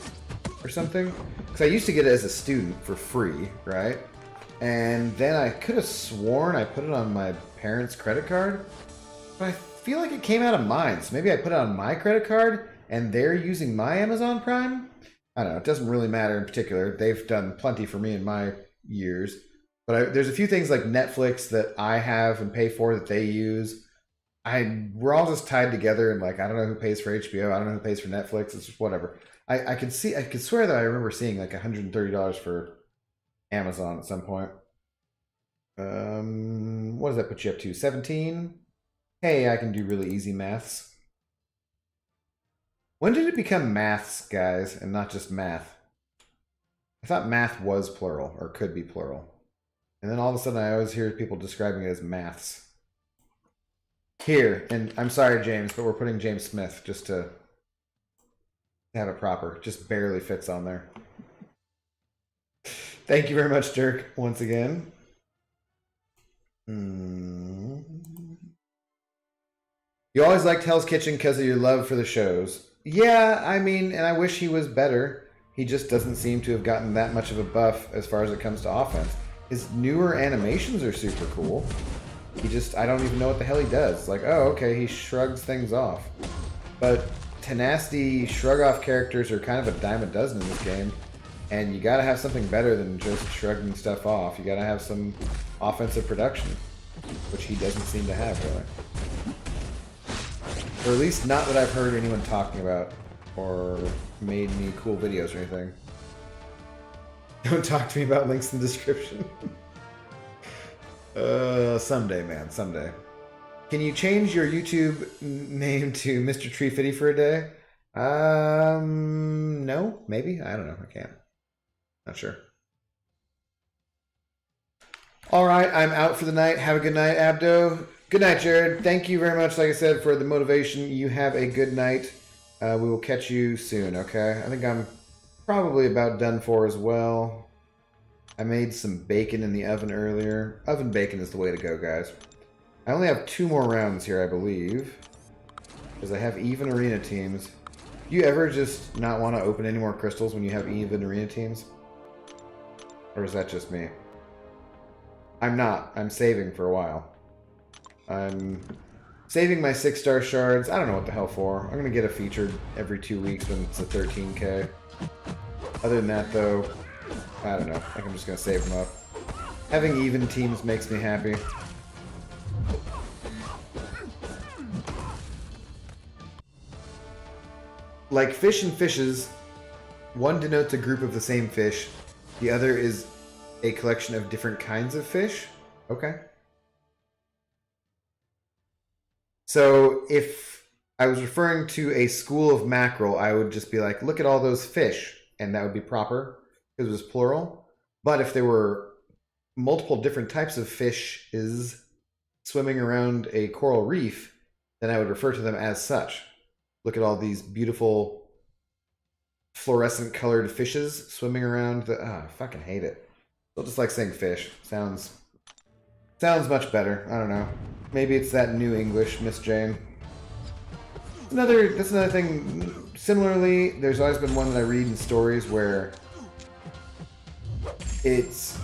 or something? Because I used to get it as a student for free, right? And then I could have sworn I put it on my parents' credit card, but I feel like it came out of mine. So maybe I put it on my credit card, and they're using my Amazon Prime? I don't know. It doesn't really matter in particular. They've done plenty for me in my years. But there's a few things like Netflix that I have and pay for that they use. We're all just tied together, and like I don't know who pays for HBO. I don't know who pays for Netflix. It's just whatever. I could swear that I remember seeing like $130 for Amazon at some point. What does that put you up to? 17? Hey, I can do really easy maths. When did it become maths, guys, and not just math? I thought math was plural, or could be plural. And then all of a sudden I always hear people describing it as maths. Here, and I'm sorry, James, but we're putting James Smith just to have it proper. Just barely fits on there. Thank you very much, Dirk, once again. You always liked Hell's Kitchen because of your love for the shows. Yeah, I mean, and I wish he was better. He just doesn't seem to have gotten that much of a buff as far as it comes to offense. His newer animations are super cool. I don't even know what the hell he does. Like, oh, okay, he shrugs things off. But tenacity shrug-off characters are kind of a dime a dozen in this game. And you gotta have something better than just shrugging stuff off. You gotta have some offensive production, which he doesn't seem to have, really. Or at least not that I've heard anyone talking about, or made me cool videos or anything. Don't talk to me about links in the description. Someday, man, someday. Can you change your YouTube name to Mr. Tree Fitty for a day? No, maybe. I don't know. I can't. Not sure. All right, I'm out for the night. Have a good night, Abdo. Good night, Jared. Thank you very much, like I said, for the motivation. You have a good night. We will catch you soon, okay? I think I'm probably about done for as well. I made some bacon in the oven earlier. Oven bacon is the way to go, guys. I only have 2 more rounds here, I believe. Because I have even arena teams. Do you ever just not want to open any more crystals when you have even arena teams? Or is that just me? I'm not. I'm saving for a while. I'm saving my 6-star shards. I don't know what the hell for. I'm going to get a featured every 2 weeks when it's a 13k. Other than that, though, I don't know. I think I'm just going to save them up. Having even teams makes me happy. Like fish and fishes, one denotes a group of the same fish. The other is a collection of different kinds of fish. Okay. So if I was referring to a school of mackerel, I would just be like, look at all those fish. And that would be proper because it was plural. But if there were multiple different types of fishes swimming around a coral reef, then I would refer to them as such. Look at all these beautiful fluorescent colored fishes swimming around the... I fucking hate it. I just like saying fish. Sounds much better. I don't know. Maybe it's that new English, Miss Jane. That's another thing. Similarly, there's always been one that I read in stories where it's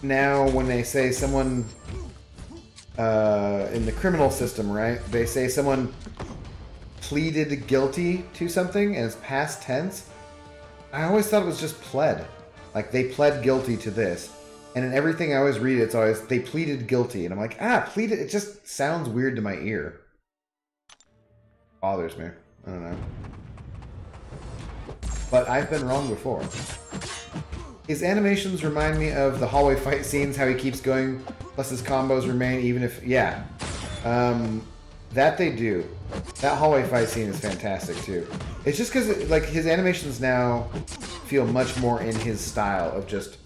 now when they say someone in the criminal system, right? They say someone pleaded guilty to something and it's past tense. I always thought it was just pled. Like, they pled guilty to this. And in everything I always read, it's always, they pleaded guilty. And I'm like, pleaded, it just sounds weird to my ear. Bothers me. I don't know. But I've been wrong before. His animations remind me of the hallway fight scenes, how he keeps going, plus his combos remain even if... Yeah. That they do. That hallway fight scene is fantastic, too. It's just because, like, his animations now feel much more in his style of just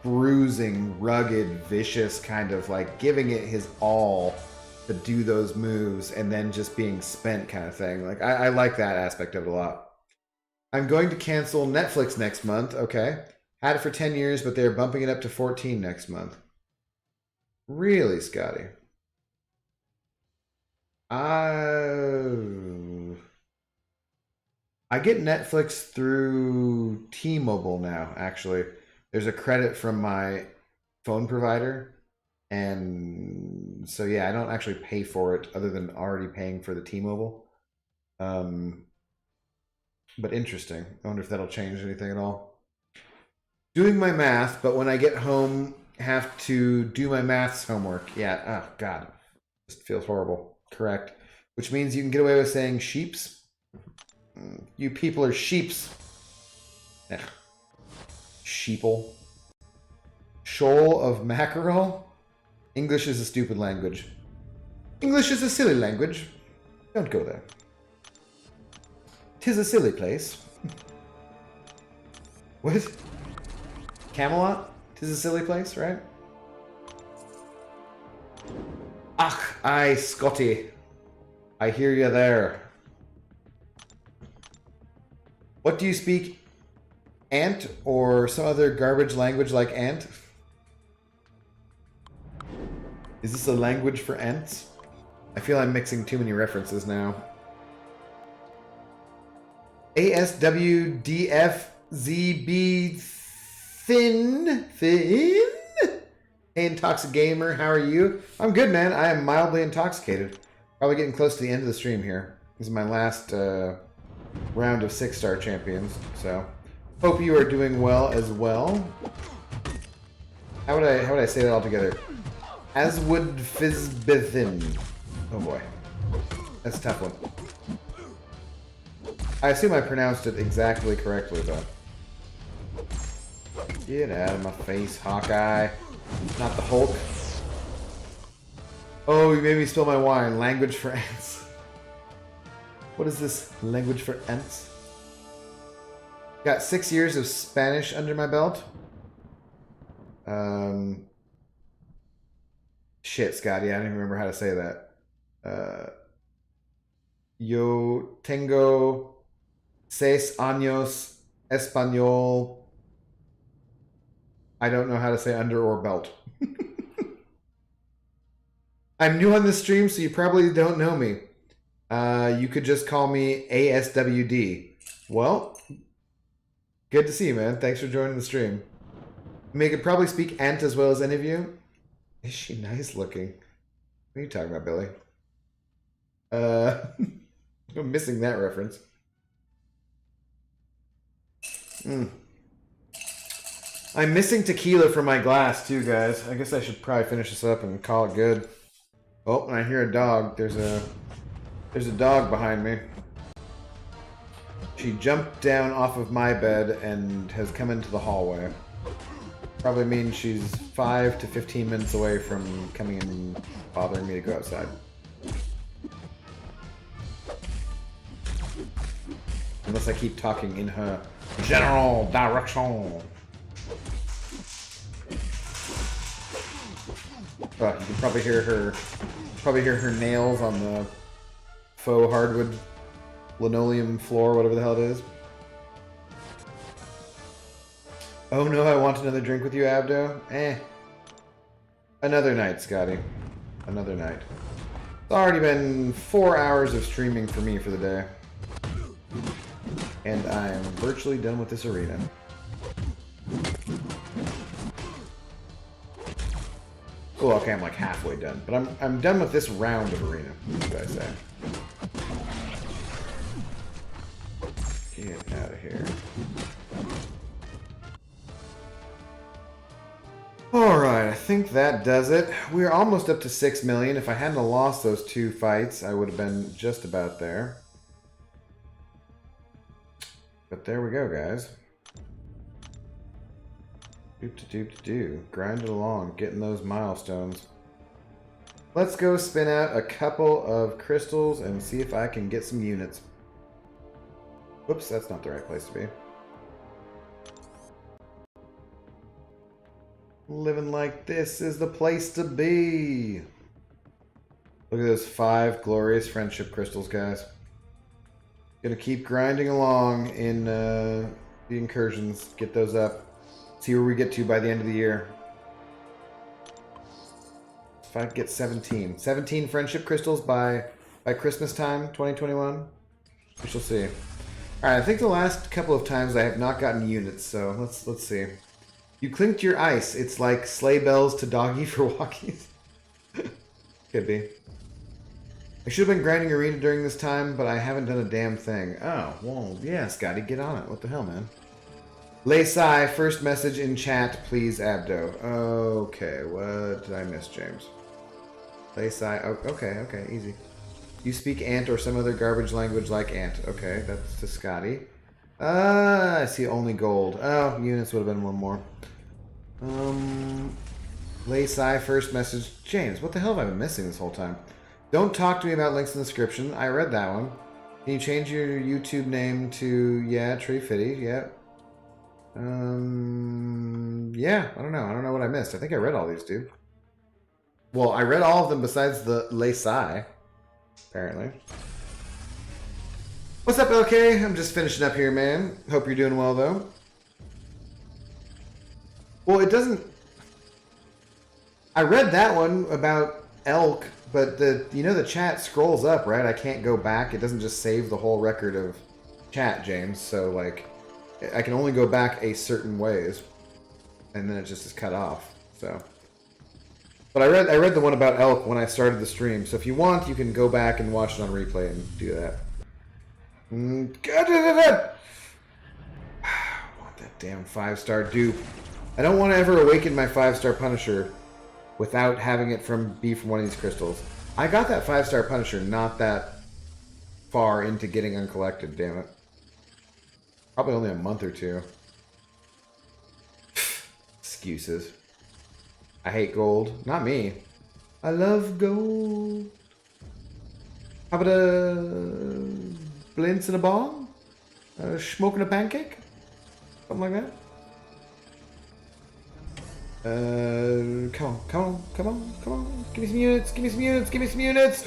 bruising, rugged, vicious, kind of, like, giving it his all to do those moves and then just being spent kind of thing. Like, I like that aspect of it a lot. I'm going to cancel Netflix next month. Okay. Had it for 10 years, but they're bumping it up to 14 next month. Really, Scotty? I get Netflix through T-Mobile now, actually. There's a credit from my phone provider. And so, yeah, I don't actually pay for it other than already paying for the T-Mobile. But interesting. I wonder if that'll change anything at all. Doing my math, but when I get home, have to do my maths homework. Yeah, oh, God. Just feels horrible. Correct. Which means you can get away with saying sheeps. You people are sheeps. Ugh. Sheeple. Shoal of mackerel? English is a stupid language. English is a silly language. Don't go there. 'Tis a silly place. What? Camelot? 'Tis a silly place, right? Ach, aye, Scotty. I hear you there. What do you speak? Ant or some other garbage language like ant? Is this a language for ants? I feel I'm mixing too many references now. ASWDFZB Thin? Hey, Intoxic Gamer, how are you? I'm good, man. I am mildly intoxicated. Probably getting close to the end of the stream here. This is my last round of 6-star champions, so hope you are doing well as well. How would I say that all together? Aswood Fizbithin. Oh boy, that's a tough one. I assume I pronounced it exactly correctly, though. Get out of my face, Hawkeye. Not the Hulk. Oh, you made me spill my wine. Language for ants. What is this? Language for ants? Got 6 years of Spanish under my belt. Shit, Scotty, I don't even remember how to say that. Yo tengo 6 años español. I don't know how to say under or belt. I'm new on this stream, so you probably don't know me. You could just call me ASWD. Well, good to see you, man. Thanks for joining the stream. May could probably speak Ant as well as any of you. Is she nice looking? What are you talking about, Billy? I'm missing that reference. I'm missing tequila from my glass too, guys. I guess I should probably finish this up and call it good. Oh, and I hear a dog. There's a dog behind me. She jumped down off of my bed and has come into the hallway. Probably means she's 5 to 15 minutes away from coming and bothering me to go outside. Unless I keep talking in her general direction. Oh, you can probably hear her nails on the faux hardwood linoleum floor, whatever the hell it is. Oh no, I want another drink with you, Abdo. Another night, Scotty. Another night. It's already been 4 hours of streaming for me for the day. And I'm virtually done with this arena. Oh, okay, I'm like halfway done. But I'm done with this round of arena, should I say. Get out of here. Alright, I think that does it. We're almost up to 6 million. If I hadn't lost those 2 fights, I would have been just about there. But there we go, guys. Doop-to-doop-to-doo. Grind it along, getting those milestones. Let's go spin out a couple of crystals and see if I can get some units. Whoops, that's not the right place to be. Living like this is the place to be. Look at those 5 glorious friendship crystals, guys. Gonna keep grinding along in the incursions. Get those up. See where we get to by the end of the year. If I get 17. 17 friendship crystals by Christmas time, 2021. We shall see. Alright, I think the last couple of times I have not gotten units, so let's see. You clinked your ice. It's like sleigh bells to doggy for walkies. Could be. I should have been grinding arena during this time, but I haven't done a damn thing. Oh, well, yeah, Scotty, get on it. What the hell, man? Laysai, first message in chat, please, Abdo. Okay, what did I miss, James? Laysai, oh, okay, easy. You speak Ant or some other garbage language like Ant. Okay, that's to Scotty. I see only gold. Oh, units would have been one more. Laysai, first message. James, what the hell have I been missing this whole time? Don't talk to me about links in the description. I read that one. Can you change your YouTube name to, yeah, Tree Fitty? Yeah. Yeah, I don't know. I don't know what I missed. I think I read all these, dude. Well, I read all of them besides the Laysai, apparently. What's up, LK? I'm just finishing up here, man. Hope you're doing well, though. Well, it doesn't... I read that one about elk, but the chat scrolls up, right? I can't go back. It doesn't just save the whole record of chat, James. So, like, I can only go back a certain ways, and then it just is cut off. So, but I read the one about elk when I started the stream. So if you want, you can go back and watch it on replay and do that. I want that damn 5-star dupe. I don't want to ever awaken my 5-star Punisher without having it be from one of these crystals. I got that 5-star Punisher not that far into getting uncollected, damn it. Probably only a month or 2. Excuses. I hate gold. Not me. I love gold. How about a blintz and a bong? A smoking a pancake? Something like that? Come on, come on, come on, come on. Give me some units, give me some units, give me some units!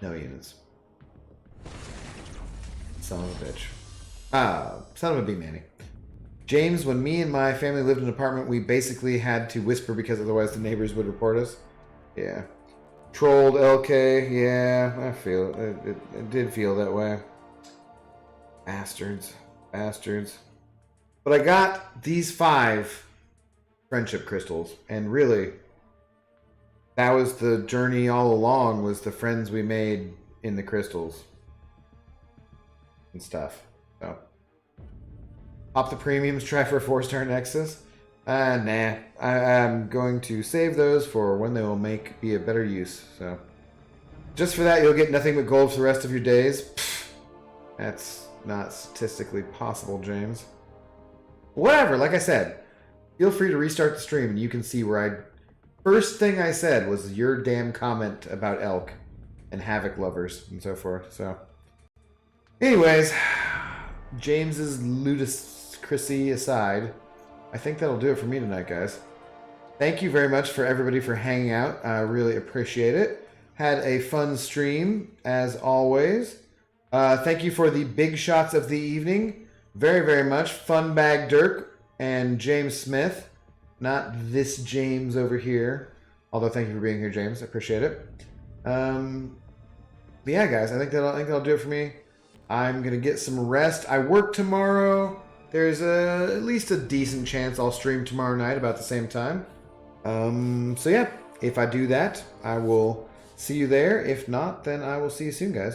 No units. Son of a bitch. Son of a bee Manny. James, when me and my family lived in an apartment, we basically had to whisper because otherwise the neighbors would report us. Yeah. Trolled LK, yeah, I feel it. It did feel that way. Bastards. Bastards. But I got these 5 friendship crystals, and really, that was the journey all along, was the friends we made in the crystals. And stuff. So. Pop the premiums, try for a 4-star Nexus. Nah. I'm going to save those for when they will be a better use. So, just for that, you'll get nothing but gold for the rest of your days. Pfft, that's not statistically possible, James. Whatever, like I said, feel free to restart the stream and you can see where first thing I said was your damn comment about elk and havoc lovers and so forth. So, anyways, James's ludicrousy aside, I think that'll do it for me tonight, guys. Thank you very much for everybody for hanging out. I really appreciate it. Had a fun stream, as always. Thank you for the big shots of the evening. Very, very much. Funbag Dirk and James Smith. Not this James over here. Although, thank you for being here, James. I appreciate it. But yeah, guys, I think that'll do it for me. I'm going to get some rest. I work tomorrow. There's at least a decent chance I'll stream tomorrow night about the same time. So yeah, if I do that, I will see you there. If not, then I will see you soon, guys.